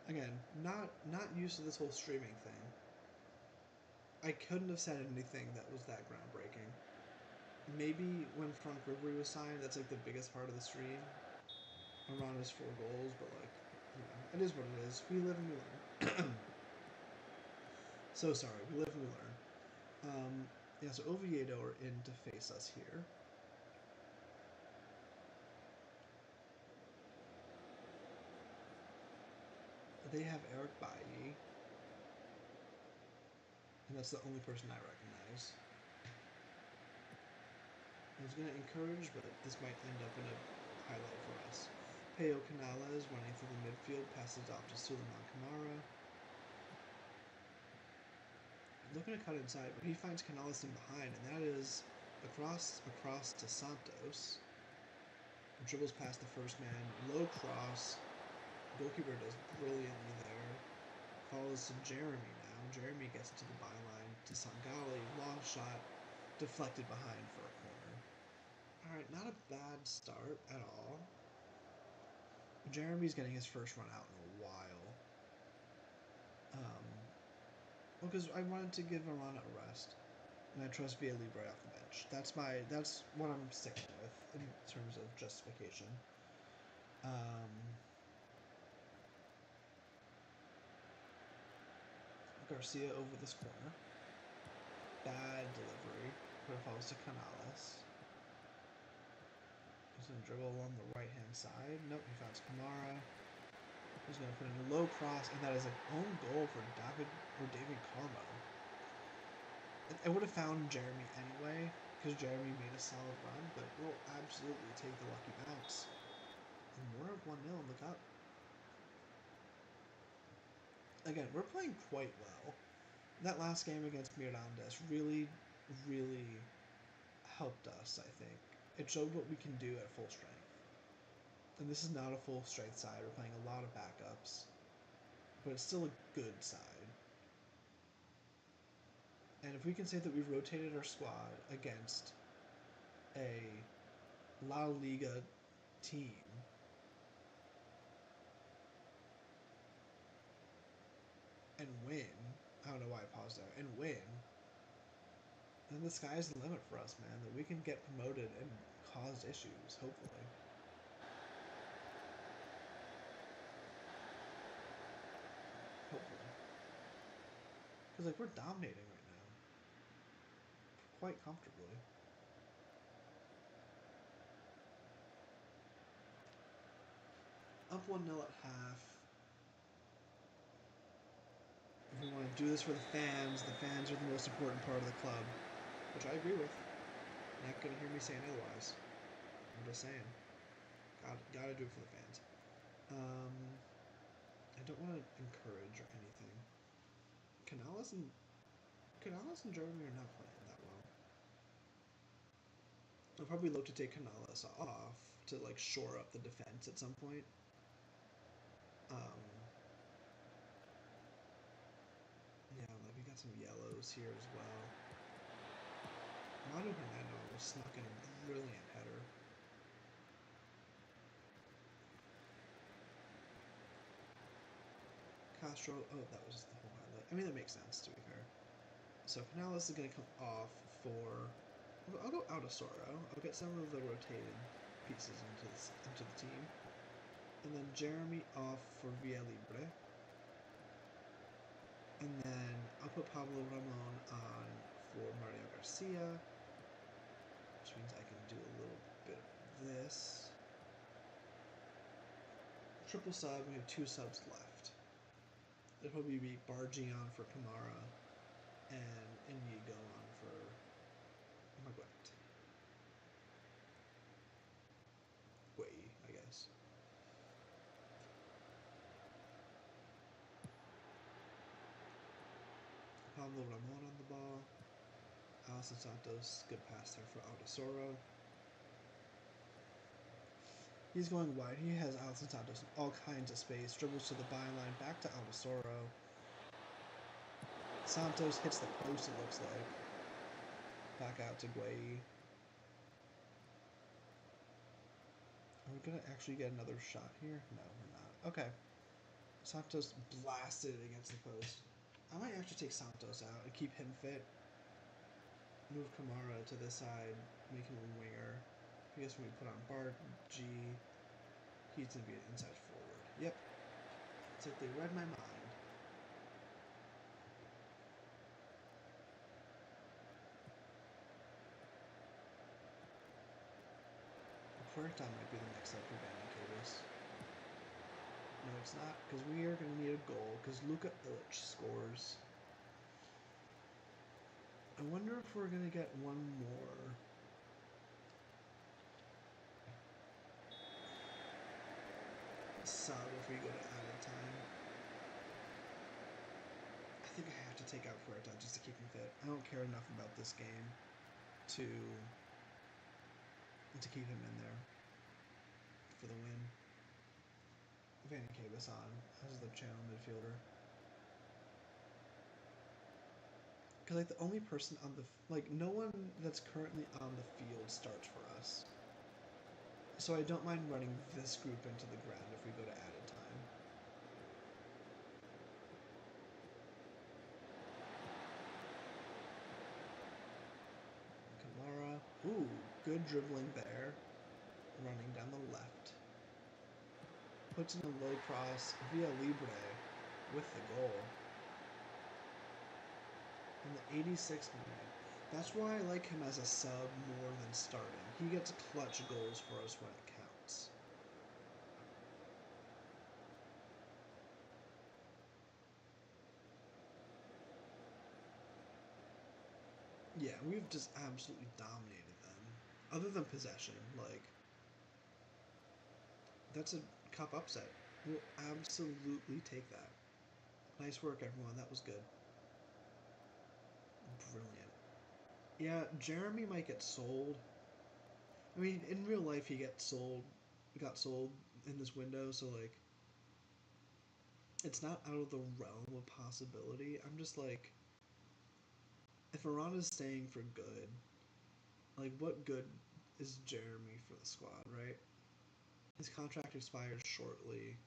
Again, not used to this whole streaming thing. I couldn't have said anything that was that groundbreaking. Maybe when Frank Ribery was signed, that's like the biggest part of the stream. Around his 4 goals, but it is what it is. We live and we learn. So sorry, we live and we learn. Yeah, so Oviedo are in to face us here. They have Eric Bailly, and that's the only person I recognize. I was going to encourage, but this might end up in a highlight for us. Peo Canales running through the midfield, passes off to Suleiman Kamara. Looking to cut inside, but he finds Canales in behind, and that is across to Santos. Dribbles past the first man, low cross. Goalkeeper does brilliantly there. Follows to Jeremy now. Jeremy gets into the byline to Sangali. Long shot. Deflected behind for a corner. Alright, not a bad start at all. Jeremy's getting his first run out in a while. Well, because I wanted to give Arana a rest. And I trust Via Libre off the bench. That's what I'm sticking with in terms of justification. Garcia over this corner. Bad delivery. But it falls to Canales. He's going to dribble along the right-hand side. Nope, he finds Kamara. He's going to put in a low cross, and that is an own goal for David Carmo. I would have found Jeremy anyway, because Jeremy made a solid run, but we'll absolutely take the lucky bounce. And we're at 1-0 in the cup. Again, we're playing quite well. That last game against Mirandes really, really helped us, I think. It showed what we can do at full strength. And this is not a full strength side. We're playing a lot of backups. But it's still a good side. And if we can say that we've rotated our squad against a La Liga team, and win, I don't know why I paused there, and win, then the sky's the limit for us, man. That we can get promoted and cause issues, hopefully. Hopefully. Because, like, we're dominating right now. Quite comfortably. Up 1-0 at half. If we want to do this for the fans are the most important part of the club. Which I agree with. You're not going to hear me saying otherwise. I'm just saying. Gotta do it for the fans. I don't want to encourage or anything. Canales and Jeremy are not playing that well. I'll probably look to take Canales off to like shore up the defense at some point. Yeah, like we got some yellows here as well. Manu Hernando snuck in a brilliant header. Castro, oh, that was the whole highlight. I mean, that makes sense, to be fair. So Canales is going to come off for... I'll go Autosoro. I'll get some of the rotated pieces into the team. And then Jeremy off for Via Libre. And then I'll put Pablo Ramon on for Mario Garcia. Which means I can do a little bit of this. Triple sub, we have 2 subs left. It'll probably be Bargi on for Kamara and Inigo on for Maguette. Guay, I guess. Pablo Ramon on the ball. Alison Santos, good pass there for Autosoro. He's going wide. He has Alison Santos in all kinds of space. Dribbles to the byline, back to Autosoro. Santos hits the post, it looks like. Back out to Guay. Are we going to actually get another shot here? No, we're not. Okay. Santos blasted it against the post. I might actually take Santos out and keep him fit. Move Kamara to this side, make him a winger. I guess when we put on Bart G, he's going to be an inside forward. Yep. It's like they read my mind. Puerta might be the next up for Vanny Cabas. No, it's not, because we are going to need a goal, because Luka Ilic scores. I wonder if we're going to get one more. Sub if we go to added time. I think I have to take out Puerta just to keep him fit. I don't care enough about this game to keep him in there for the win. Vanny Cabas on as the channel midfielder. Because like the only person on the like no one that's currently on the field starts for us. So I don't mind running this group into the ground if we go to added time. Kamara. Ooh, good dribbling there. Running down the left. Puts in a low cross via Libre with the goal. In the 86th minute. That's why I like him as a sub more than starting. He gets clutch goals for us when it counts. Yeah, we've just absolutely dominated them. Other than possession, like that's a cup upset. We'll absolutely take that. Nice work, everyone. That was good. Brilliant. Yeah, Jeremy might get sold. I mean, in real life, he gets sold. Got sold in this window, so like, it's not out of the realm of possibility. I'm just like, if Arana's staying for good, like, what good is Jeremy for the squad, right? His contract expires shortly.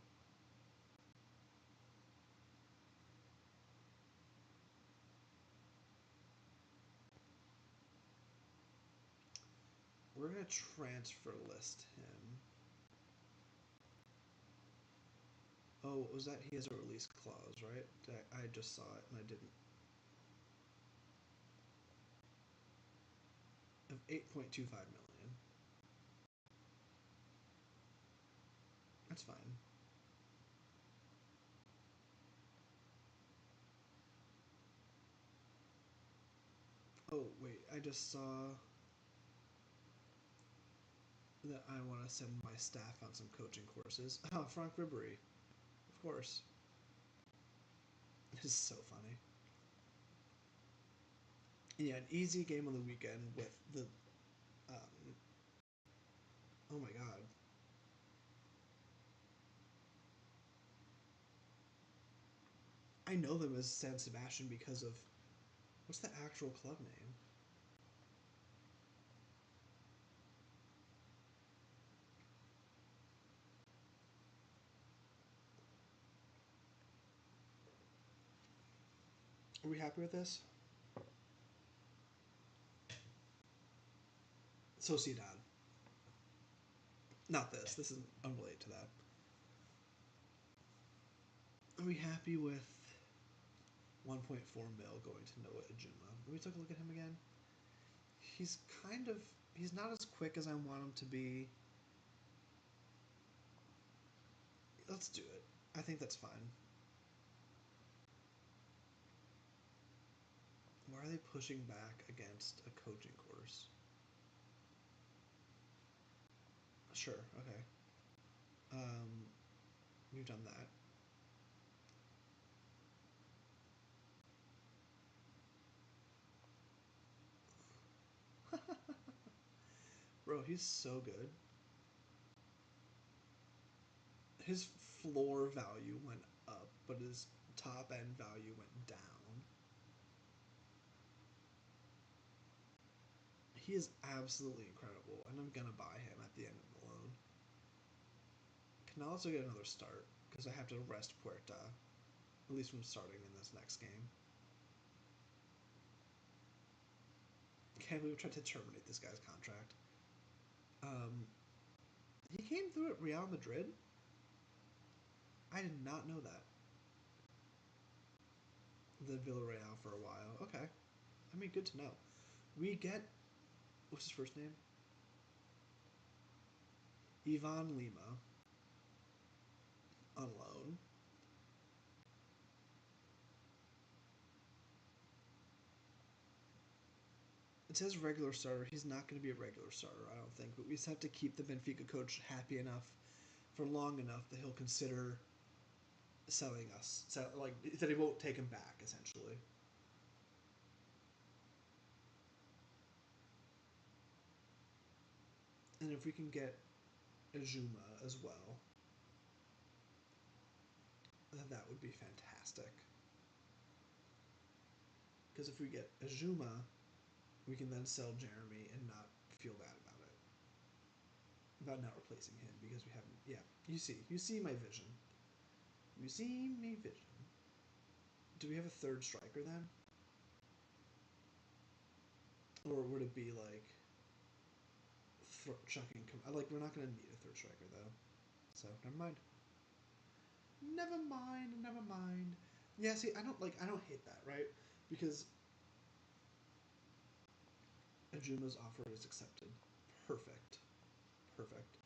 We're gonna transfer list him. Oh, was that he has a release clause, right? I just saw it and I didn't. Of 8.25 million. That's fine. Oh, wait, I just saw that I want to send my staff on some coaching courses. Oh, Frank Ribery. Of course. This is so funny. Yeah, an easy game on the weekend with the. Um, oh my god. I know them as San Sebastian because of. What's the actual club name? Are we happy with this? Sociedad. Not this. This is unrelated to that. Are we happy with 1.4 mil going to Noah Ejima? Let me take a look at him again. He's kind of. He's not as quick as I want him to be. Let's do it. I think that's fine. Why are they pushing back against a coaching course? Sure, okay. Um, we've done that. Bro, he's so good. His floor value went up, but his top end value went down. He is absolutely incredible, and I'm gonna buy him at the end of the loan. Can I also get another start? Because I have to rest Puerta, at least from starting in this next game. Can't believe we tried to terminate this guy's contract. Um, he came through at Real Madrid. I did not know that. The Villarreal for a while. Okay. I mean, good to know. We get. What's his first name? Ivan Lima on loan. It says regular starter. He's not going to be a regular starter, I don't think. But we just have to keep the Benfica coach happy enough for long enough that he'll consider selling us. Like that he won't take him back, essentially. And if we can get Ajuma as well, then that would be fantastic. Because if we get Azuma, we can then sell Jeremy and not feel bad about it. About not replacing him because we haven't. Yeah, you see my vision. You see my vision. Do we have a third striker then? Or would it be like chucking? Like we're not gonna need a third striker though, so never mind. Never mind. Never mind. Yeah, see, I don't hate that, right? Because Ajuma's offer is accepted. Perfect. Perfect.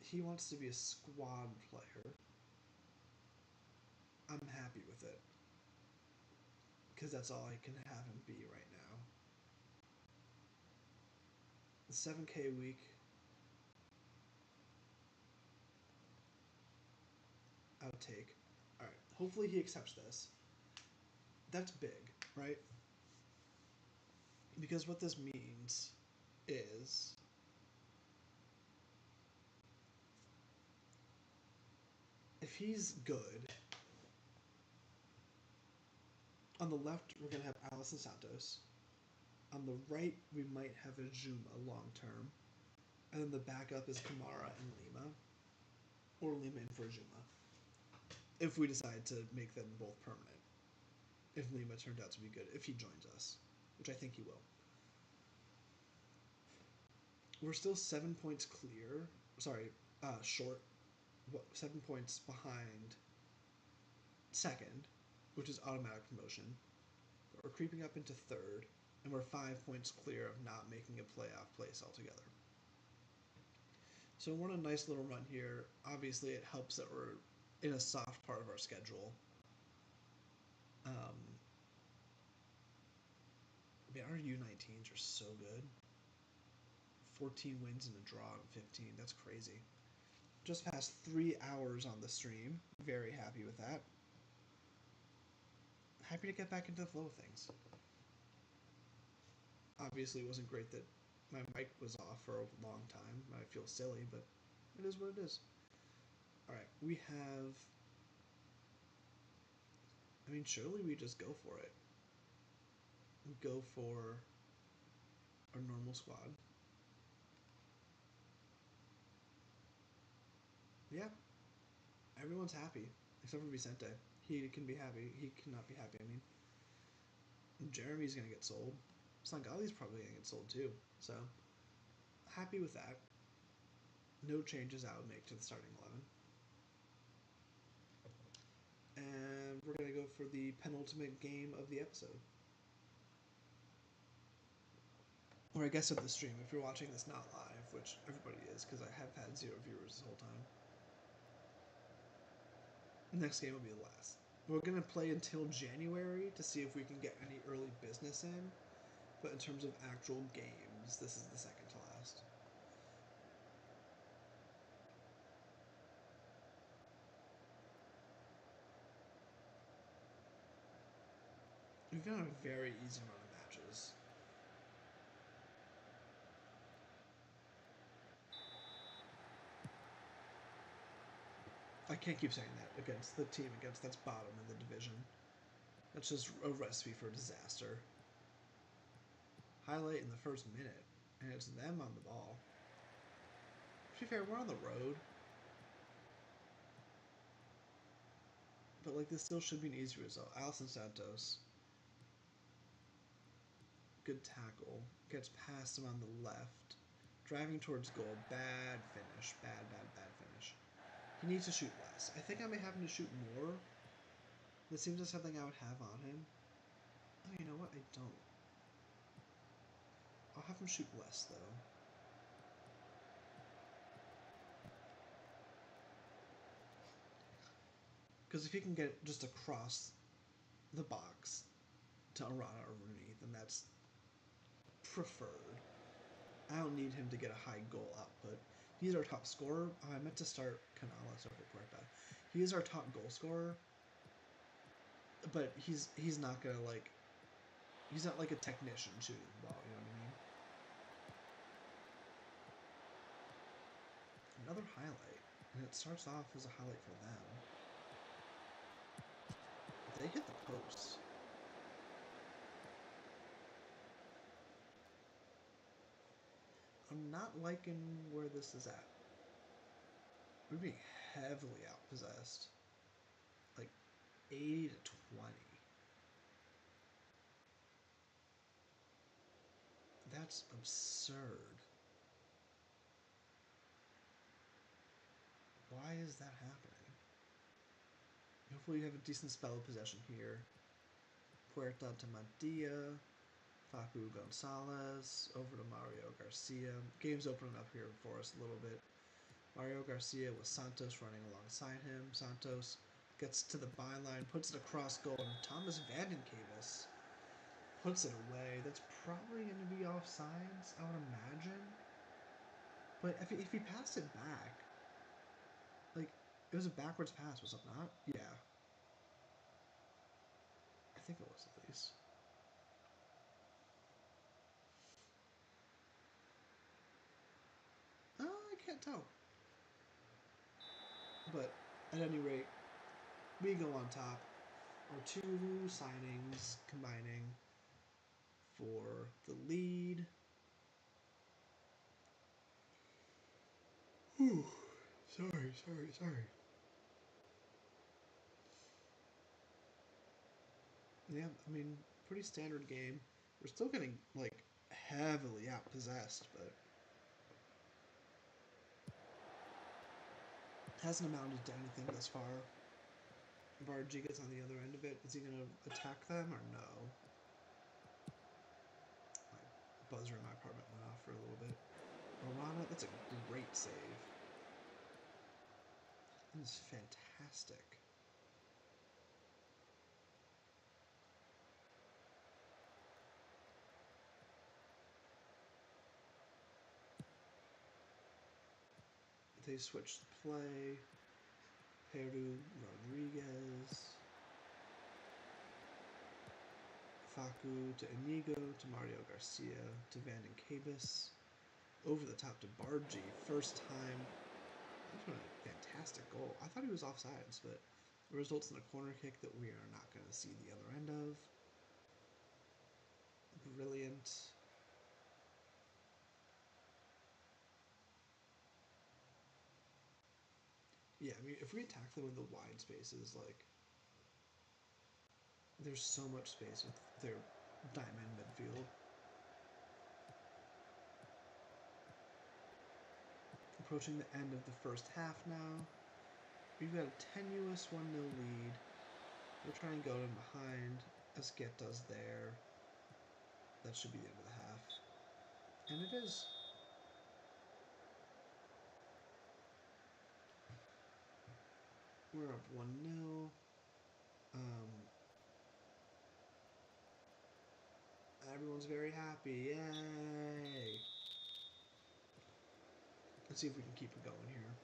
He wants to be a squad player. I'm happy with it. Because that's all I can have him be right now. The 7K a week. Outtake. Alright. Hopefully he accepts this. That's big, right? Because what this means is if he's good, on the left we're going to have Allison Santos. On the right we might have Azuma long term. And then the backup is Kamara and Lima. Or Lima and for Azuma. If we decide to make them both permanent. If Lima turned out to be good. If he joins us. Which I think he will. We're still 7 points clear. Sorry, short. 7 points behind second, which is automatic promotion. But we're creeping up into third, and we're 5 points clear of not making a playoff place altogether. So we're on a nice little run here. Obviously, it helps that we're in a soft part of our schedule. Man, our U19s are so good. 14 wins and a draw in 15. That's crazy. Just past 3 hours on the stream. Very happy with that. Happy to get back into the flow of things. Obviously, it wasn't great that my mic was off for a long time. I feel silly, but it is what it is. Alright, we have... I mean, surely we just go for it. We go for our normal squad. Yeah. Everyone's happy, except for Vicente. He can be happy. He cannot be happy, I mean. Jeremy's going to get sold. Sangali's probably going to get sold too. So, happy with that. No changes I would make to the starting 11. And we're going to go for the penultimate game of the episode. Or I guess of the stream, if you're watching this not live, which everybody is, because I have had 0 viewers this whole time. The next game will be the last. We're going to play until January to see if we can get any early business in. But in terms of actual games, this is the second to last. We've got a very easy run of matches. I can't keep saying that against the team that's bottom in the division. That's just a recipe for disaster. Highlight in the first minute, and it's them on the ball. To be fair, we're on the road. But, like, this still should be an easy result. Allison Santos. Good tackle. Gets past him on the left. Driving towards goal. Bad finish. Bad finish. He needs to shoot less. I think I may have him to shoot more. That seems like something I would have on him. Oh, you know what? I don't. I'll have him shoot less, though. Because if he can get just across the box to Arana or Rooney, then that's preferred. I don't need him to get a high goal output. He's our top scorer. Oh, I meant to start Canala, so I'll correct that. He is our top goal scorer, but he's not gonna like. He's not like a technician shooting the ball. You know what I mean? Another highlight, and it starts off as a highlight for them. They hit the post. not liking where this is at. We're being heavily outpossessed. Like 80 to 20. That's absurd. Why is that happening? Hopefully you have a decent spell of possession here. Puerta to Madia. Facu Gonzalez. Over to Mario Garcia. Game's opening up here for us a little bit. Mario Garcia with Santos running alongside him. Santos gets to the byline, puts it across goal, and Thomas Vandenkabis puts it away. That's probably going to be offsides, I would imagine. But if he passed it back, like, it was a backwards pass, was it not? Yeah. I think it was at least. I can't tell. But at any rate, we go on top. Our two signings combining for the lead. Whew. Sorry. Yeah, I mean, pretty standard game. We're still getting, like, heavily outpossessed, but hasn't amounted to anything thus far. Bargy gets on the other end of it. Is he going to attack them or no? My buzzer in my apartment went off for a little bit. Orana, that's a great save. That is fantastic. They switched play. Peru Rodriguez. Facu to Inigo to Mario Garcia to Vandenkabis. Over the top to Bargy. First time. That's a fantastic goal. I thought he was offsides, but it results in a corner kick that we are not going to see the other end of. Brilliant. Yeah, I mean, if we attack them in the wide spaces, like, there's so much space with their diamond midfield. Approaching the end of the first half now. We've got a tenuous 1-0 lead. We'll try and go in behind. Esqueta's there. That should be the end of the half. And it is. We're up 1-0. Everyone's very happy. Yay! Let's see if we can keep it going here.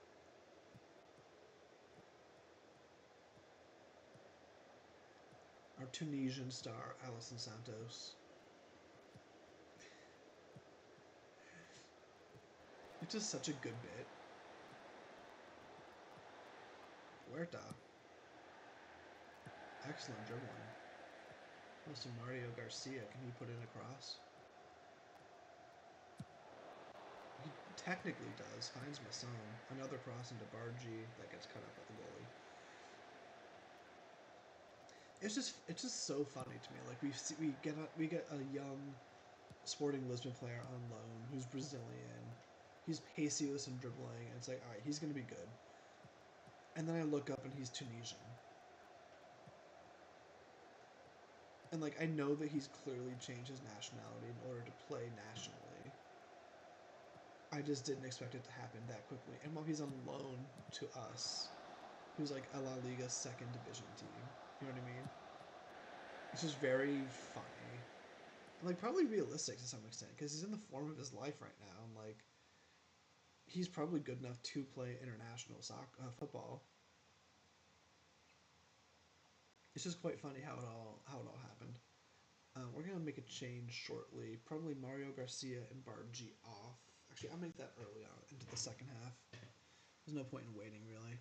Our Tunisian star, Alison Santos. It's just such a good bit. Huerta. Excellent dribbling. Close to Mario Garcia. Can he put in a cross? He technically does. Finds Masson. Another cross into Bargy that gets cut up by the goalie. It's just so funny to me. Like we get a young Sporting Lisbon player on loan who's Brazilian. He's pacey with some dribbling, and it's like, all right, he's gonna be good. And then I look up and he's Tunisian. And like I know that he's clearly changed his nationality in order to play nationally. I just didn't expect it to happen that quickly. And while he's on loan to us, who's like a La Liga second division team, you know what I mean? It's just very funny. Like probably realistic to some extent because he's in the form of his life right now, and like he's probably good enough to play international football. It's just quite funny how it all happened. We're gonna make a change shortly. Probably Mario Garcia and Bargy off. Actually, I'll make that early on into the second half. There's no point in waiting really.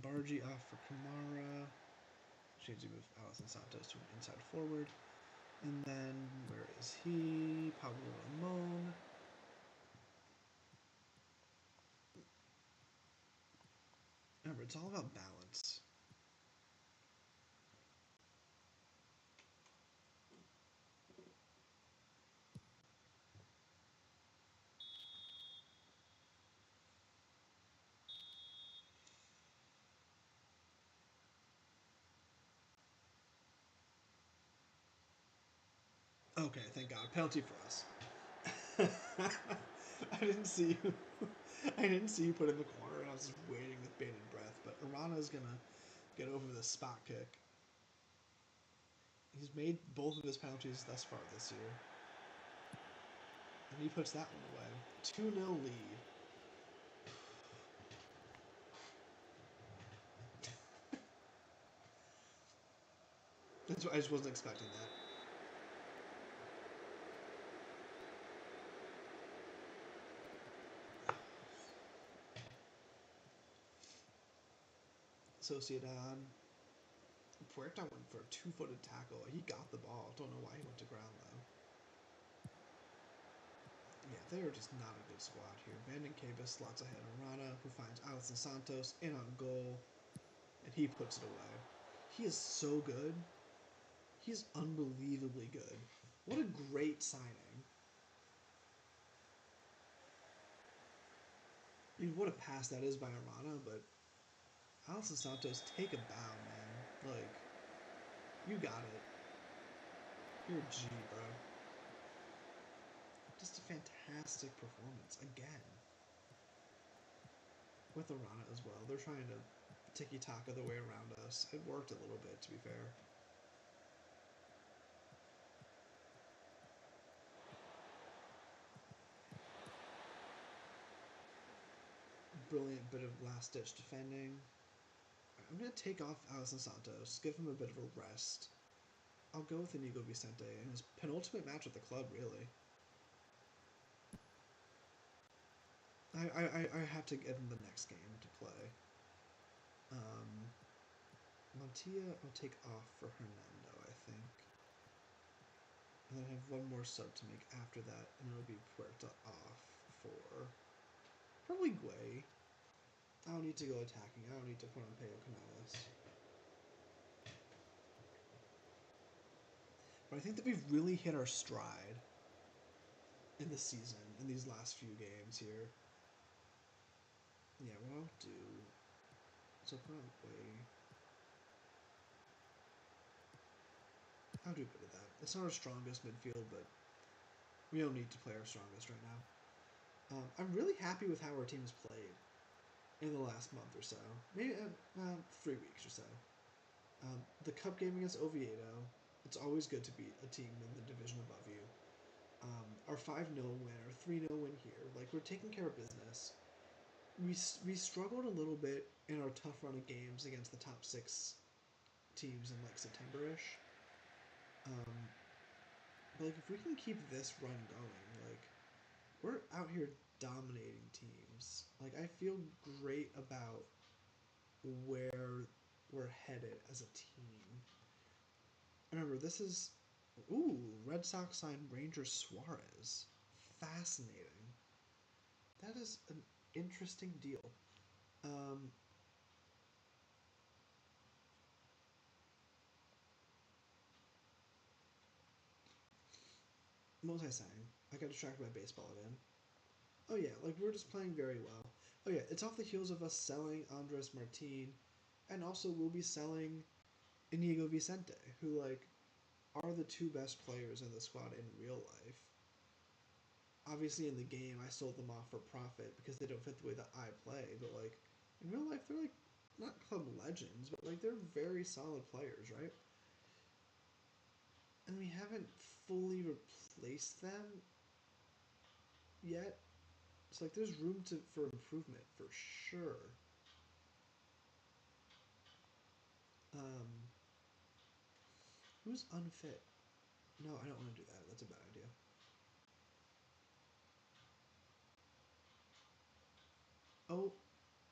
Bargy off for Kamara. Changing with Alison Santos to an inside forward. And then where is he? Pablo Ramon. Remember, it's all about balance. Okay, thank God. Penalty for us. I didn't see you. I didn't see you put in the corner, and I was just waiting with bated breath. But Arana's gonna get over the spot kick. He's made both of his penalties thus far this year, and he puts that one away. 2-0 lead. That's what, I just wasn't expecting that. Sociedad. Puerta went for a two-footed tackle. He got the ball. Don't know why he went to ground though. Yeah, they are just not a good squad here. Vanden Cavus slots ahead Arana, who finds Alisson Santos in on goal, and he puts it away. He is so good. He's unbelievably good. What a great signing. I mean, what a pass that is by Arana, but Alisson Santos, take a bow, man. Like, you got it. You're a G, bro. Just a fantastic performance again. With Arana as well. They're trying to tiki-taka the way around us. It worked a little bit, to be fair. Brilliant bit of last-ditch defending. I'm going to take off Alisson Santos, give him a bit of a rest. I'll go with Inigo Vicente in his penultimate match at the club, really. I have to get him the next game to play. Montilla I'll take off for Hernando, I think. And then I have one more sub to make after that, and it'll be Puerta off for probably Guay. I don't need to go attacking. I don't need to put on Peo Canales. But I think that we've really hit our stride in the season, in these last few games here. Yeah, what I'll do... So put on Guay. I'll do a bit of that. It's not our strongest midfield, but we don't need to play our strongest right now. I'm really happy with how our team has played in the last month or so. Maybe 3 weeks or so. The cup game against Oviedo, it's always good to beat a team in the division above you. Our 5-0 win, our 3-0 win here, like, we're taking care of business. We struggled a little bit in our tough run of games against the top 6 teams in, like, September-ish. But, like, if we can keep this run going, like, we're out here dominating teams. Like, I feel great about where we're headed as a team. Remember, this is... Ooh, Red Sox signed Ranger Suarez. Fascinating. That is an interesting deal. Um, what was I saying? I got distracted by baseball again. Oh yeah, like, we're just playing very well. Oh yeah, it's off the heels of us selling Andres Martin, and also we'll be selling Inigo Vicente, who, like, are the two best players in the squad in real life. Obviously, in the game, I sold them off for profit because they don't fit the way that I play. But, like, in real life, they're, like, not club legends, but, like, they're very solid players, right? And we haven't fully replaced them yet. So, like, there's room for improvement for sure. Um, who's unfit? No, I don't want to do that. That's a bad idea. Oh,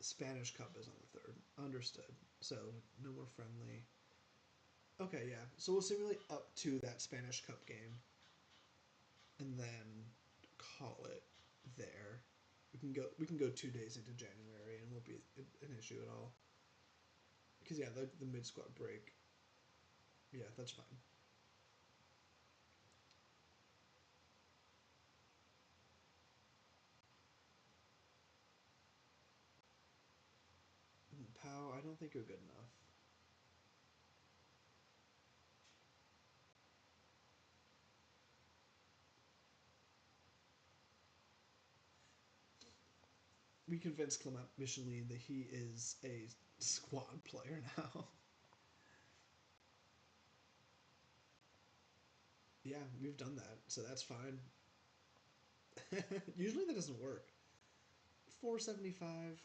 Spanish Cup is on the 3rd. Understood. So, no more friendly. Okay, yeah. So we'll simulate up to that Spanish Cup game and then call it there. We can go 2 days into January and won't be an issue at all. Because yeah, the mid squat break. Yeah, that's fine. Pow, I don't think you're good enough. We convinced Clement Michelin that he is a squad player now. Yeah, we've done that, so that's fine. Usually that doesn't work. 475.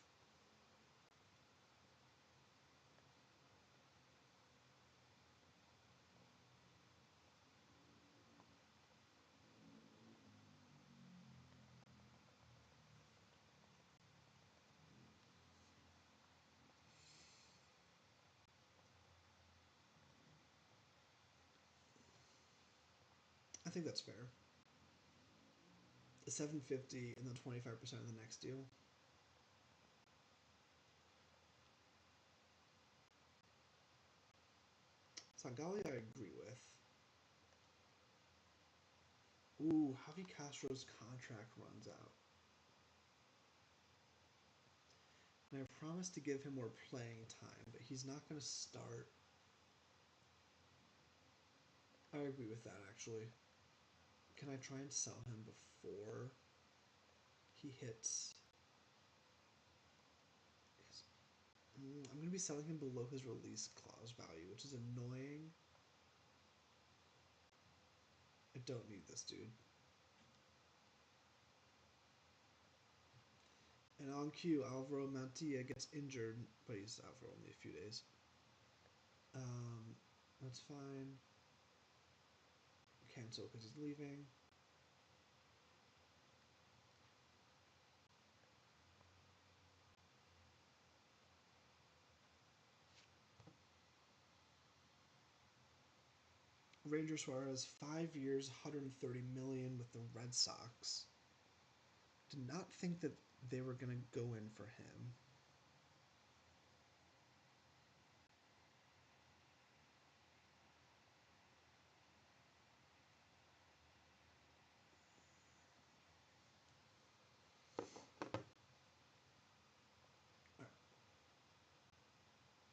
I think that's fair. 750 and then 25% of the next deal. Sangali, I agree with. Ooh, Javi Castro's contract runs out. And I promised to give him more playing time, but he's not going to start. I agree with that, actually. Can I try and sell him before he hits his. I'm going to be selling him below his release clause value, which is annoying. I don't need this dude. And on cue, Alvaro Mantilla gets injured, but he's out for only a few days. Um, that's fine. Cancel because he's leaving. Ranger Suarez, 5 years, 130 million with the Red Sox. Did not think that they were gonna go in for him.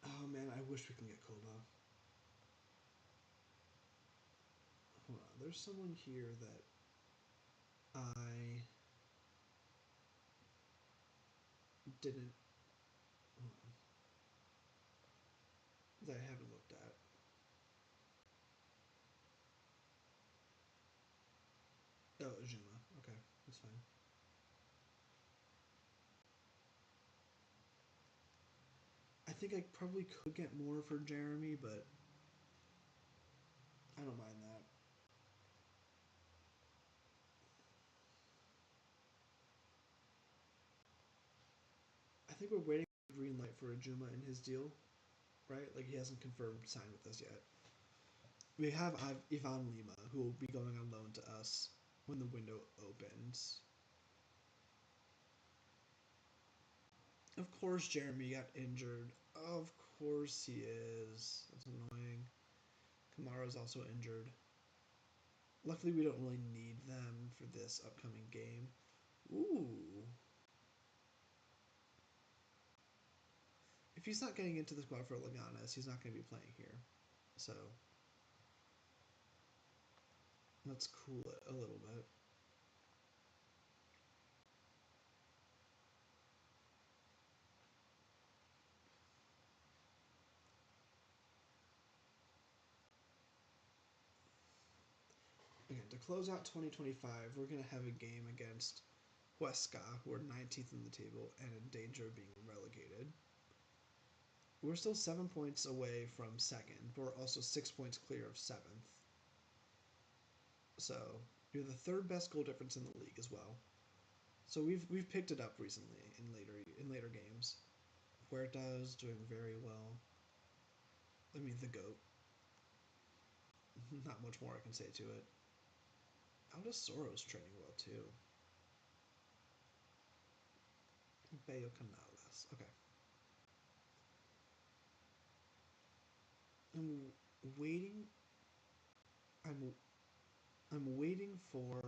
Oh man, I wish we can get Koba. Hold on, there's someone here that I didn't. Hold on, that I haven't looked at. Oh, Ajuma. Okay, that's fine. I think I probably could get more for Jeremy, but I don't mind that. I think we're waiting for the green light for Ajuma in his deal, right? Like he hasn't confirmed sign with us yet. We have Ivan Lima, who will be going on loan to us when the window opens. Of course, Jeremy got injured. Of course he is. That's annoying. Kamara's also injured. Luckily, we don't really need them for this upcoming game. Ooh. If he's not getting into the squad for Laganas, he's not going to be playing here. So let's cool it a little bit. Again, to close out 2025, we're going to have a game against Huesca, who are 19th in the table and in danger of being relegated. We're still 7 points away from second, but we're also 6 points clear of seventh. So you're the third best goal difference in the league as well. So we've picked it up recently in later games. Huerta's doing very well. I mean the goat. Not much more I can say to it. Aldous Soro's training well too. Bayo Canales. Okay. I'm waiting. I'm I'm waiting for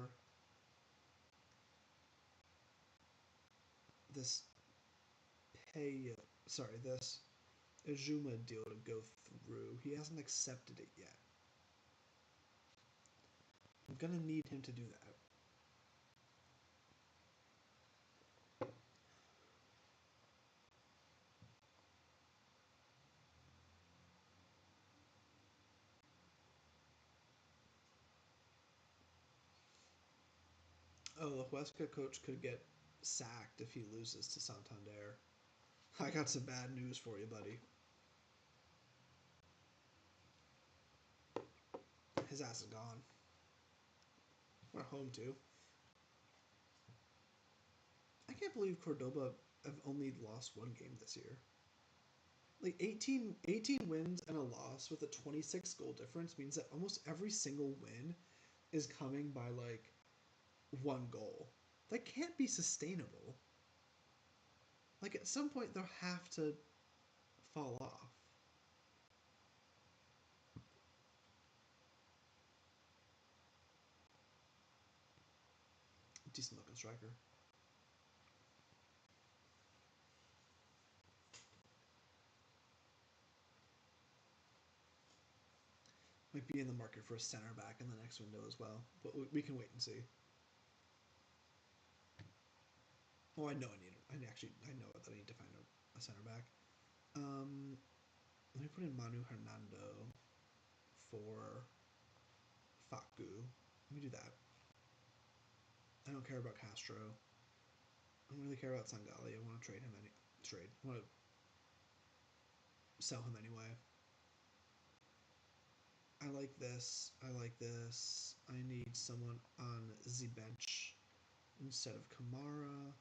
this pay. Sorry, this Ajuma deal to go through. He hasn't accepted it yet. I'm gonna need him to do that. Oh, the Huesca coach could get sacked if he loses to Santander. I got some bad news for you, buddy. His ass is gone. We're home too. I can't believe Cordoba have only lost one game this year. Like 18 wins and a loss with a 26 goal difference means that almost every single win is coming by like one goal. That can't be sustainable. Like at some point they'll have to fall off. Decent looking striker. Might be in the market for a center back in the next window as well, but we can wait and see. Oh, I know I need. I know that I need to find a center back. Let me put in Manu Hernando for Faku. Let me do that. I don't care about Castro. I don't really care about Sangali. I want to trade him trade. I want to sell him anyway. I like this. I like this. I need someone on the bench instead of Kamara.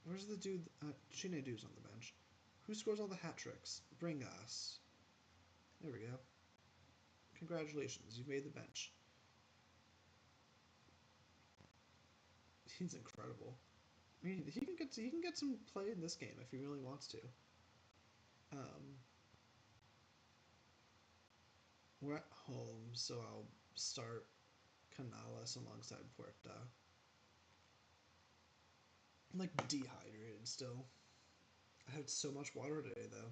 Where's the dude? Chinedu's on the bench. Who scores all the hat tricks? Bring us. There we go. Congratulations, you made the bench. He's incredible. I mean, he can get some play in this game if he really wants to. Um, we're at home, so I'll start Canales alongside Puerta. I'm like dehydrated still. I had so much water today though.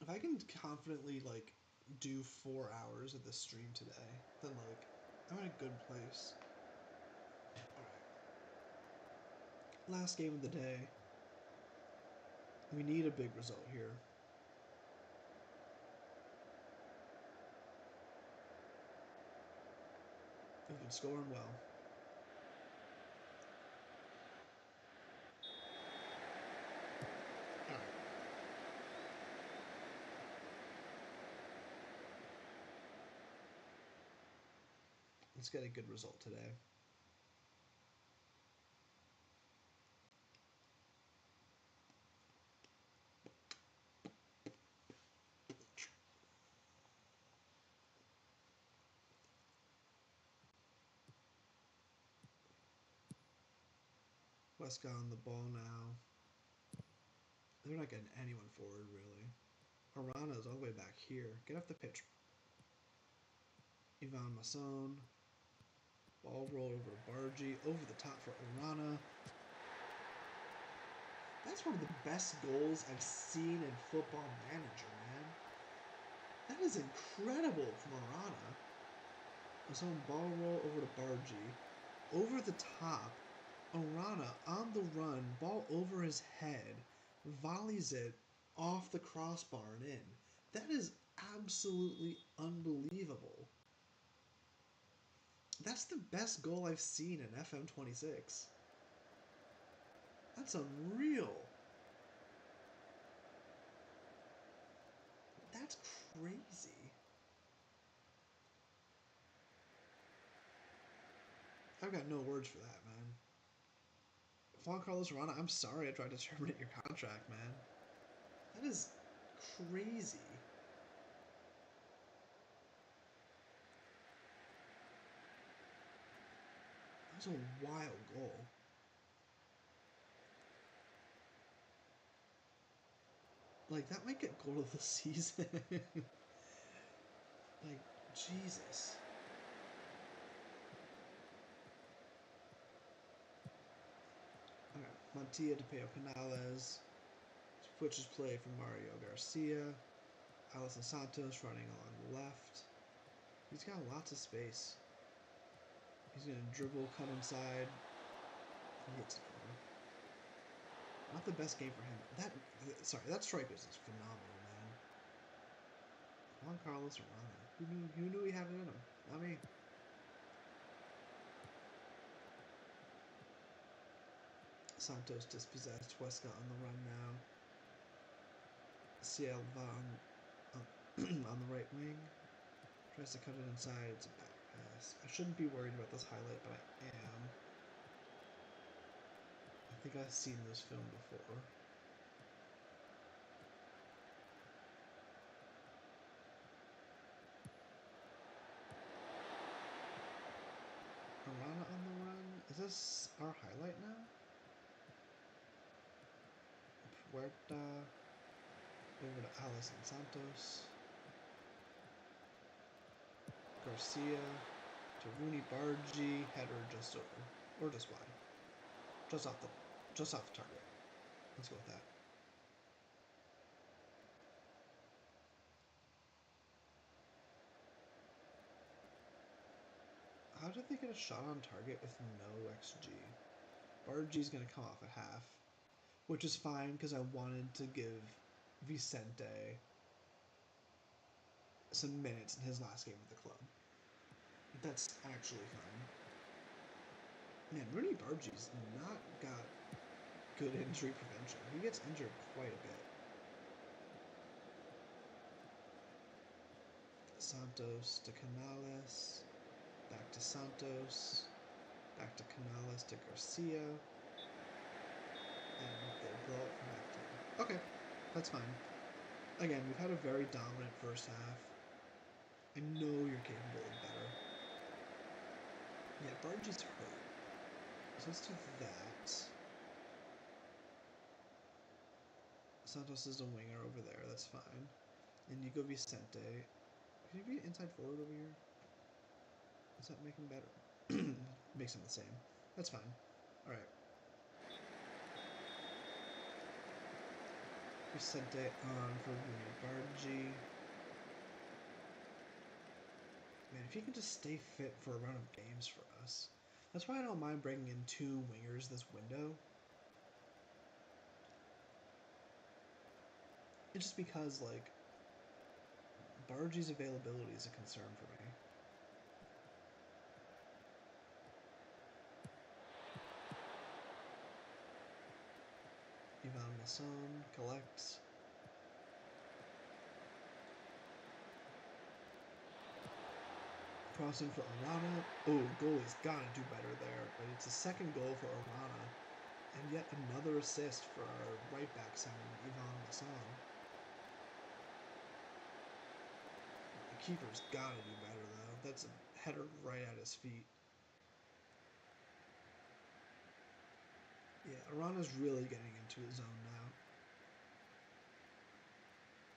If I can confidently like do 4 hours of this stream today, then like I'm in a good place. Alright. Last game of the day. We need a big result here. We've been scoring well. Alright. Let's get a good result today. West on the ball now. They're not getting anyone forward, really. Arana's all the way back here. Get off the pitch. Ivan Masson. Ball roll over to Bargy. Over the top for Arana. That's one of the best goals I've seen in Football Manager, man. That is incredible from Arana. Masson ball roll over to Bargy. Over the top. Arana on the run. Ball over his head. Volleys it off the crossbar and in. That is absolutely unbelievable. That's the best goal I've seen in FM26. That's unreal. That's crazy. I've got no words for that, man. Juan Carlos Arana, I'm sorry I tried to terminate your contract, man. That is crazy. It's a wild goal. Like, that might get goal of the season. Like, Jesus. Alright, Montilla to Peo Canales. Switches play from Mario Garcia. Alison Santos running along the left. He's got lots of space. He's gonna dribble, come inside. He hits it over. Not the best game for him. That strike was just phenomenal, man. Juan Carlos Arana. Who knew he had it in him? Not me. Santos dispossessed. Huesca on the run now. Silva on the right wing. Tries to cut it inside. It's a back pass. I shouldn't be worried about this highlight, but I am. I think I've seen this film before. Arana on the run. Is this our highlight now? Puerta. Over to Alison Santos. Garcia to Rooney Bargi. Header just over. Or just wide. Just off the target. Let's go with that. How did they get a shot on target with no XG? Bargi's going to come off at half, which is fine because I wanted to give Vicente some minutes in his last game with the club. That's actually fine. Man, Rooney Bargi's not got good injury prevention. He gets injured quite a bit. Santos to Canales. Back to Santos. Back to Canales to Garcia. And they blow it from halftime. Okay, that's fine. Again, we've had a very dominant first half. I know you're capable of better. Yeah, Bargi's hurt. So let's do that. Santos is a winger over there, that's fine. And you go Vicente. Can you be an inside forward over here? Does that make him better? Makes him the same. That's fine. Alright. Vicente on for Bargi. Man, if he can just stay fit for a run of games for us. That's why I don't mind bringing in 2 wingers this window. It's just because, like, Bargi's availability is a concern for me. Ivan Masson collects. Crossing for Arana. Oh, goalie's got to do better there. But it's a second goal for Arana. And yet another assist for our right back center, Ivan Masson. The keeper's got to do better, though. That's a header right at his feet. Yeah, Arana's really getting into his zone now.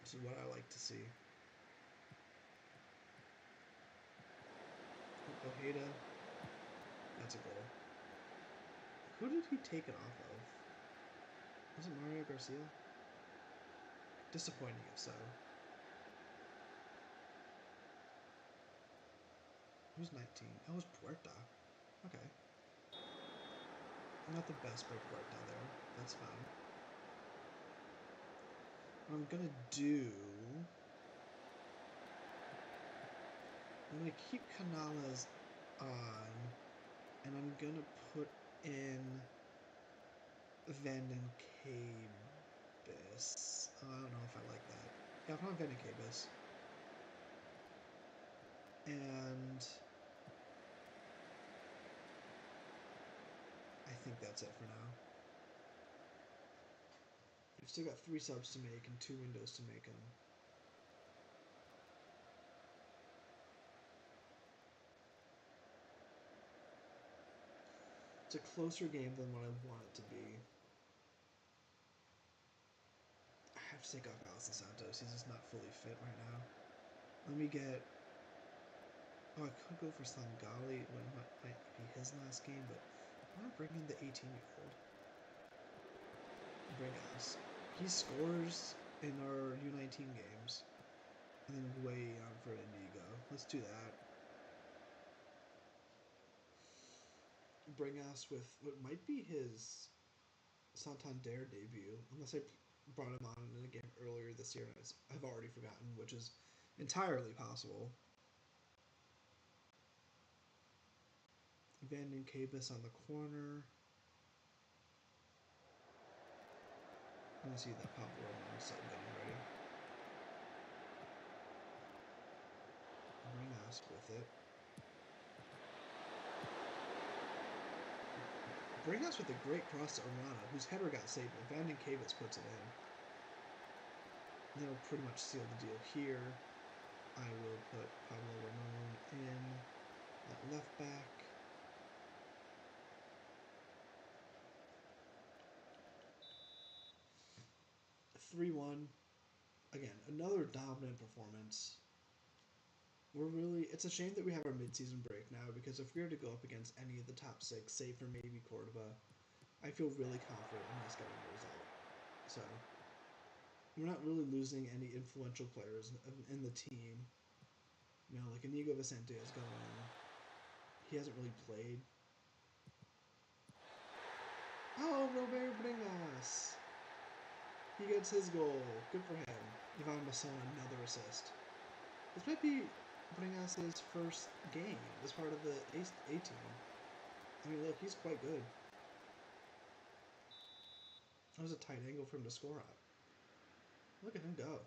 This is what I like to see. Ojeda. That's a goal. Who did he take it off of? Was it Mario Garcia? Disappointing if so. Who's 19? Oh, it was Puerta. Okay. Not the best by Puerta there. That's fine. What I'm gonna do... I'm gonna keep Canales on, and I'm gonna put in Vanden Cabis. Oh, I don't know if I like that. Yeah, I'll put on Vanden Cabis. And I think that's it for now. We've still got 3 subs to make and 2 windows to make them. It's a closer game than what I want it to be. I have to take off Alisson Santos. He's just not fully fit right now. Let me get. Oh, I could go for Slangali when it might be his last game, but I want to bring in the 18-year-old. Bring us. He scores in our U19 games, and then way on for Inigo. Let's do that. Bring us with what might be his Santander debut, unless I brought him on in a game earlier this year and I've already forgotten, which is entirely possible. Vanden Cabus on the corner. I'm gonna see that Pablo Ramon sub getting ready. Bring us with it. Bring us with a great cross to Arana, whose header got saved, but Vanden Cabus puts it in. And that'll pretty much seal the deal here. I will put Pablo Ramon in at left back. Three 1. Again, another dominant performance. It's a shame that we have our mid-season break now, because if we were to go up against any of the top six, save for maybe Cordoba, I feel really confident in us getting a result. So, we're not really losing any influential players in the team. You know, like Inigo Vicente is going. He hasn't really played. Oh, Robert Bringas! He gets his goal. Good for him. Ivan Masson, another assist. This might be Bringas' first game as part of the A team. I mean, look, he's quite good. That was a tight angle for him to score at. Look at him go.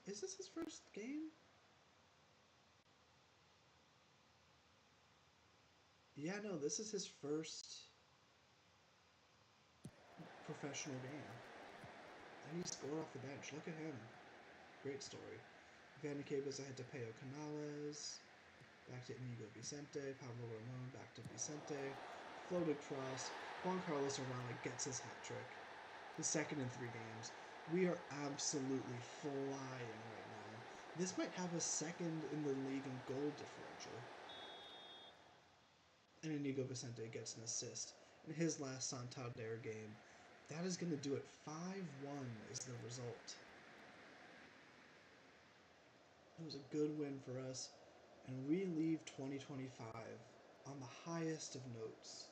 Is this his first game? Yeah, no, this is his first professional game. And he scored off the bench. Look at him. Great story. Vanden Cabus, I had to Peo Canales. Back to Inigo Vicente. Pablo Ramon, back to Vicente. Floated cross. Juan Carlos Arana gets his hat trick. His second in 3 games. We are absolutely flying right now. This might have us second in the league in goal differential. And Inigo Vicente gets an assist in his last Santander game. That is going to do it. 5-1 is the result. It was a good win for us, and we leave 2025 on the highest of notes.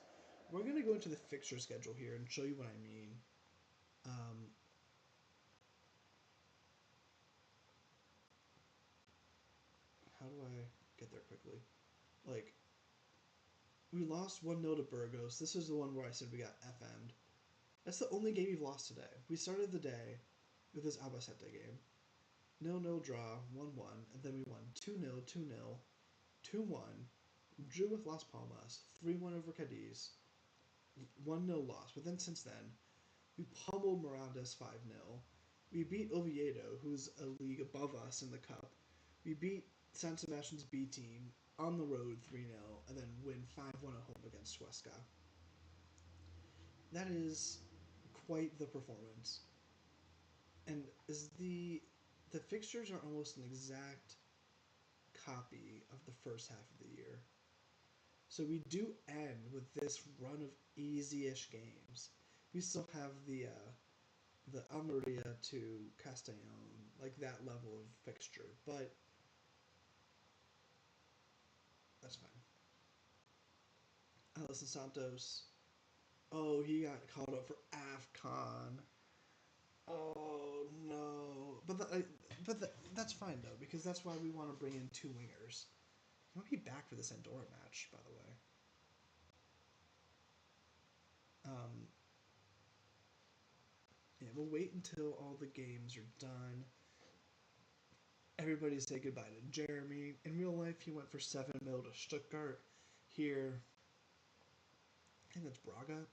We're going to go into the fixture schedule here and show you what I mean. How do I get there quickly? Like, we lost 1-0 to Burgos. This is the one where I said we got FM'd. That's the only game we've lost today. We started the day with this Albacete game. 0-0 draw, 1-1, and then we won 2-0, 2-0, 2-1, drew with Las Palmas, 3-1 over Cadiz, 1-0 loss. But then since then, we pummeled Mirandas 5-0. We beat Oviedo, who's a league above us in the cup. We beat San Sebastian's B team on the road 3-0, and then win 5-1 at home against Huesca. That is quite the performance. And the fixtures are almost an exact copy of the first half of the year. So we do end with this run of easy-ish games. We still have the Almeria to Castellon, like that level of fixture, but that's fine. Alisson Santos. Oh, he got called up for AFCON. Oh no! That's fine though, because that's why we want to bring in 2 wingers. He might be back for this Andorra match, by the way. Yeah, we'll wait until all the games are done. Everybody say goodbye to Jeremy. In real life, he went for 7 mil to Stuttgart. Here, I think that's Braga.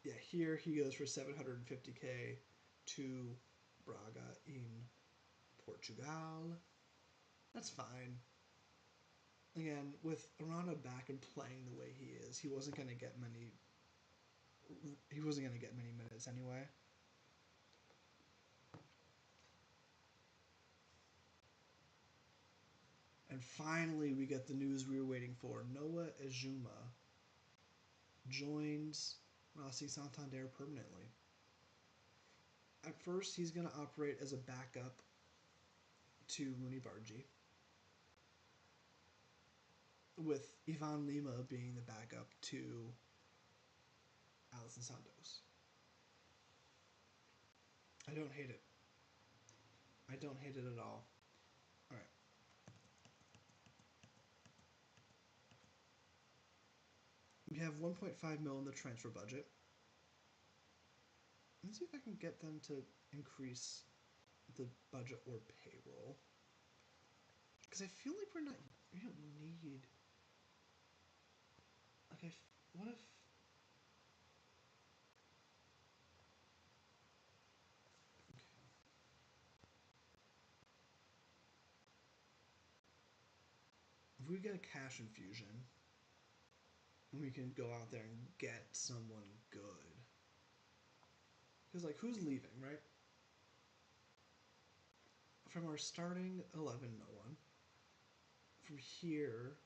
Yeah, here he goes for 750k to Braga in Portugal. That's fine. Again, with Arana back and playing the way he is, he wasn't going to get many. He wasn't going to get many minutes anyway. And finally, we get the news we were waiting for. Noah Ejuma joins Rossi Santander permanently. At first, he's going to operate as a backup to Munibargi, with Ivan Lima being the backup to Alison Santos. I don't hate it. I don't hate it at all. All right. We have 1.5 mil in the transfer budget. Let's see if I can get them to increase the budget or payroll. Because I feel like we don't need. Like, what if. Okay. If we get a cash infusion, we can go out there and get someone good. Because, like, who's leaving, right? From our starting 11, no one. From here,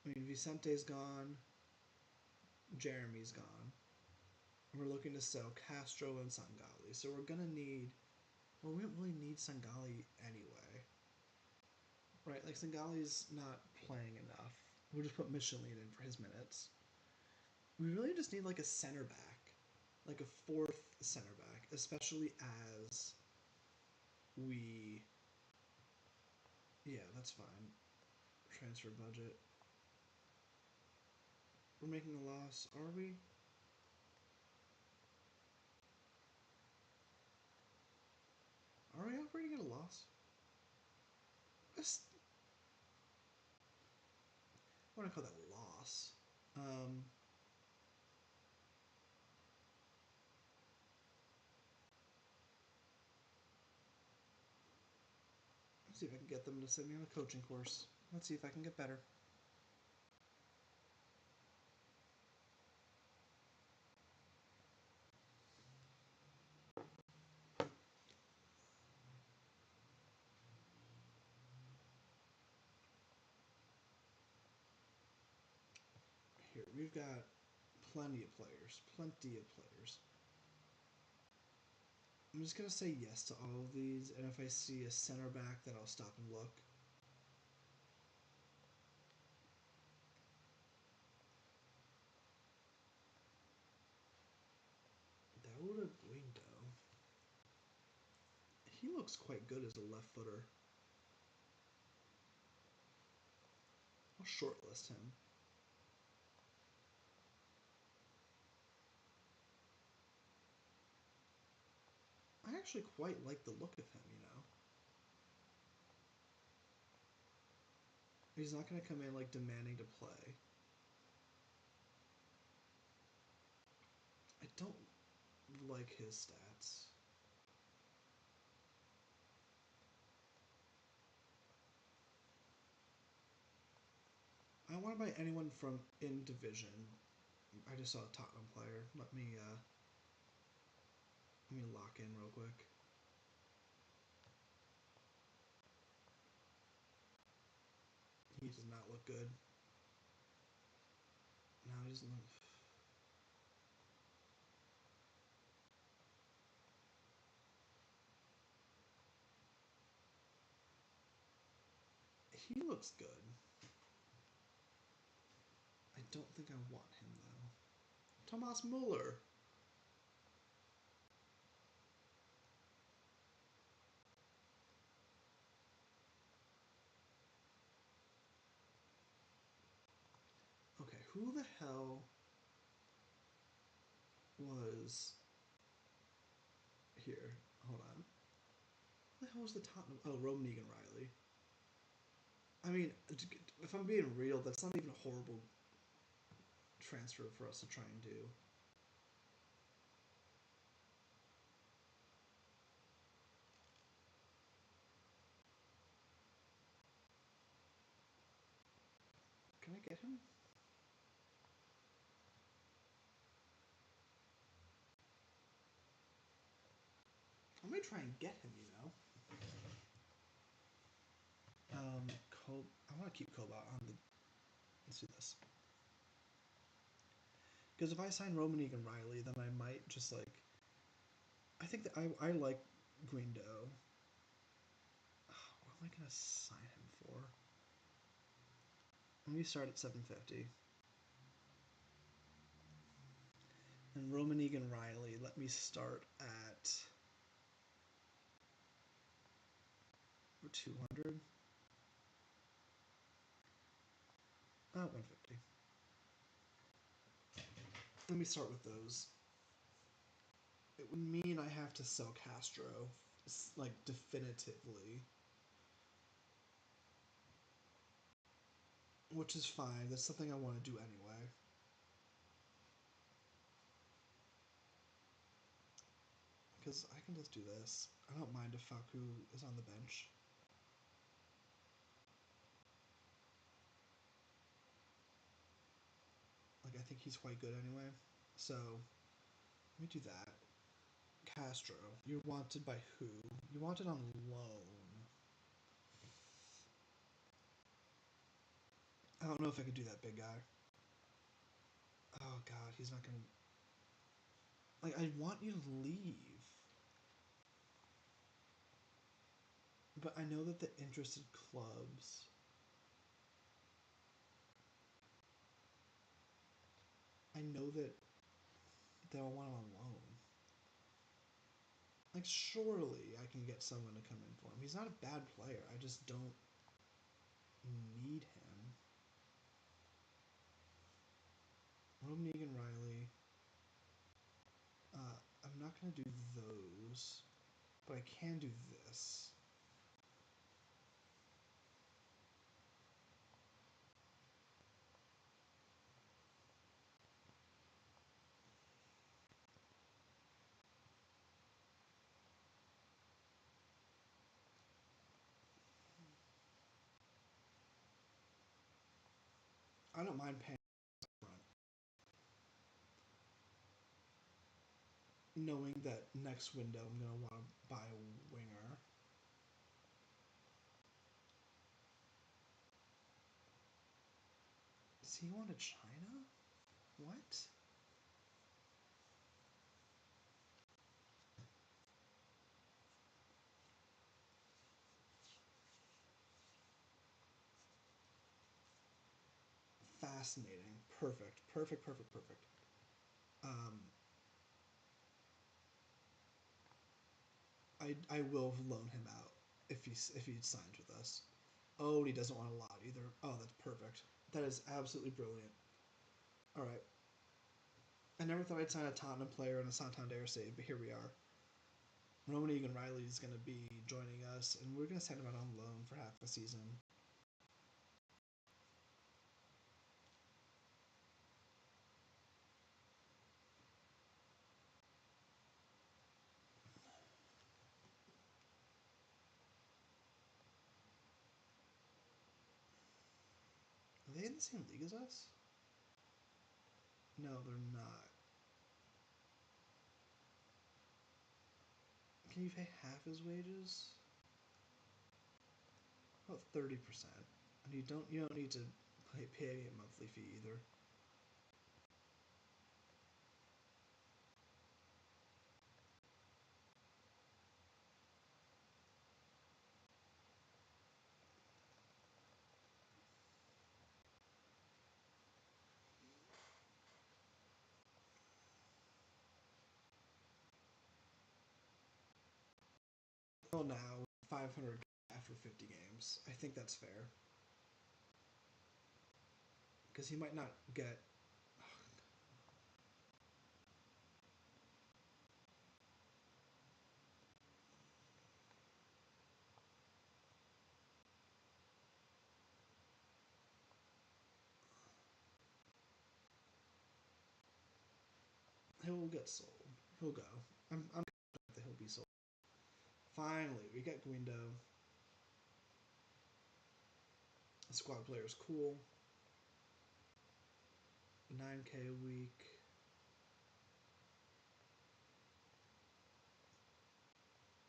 I mean, Vicente's gone, Jeremy's gone. We're looking to sell Castro and Sangali. So we're going to need. Well, we don't really need Sangali anyway. Right? Like, Sangali's not playing enough. We'll just put Michelin in for his minutes. We really just need, like, a center back. Like, a fourth center back. Especially as we. Yeah, that's fine. Transfer budget. We're making a loss, are we? Are we operating at a loss? I want to call that a loss. Let's see if I can get them to send me on a coaching course. Let's see if I can get better. Here, we've got plenty of players. Plenty of players. I'm just going to say yes to all of these, and if I see a center back, then I'll stop and look. Dauda Guindo. He looks quite good as a left footer. I'll shortlist him. I actually quite like the look of him, you know. He's not going to come in like demanding to play. I don't like his stats. I don't want to buy anyone from in division. I just saw a Tottenham player. Let me lock in real quick. He does not look good. No, he doesn't look. He looks good. I don't think I want him though. Thomas Muller. Okay, who the hell was here? Hold on. Who the hell was the Tottenham? Oh, Rome Negan Riley. I mean, if I'm being real, that's not even a horrible transfer for us to try and do. him? I may try and get him, you know. I want to keep Cobalt on the. Let's do this. Because if I sign Romanique and Riley, then I might just like. I think that I like Guindo. What am I gonna sign him for? Let me start at 750. And Romanique and Riley, let me start at 200. 150. Let me start with those. It would mean I have to sell Castro, like definitively, which is fine. That's something I want to do anyway. Because I can just do this. I don't mind if Faku is on the bench. Like, I think he's quite good anyway. So, let me do that. Castro, you're wanted by who? You're wanted on loan. I don't know if I could do that, big guy. Oh, God, he's not gonna. Like, I want you to leave. But I know that the interested clubs. I know that they'll want him on loan. Like, surely I can get someone to come in for him. He's not a bad player. I just don't need him. Romanique and Riley. I'm not going to do those, but I can do this. I don't mind paying front, knowing that next window I'm going to want to buy a winger. Does he want to China? What? Fascinating. Perfect. Perfect, perfect, perfect. Um, I will loan him out if he signs with us. Oh, and he doesn't want a lot either. Oh, that's perfect. That is absolutely brilliant. All right. I never thought I'd sign a Tottenham player in a Santander save, but here we are. Roman Egan Riley is going to be joining us, and we're going to send him out on loan for half a season. Are they in the same league as us? No, they're not. Can you pay half his wages? About 30%. And you don't need to pay a monthly fee either. Well, now 500 after 50 games. I think that's fair because he might not get. He'll get sold. He'll go. I'm confident that he'll be sold. Finally, we get Guindo. The squad player is cool. 9K a week.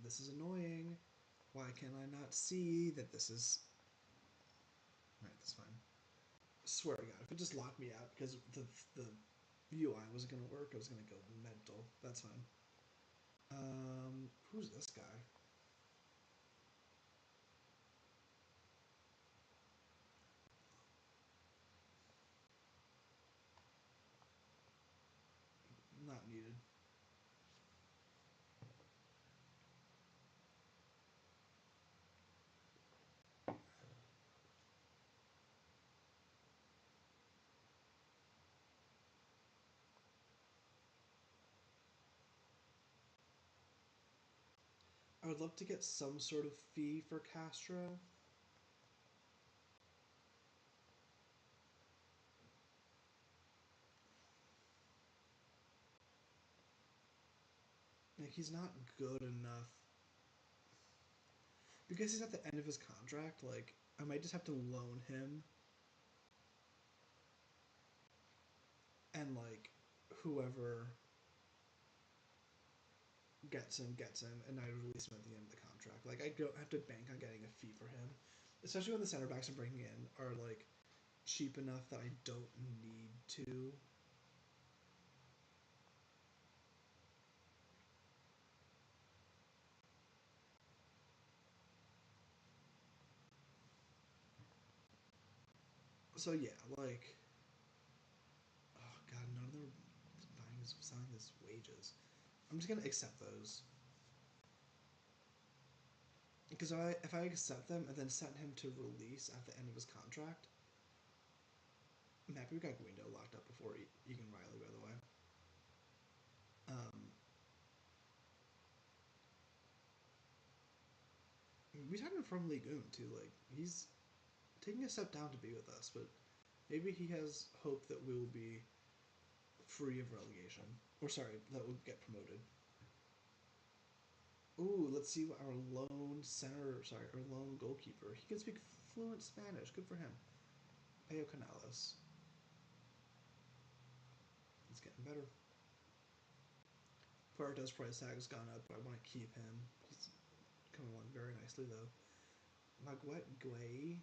This is annoying. Why can I not see that this is... Alright, that's fine. I swear to God, if it just locked me out because the UI wasn't going to work, I was going to go mental. That's fine. Who's this guy? Not needed. I would love to get some sort of fee for Castro. Like, he's not good enough. Because he's at the end of his contract, like, I might just have to loan him. And, like, whoever gets him, and I release him at the end of the contract. Like, I don't have to bank on getting a fee for him. Especially when the center backs I'm bringing in are, like, cheap enough that I don't need to. So, yeah, like, oh, God, none of them are selling his wages. I'm just gonna accept those. Because if I accept them and then send him to release at the end of his contract, I'm happy we got Guindo locked up before Egan Riley, by the way. Um, we had him from Ligue 1 too. Like, he's taking a step down to be with us, but maybe he has hope that we will be free of relegation. Or sorry, that we'll get promoted. Ooh, let's see what our our lone goalkeeper. He can speak fluent Spanish. Good for him. Peo Canales. He's getting better. Puerto's price tag has gone up, but I want to keep him. He's coming along very nicely, though. Maguette Guay.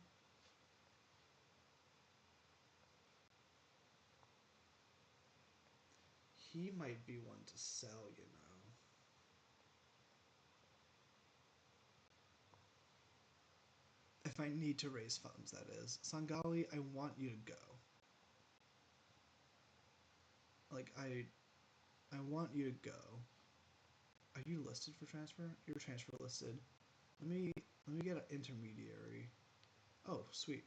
He might be one to sell, you know. If I need to raise funds, that is. Sangali, I want you to go. Like, I want you to go. Are you listed for transfer? You're transfer listed. Let me get an intermediary. Oh, sweet.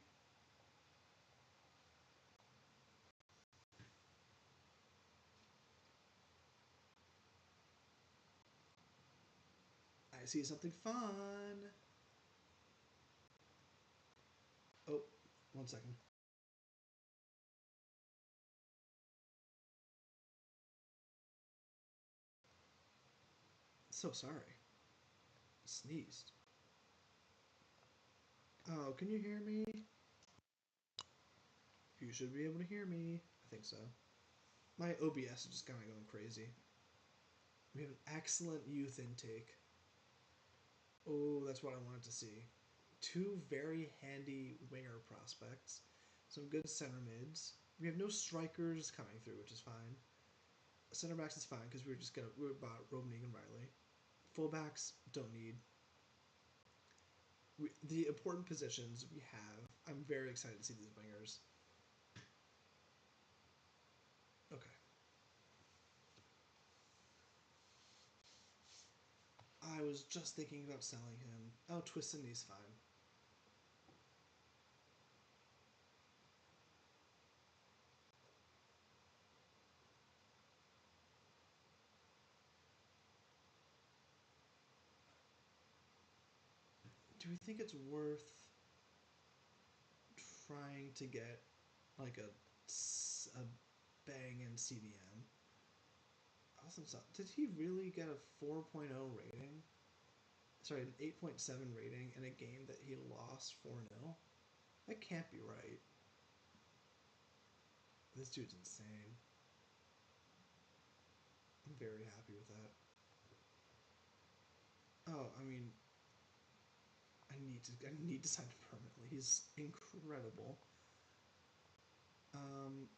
I see something fun. Oh, 1 second. So sorry. Sneezed. Oh, can you hear me? You should be able to hear me. I think so. My OBS is just kind of going crazy. We have an excellent youth intake. Oh, that's what I wanted to see. Two very handy winger prospects. Some good center mids. We have no strikers coming through, which is fine. Center backs is fine because we bought Robin and Riley. Fullbacks don't need. The important positions we have. I'm very excited to see these wingers. Okay. I was just thinking about selling him. Oh, Twistendy's fine. Do we think it's worth trying to get like a bang in CDM? Awesome stuff. Did he really get a 4.0 rating? Sorry, an 8.7 rating in a game that he lost 4-0? That can't be right. This dude's insane. I'm very happy with that. Oh, I mean, I need to sign him permanently. He's incredible. Um,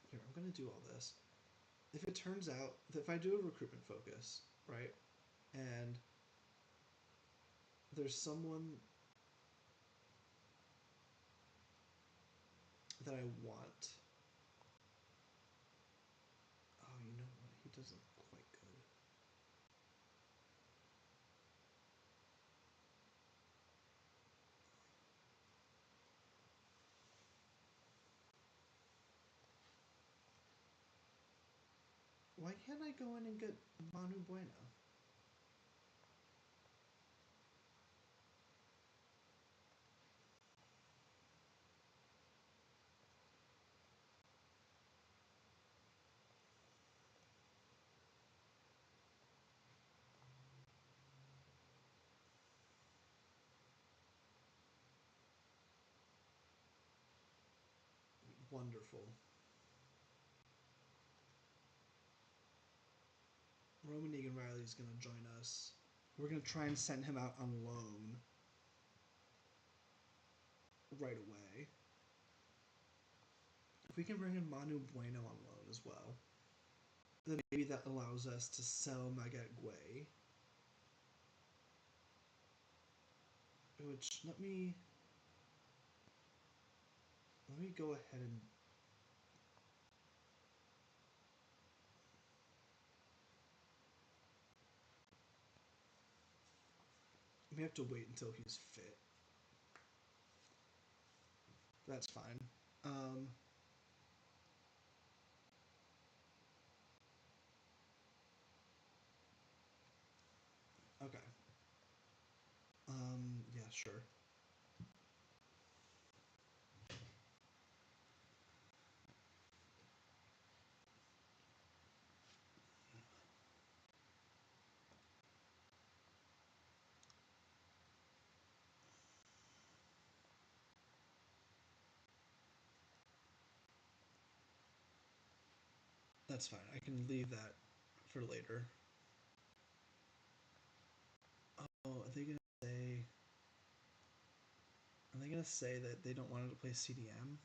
Here, I'm gonna do all this. If it turns out that if I do a recruitment focus, right, and there's someone that I want. Oh, you know what? He doesn't look quite good. Why can't I go in and get Manu Bueno? Wonderful. Roman Egan Riley's gonna join us. We're gonna try and send him out on loan right away. If we can bring in Manu Bueno on loan as well, then maybe that allows us to sell Magat Gui. Which let me go ahead and we have to wait until he's fit. That's fine. Um, okay. Yeah, sure. That's fine. I can leave that for later. Oh, are they gonna say? Are they gonna say that they don't want him to play CDM?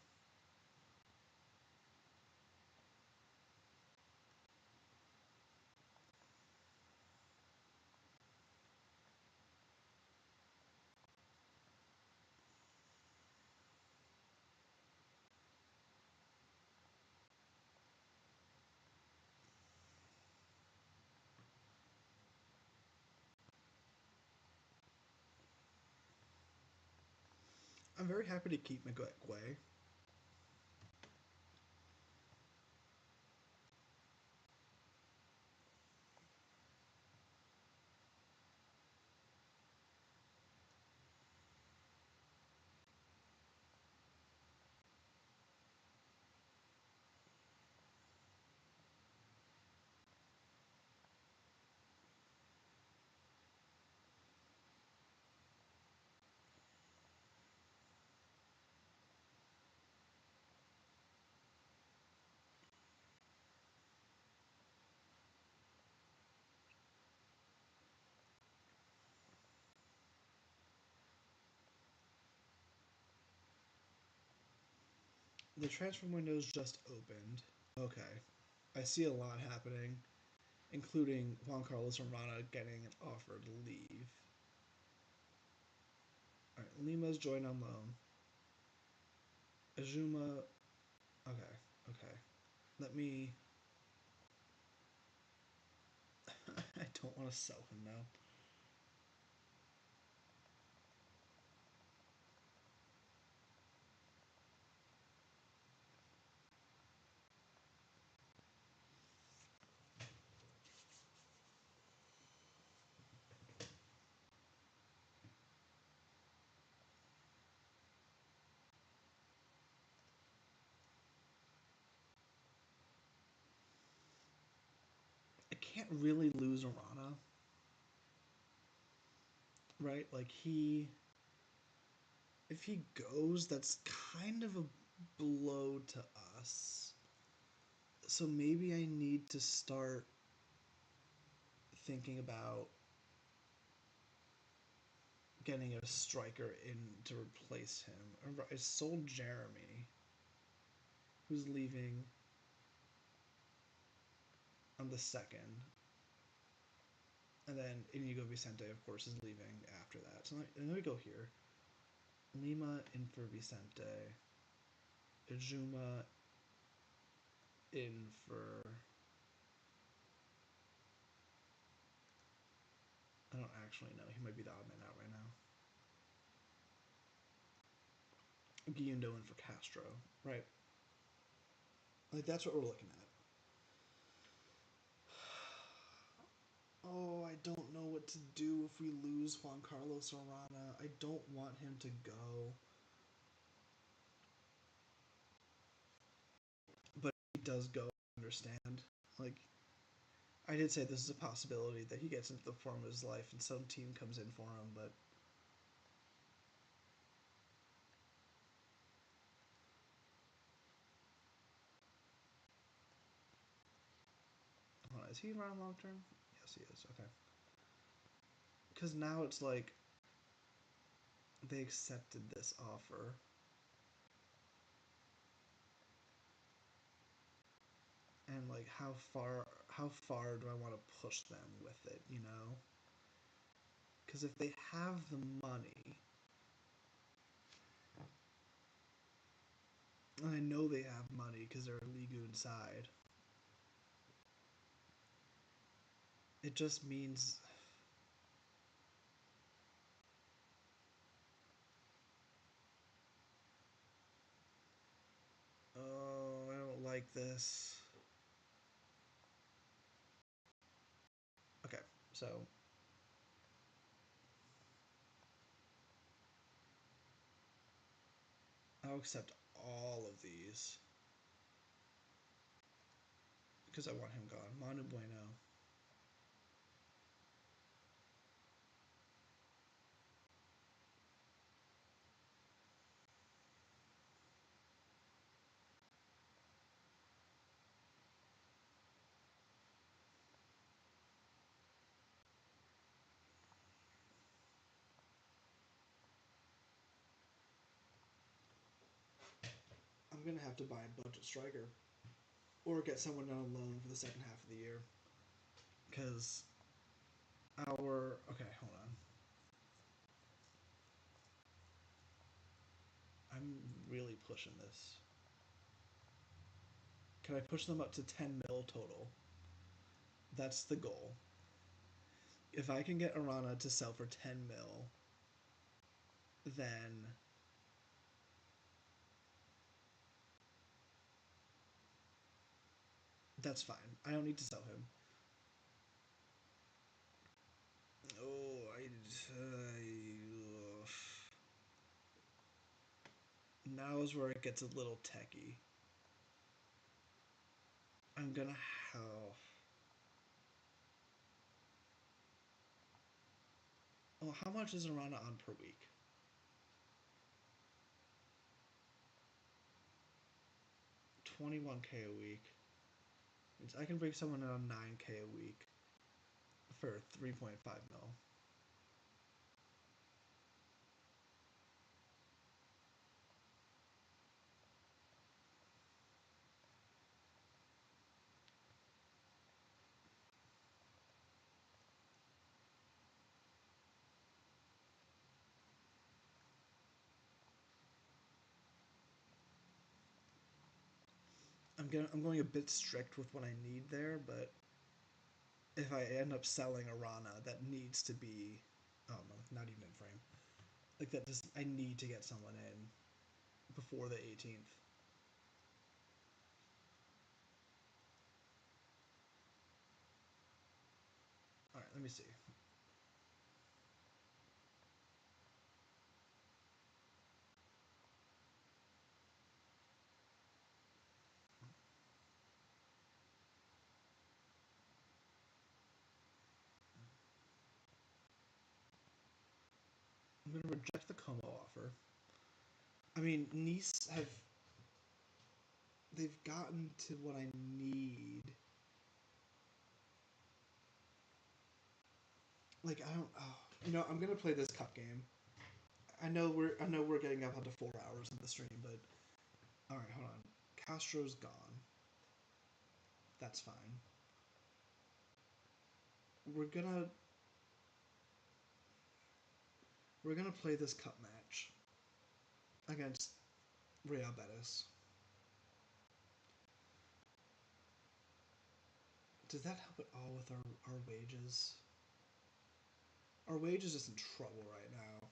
I'm very happy to keep McGuay. The transfer window's just opened. Okay. I see a lot happening, including Juan Carlos Arana getting an offer to leave. Alright, Lima's joined on loan. Azuma. Okay, okay. Let me. I don't want to sell him now. I can't really lose Arana, right? Like he, if he goes, that's kind of a blow to us. So maybe I need to start thinking about getting a striker in to replace him. Remember, I sold Jeremy, who's leaving on the second, and then Inigo Vicente, of course, is leaving after that. So let me go here. Lima in for Vicente. Ijuma in for. I don't actually know. He might be the odd man out right now. Guindo in for Castro. Right. Like, that's what we're looking at. Oh, I don't know what to do if we lose Juan Carlos Arana. I don't want him to go. But he does go, I understand. Like, I did say this is a possibility that he gets into the form of his life and some team comes in for him, but is he around long term? Yes, he is. Okay. Because now it's like they accepted this offer. And like how far do I want to push them with it, you know? Because if they have the money, and I know they have money because they're a league inside, it just means oh, I don't like this. Okay, so I'll accept all of these because I want him gone. Manu Bueno. I'm gonna have to buy a budget striker or get someone on loan for the second half of the year because our okay, hold on. I'm really pushing this. Can I push them up to 10 mil total? That's the goal. If I can get Arana to sell for 10 mil, then that's fine. I don't need to sell him. Oh, now is where it gets a little techy. I'm gonna have. Oh, how much is Arana on per week? 21K a week. I can bring someone in on 9K a week for 3.5 mil. I'm going a bit strict with what I need there, but if I end up selling a Rana, that needs to be oh no, not even in frame. Like that just I need to get someone in before the 18th. All right, let me see. I'm gonna reject the Como offer. I mean, Nice have they've gotten to what I need. Like I don't. Oh, I'm gonna play this cup game. I know we're getting up onto 4 hours of the stream, but all right, hold on. Castro's gone. That's fine. We're gonna we're gonna play this cup match against Real Betis. Does that help at all with our wages? Our wages is in trouble right now.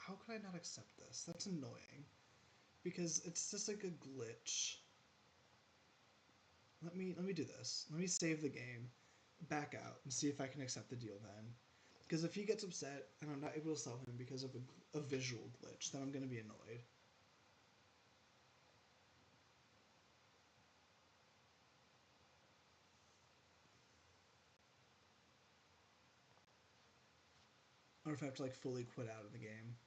How could I not accept this? That's annoying. Because it's just like a glitch. Let me do this. Let me save the game, back out, and see if I can accept the deal then. Because if he gets upset and I'm not able to sell him because of a visual glitch, then I'm gonna be annoyed. Or if I have to like fully quit out of the game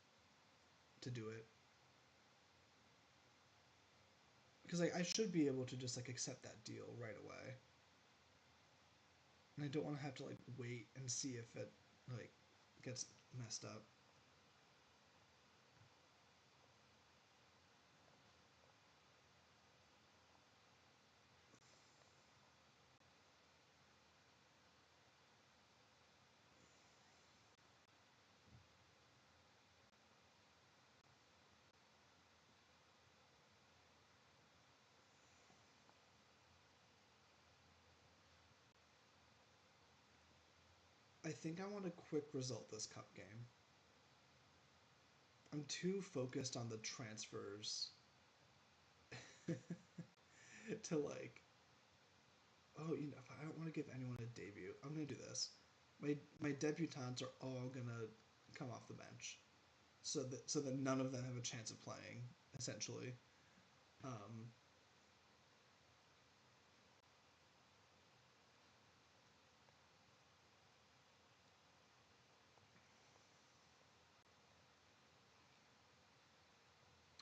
to do it. Because like I should be able to just like accept that deal right away. And I don't want to have to like wait and see if it like gets messed up. I think I want to quick result this cup game. I'm too focused on the transfers to like, oh, if I don't want to give anyone a debut, I'm gonna do this. My debutantes are all gonna come off the bench, so that none of them have a chance of playing. Essentially, um,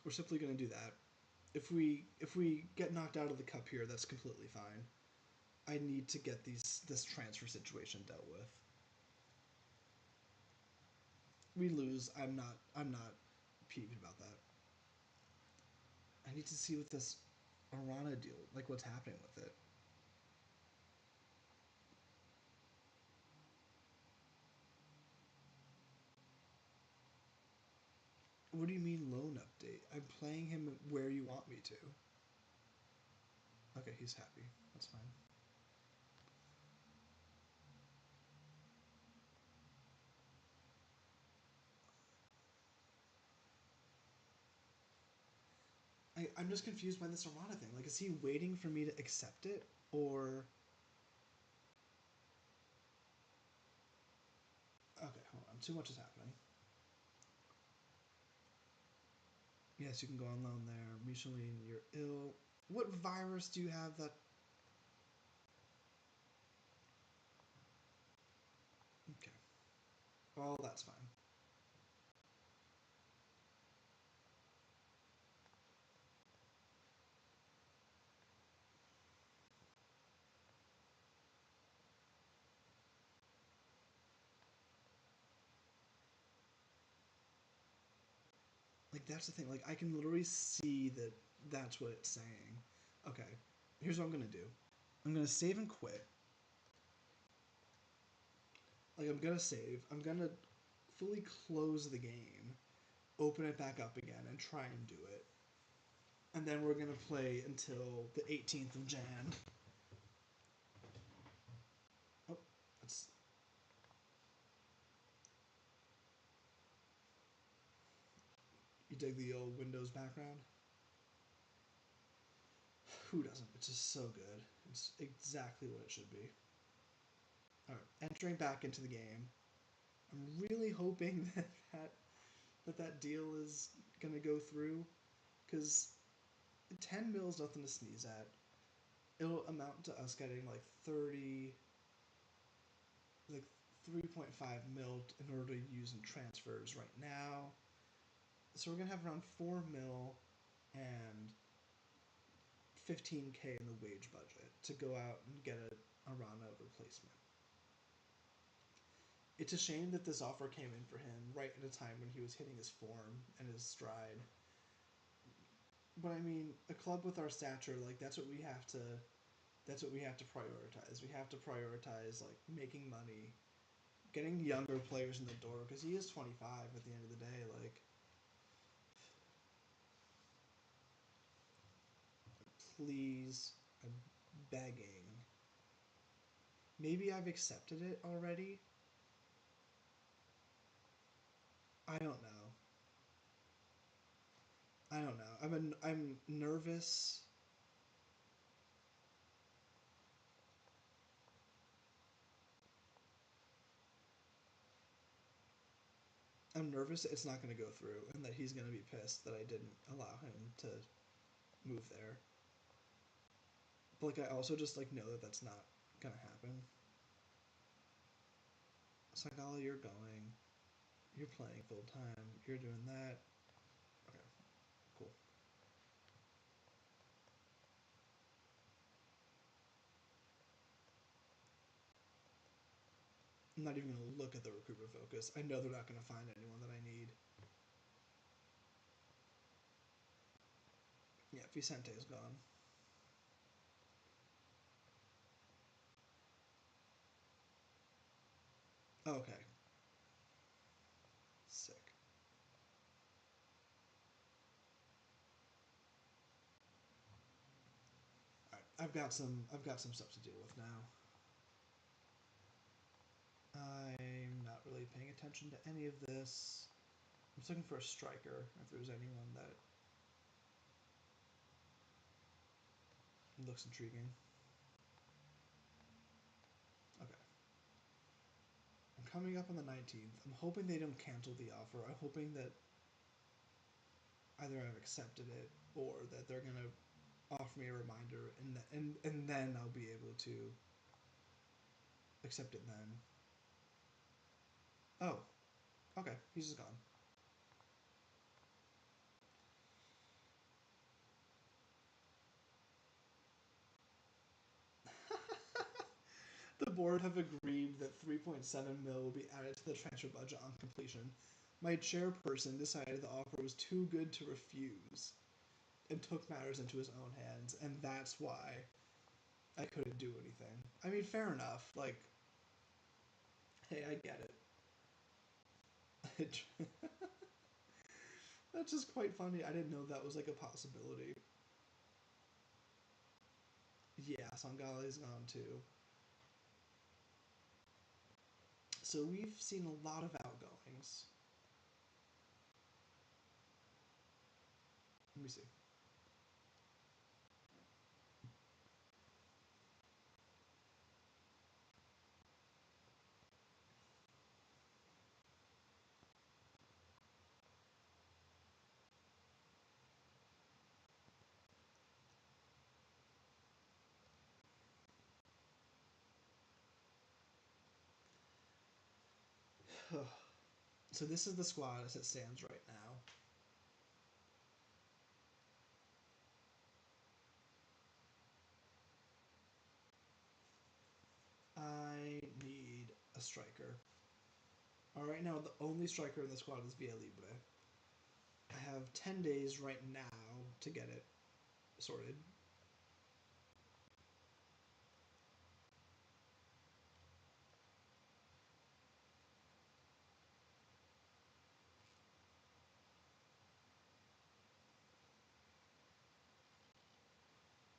we're simply gonna do that. If we get knocked out of the cup here, that's completely fine. I need to get this transfer situation dealt with. We lose. I'm not peeved about that. I need to see what this Arana deal, like what's happening with it. What do you mean loan update? I'm playing him where you want me to. Okay, he's happy. That's fine. I'm just confused by this Arana thing. Like, is he waiting for me to accept it? Or. Okay, hold on. Too much is happening. Yes, you can go on loan there. Micheline, you're ill. What virus do you have that. Okay. Oh, that's fine. Like, that's the thing. Like, I can literally see that that's what it's saying. Okay, here's what I'm gonna do. I'm gonna save and quit. Like, I'm gonna save. I'm gonna fully close the game, open it back up again, and try and do it. And then we're gonna play until the 18th of Jan. Oh, that's. You dig the old Windows background? Who doesn't? It's just so good. It's exactly what it should be. Alright, entering back into the game. I'm really hoping that deal is gonna go through, because 10 mil is nothing to sneeze at. It'll amount to us getting like 30, like 3.5 mil in order to use in transfers right now. So we're gonna have around 4 mil and 15K in the wage budget to go out and get a Rana replacement. It's a shame that this offer came in for him right at a time when he was hitting his form and his stride. But I mean, a club with our stature, like that's what we have to prioritize. We have to prioritize like making money, getting younger players in the door, because he is 25 at the end of the day. Like, please, I'm begging. Maybe I've accepted it already. I don't know. I don't know. I'm nervous. I'm nervous it's not going to go through and that he's going to be pissed that I didn't allow him to move there. But like I also just like know that that's not going to happen. Sagala, you're going. You're playing full time. You're doing that. Okay, cool. I'm not even going to look at the recruitment focus. I know they're not going to find anyone that I need. Yeah, Vicente is gone. Oh, okay. Sick. All right, I've got some stuff to deal with now. I'm not really paying attention to any of this. I'm just looking for a striker. If there's anyone that looks intriguing. Okay. I'm coming up on the 19th. I'm hoping they don't cancel the offer. I'm hoping that either I've accepted it or that they're gonna offer me a reminder, and then I'll be able to accept it then. Oh, okay. He's just gone. The board have agreed that 3.7 mil will be added to the transfer budget on completion. My chairperson decided the offer was too good to refuse and took matters into his own hands, and that's why I couldn't do anything. I mean, fair enough. Like, hey, I get it. That's just quite funny. I didn't know that was like a possibility. Yeah, Sangali's gone too. So we've seen a lot of outgoings. Let me see. So this is the squad as it stands right now. I need a striker. All right, now the only striker in the squad is Via Libre. I have 10 days right now to get it sorted.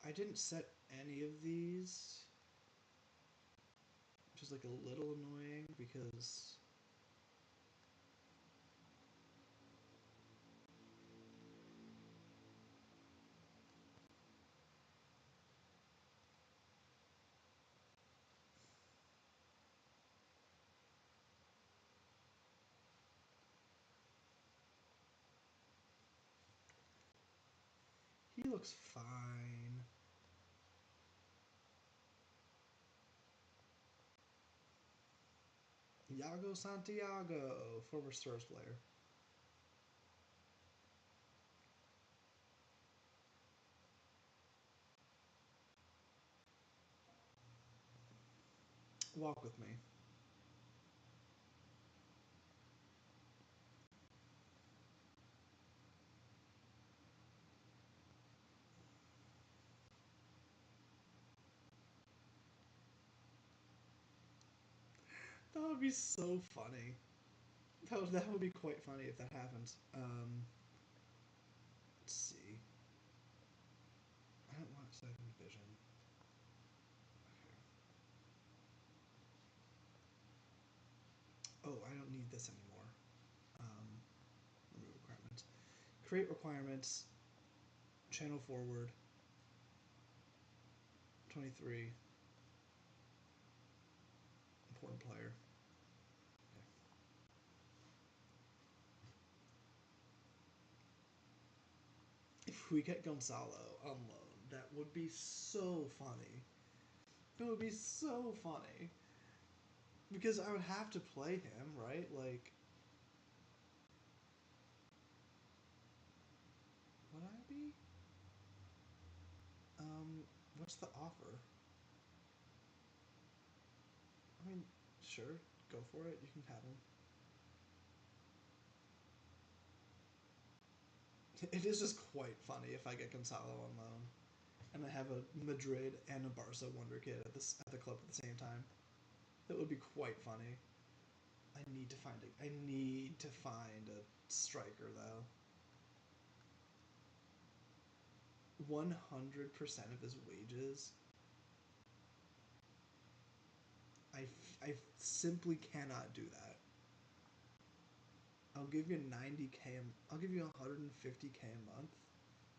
I didn't set any of these, which is like a little annoying because looks fine. Iago Santiago, former Spurs player. Walk with me. That would be so funny. That would be quite funny if that happens. Let's see. I don't want second division. Okay. Oh, I don't need this anymore. Remove requirements. Create requirements. Channel forward. 23. Important player. If we get Gonzalo on loan, that would be so funny. It would be so funny. Because I would have to play him, right? Like, would I be? What's the offer? I mean, sure, go for it. You can have him. It is just quite funny if I get Gonzalo on loan, and I have a Madrid and a Barca wonder kid at the club at the same time. That would be quite funny. I need to find a striker though. 100% of his wages. I simply cannot do that. I'll give you 90K. I'll give you 150K a month,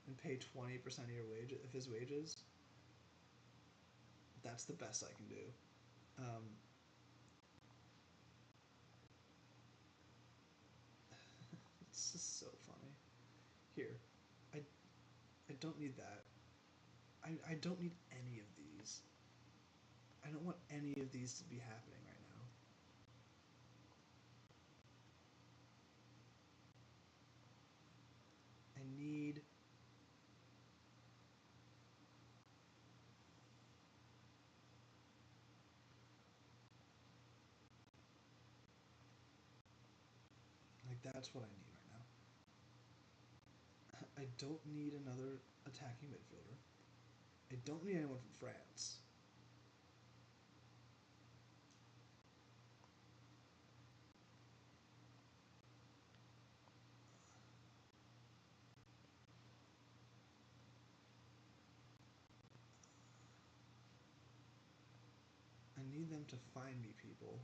and pay 20% of your wage of his wages. That's the best I can do. Um, it's just so funny. Here, I I don't need that. I don't need any of these. I don't want any of these to be happening right now. I need. Like, that's what I need right now. I don't need another attacking midfielder. I don't need anyone from France. I need them to find me people.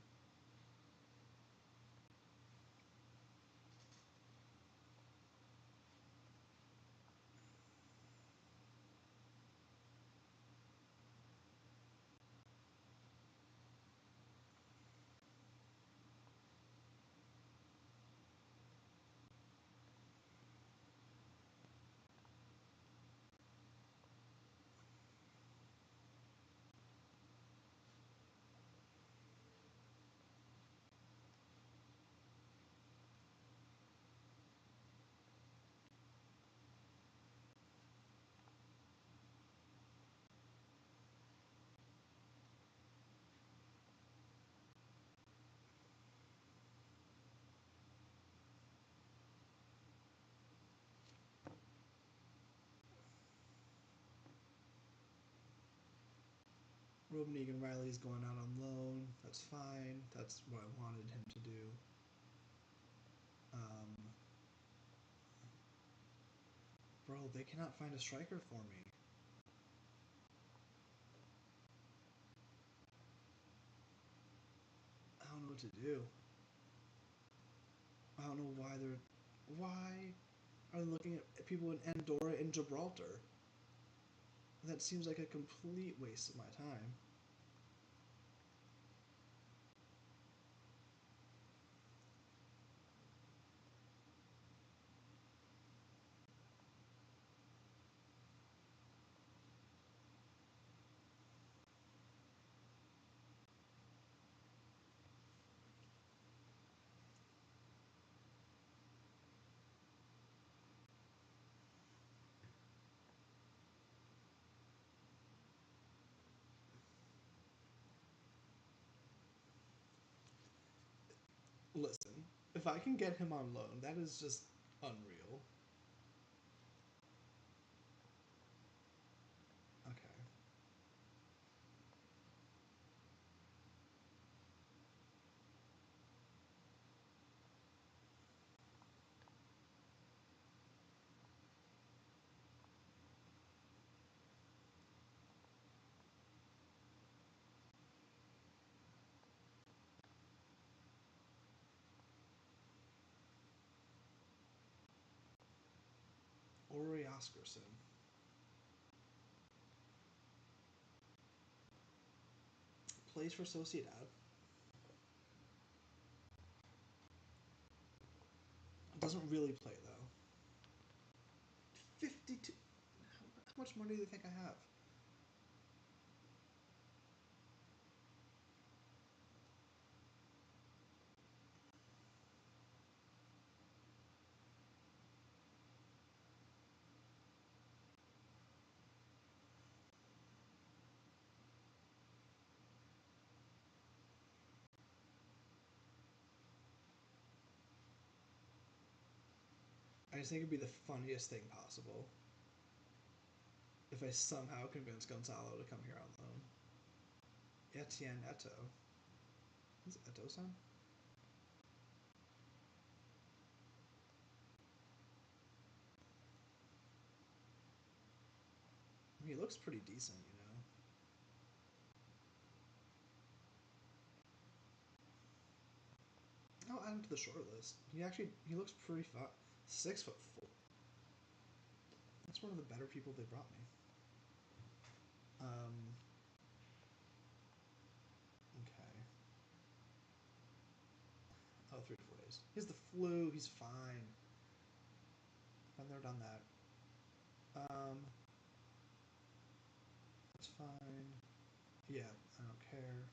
Robin Riley's going out on loan. That's fine. That's what I wanted him to do. Um, bro, they cannot find a striker for me. I don't know what to do. I don't know why they're. Why are they looking at people in Andorra and Gibraltar? That seems like a complete waste of my time. Listen, if I can get him on loan, that is just unreal. Okay. Ori Oscarson. Plays for Sociedad. Doesn't really play though. 52. How much money do you think I have? I just think it'd be the funniest thing possible if I somehow convince Gonzalo to come here on loan. Etienne Eto. Is Eto son? I mean, he looks pretty decent, you know. I'll add him to the short list. He looks pretty fun. 6'4". That's one of the better people they brought me. Um. Okay. Oh, 3 to 4 days. He has the flu. He's fine. Been there, done that. That's fine. Yeah, I don't care.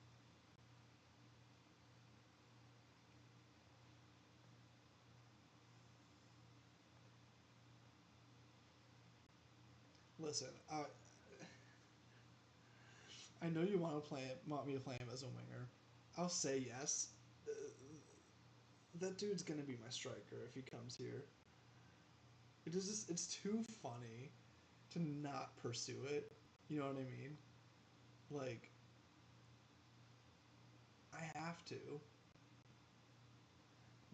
Listen, I know you want me to play him as a winger. I'll say yes. That dude's gonna be my striker if he comes here. It's too funny to not pursue it. You know what I mean? Like, I have to.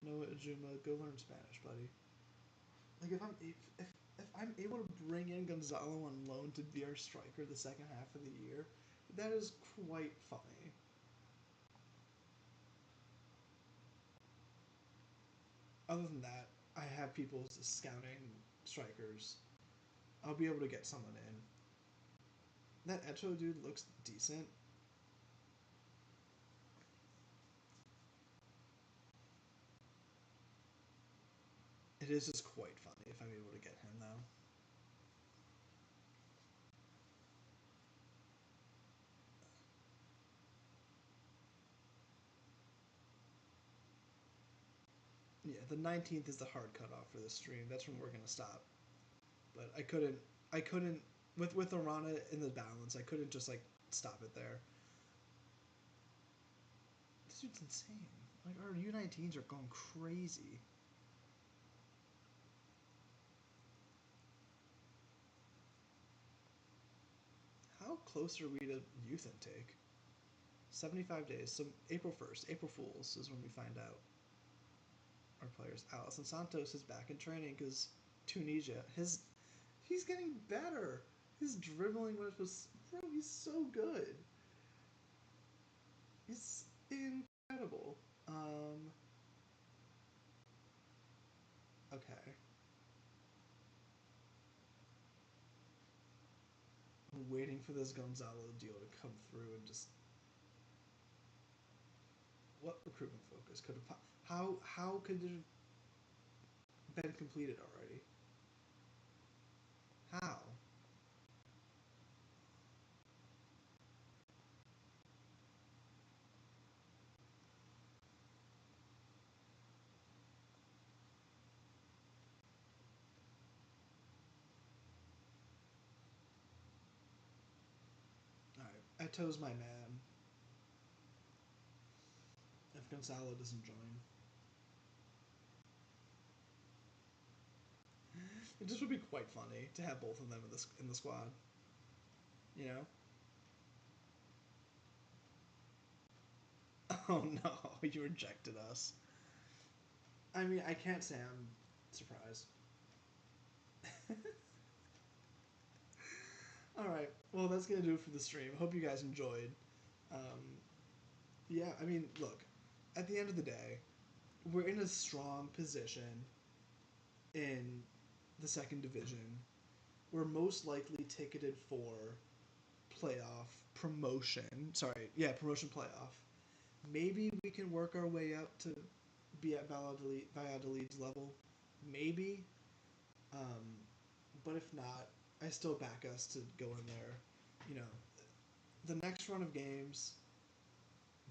Noah Ajuma, go learn Spanish, buddy. Like if I'm able to bring in Gonzalo on loan to be our striker the second half of the year, that is quite funny. Other than that, I have people scouting strikers. I'll be able to get someone in. That Eto dude looks decent. It is just quite funny if I'm able to get him though. Yeah, the 19th is the hard cutoff for this stream. That's when we're gonna stop. But I couldn't with Arana in the balance. I couldn't just like stop it there. This dude's insane. Like our U19s are going crazy. How close are we to youth intake? 75 days. So April 1st, April Fools is when we find out our players. Alison Santos is back in training because Tunisia. He's getting better. His dribbling was bro. He's so good. He's incredible. Okay. I'm waiting for this Gonzalo deal to come through and just what recruitment focus could have how could it have been completed already? How? All right, Eto's my man. If Gonzalo doesn't join, It just would be quite funny to have both of them in the squad. You know? Oh no, you rejected us. I mean, I can't say I'm surprised. All right. Well, that's gonna do it for the stream. Hope you guys enjoyed. Um, yeah, I mean, look. At the end of the day, we're in a strong position in the second division. We're most likely ticketed for playoff promotion. Sorry, yeah, promotion playoff. Maybe we can work our way up to be at Valladolid's level. Maybe. Um, but if not, I still back us to go in there. You know, the next run of games,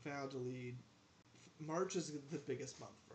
Valladolid, March is the biggest month for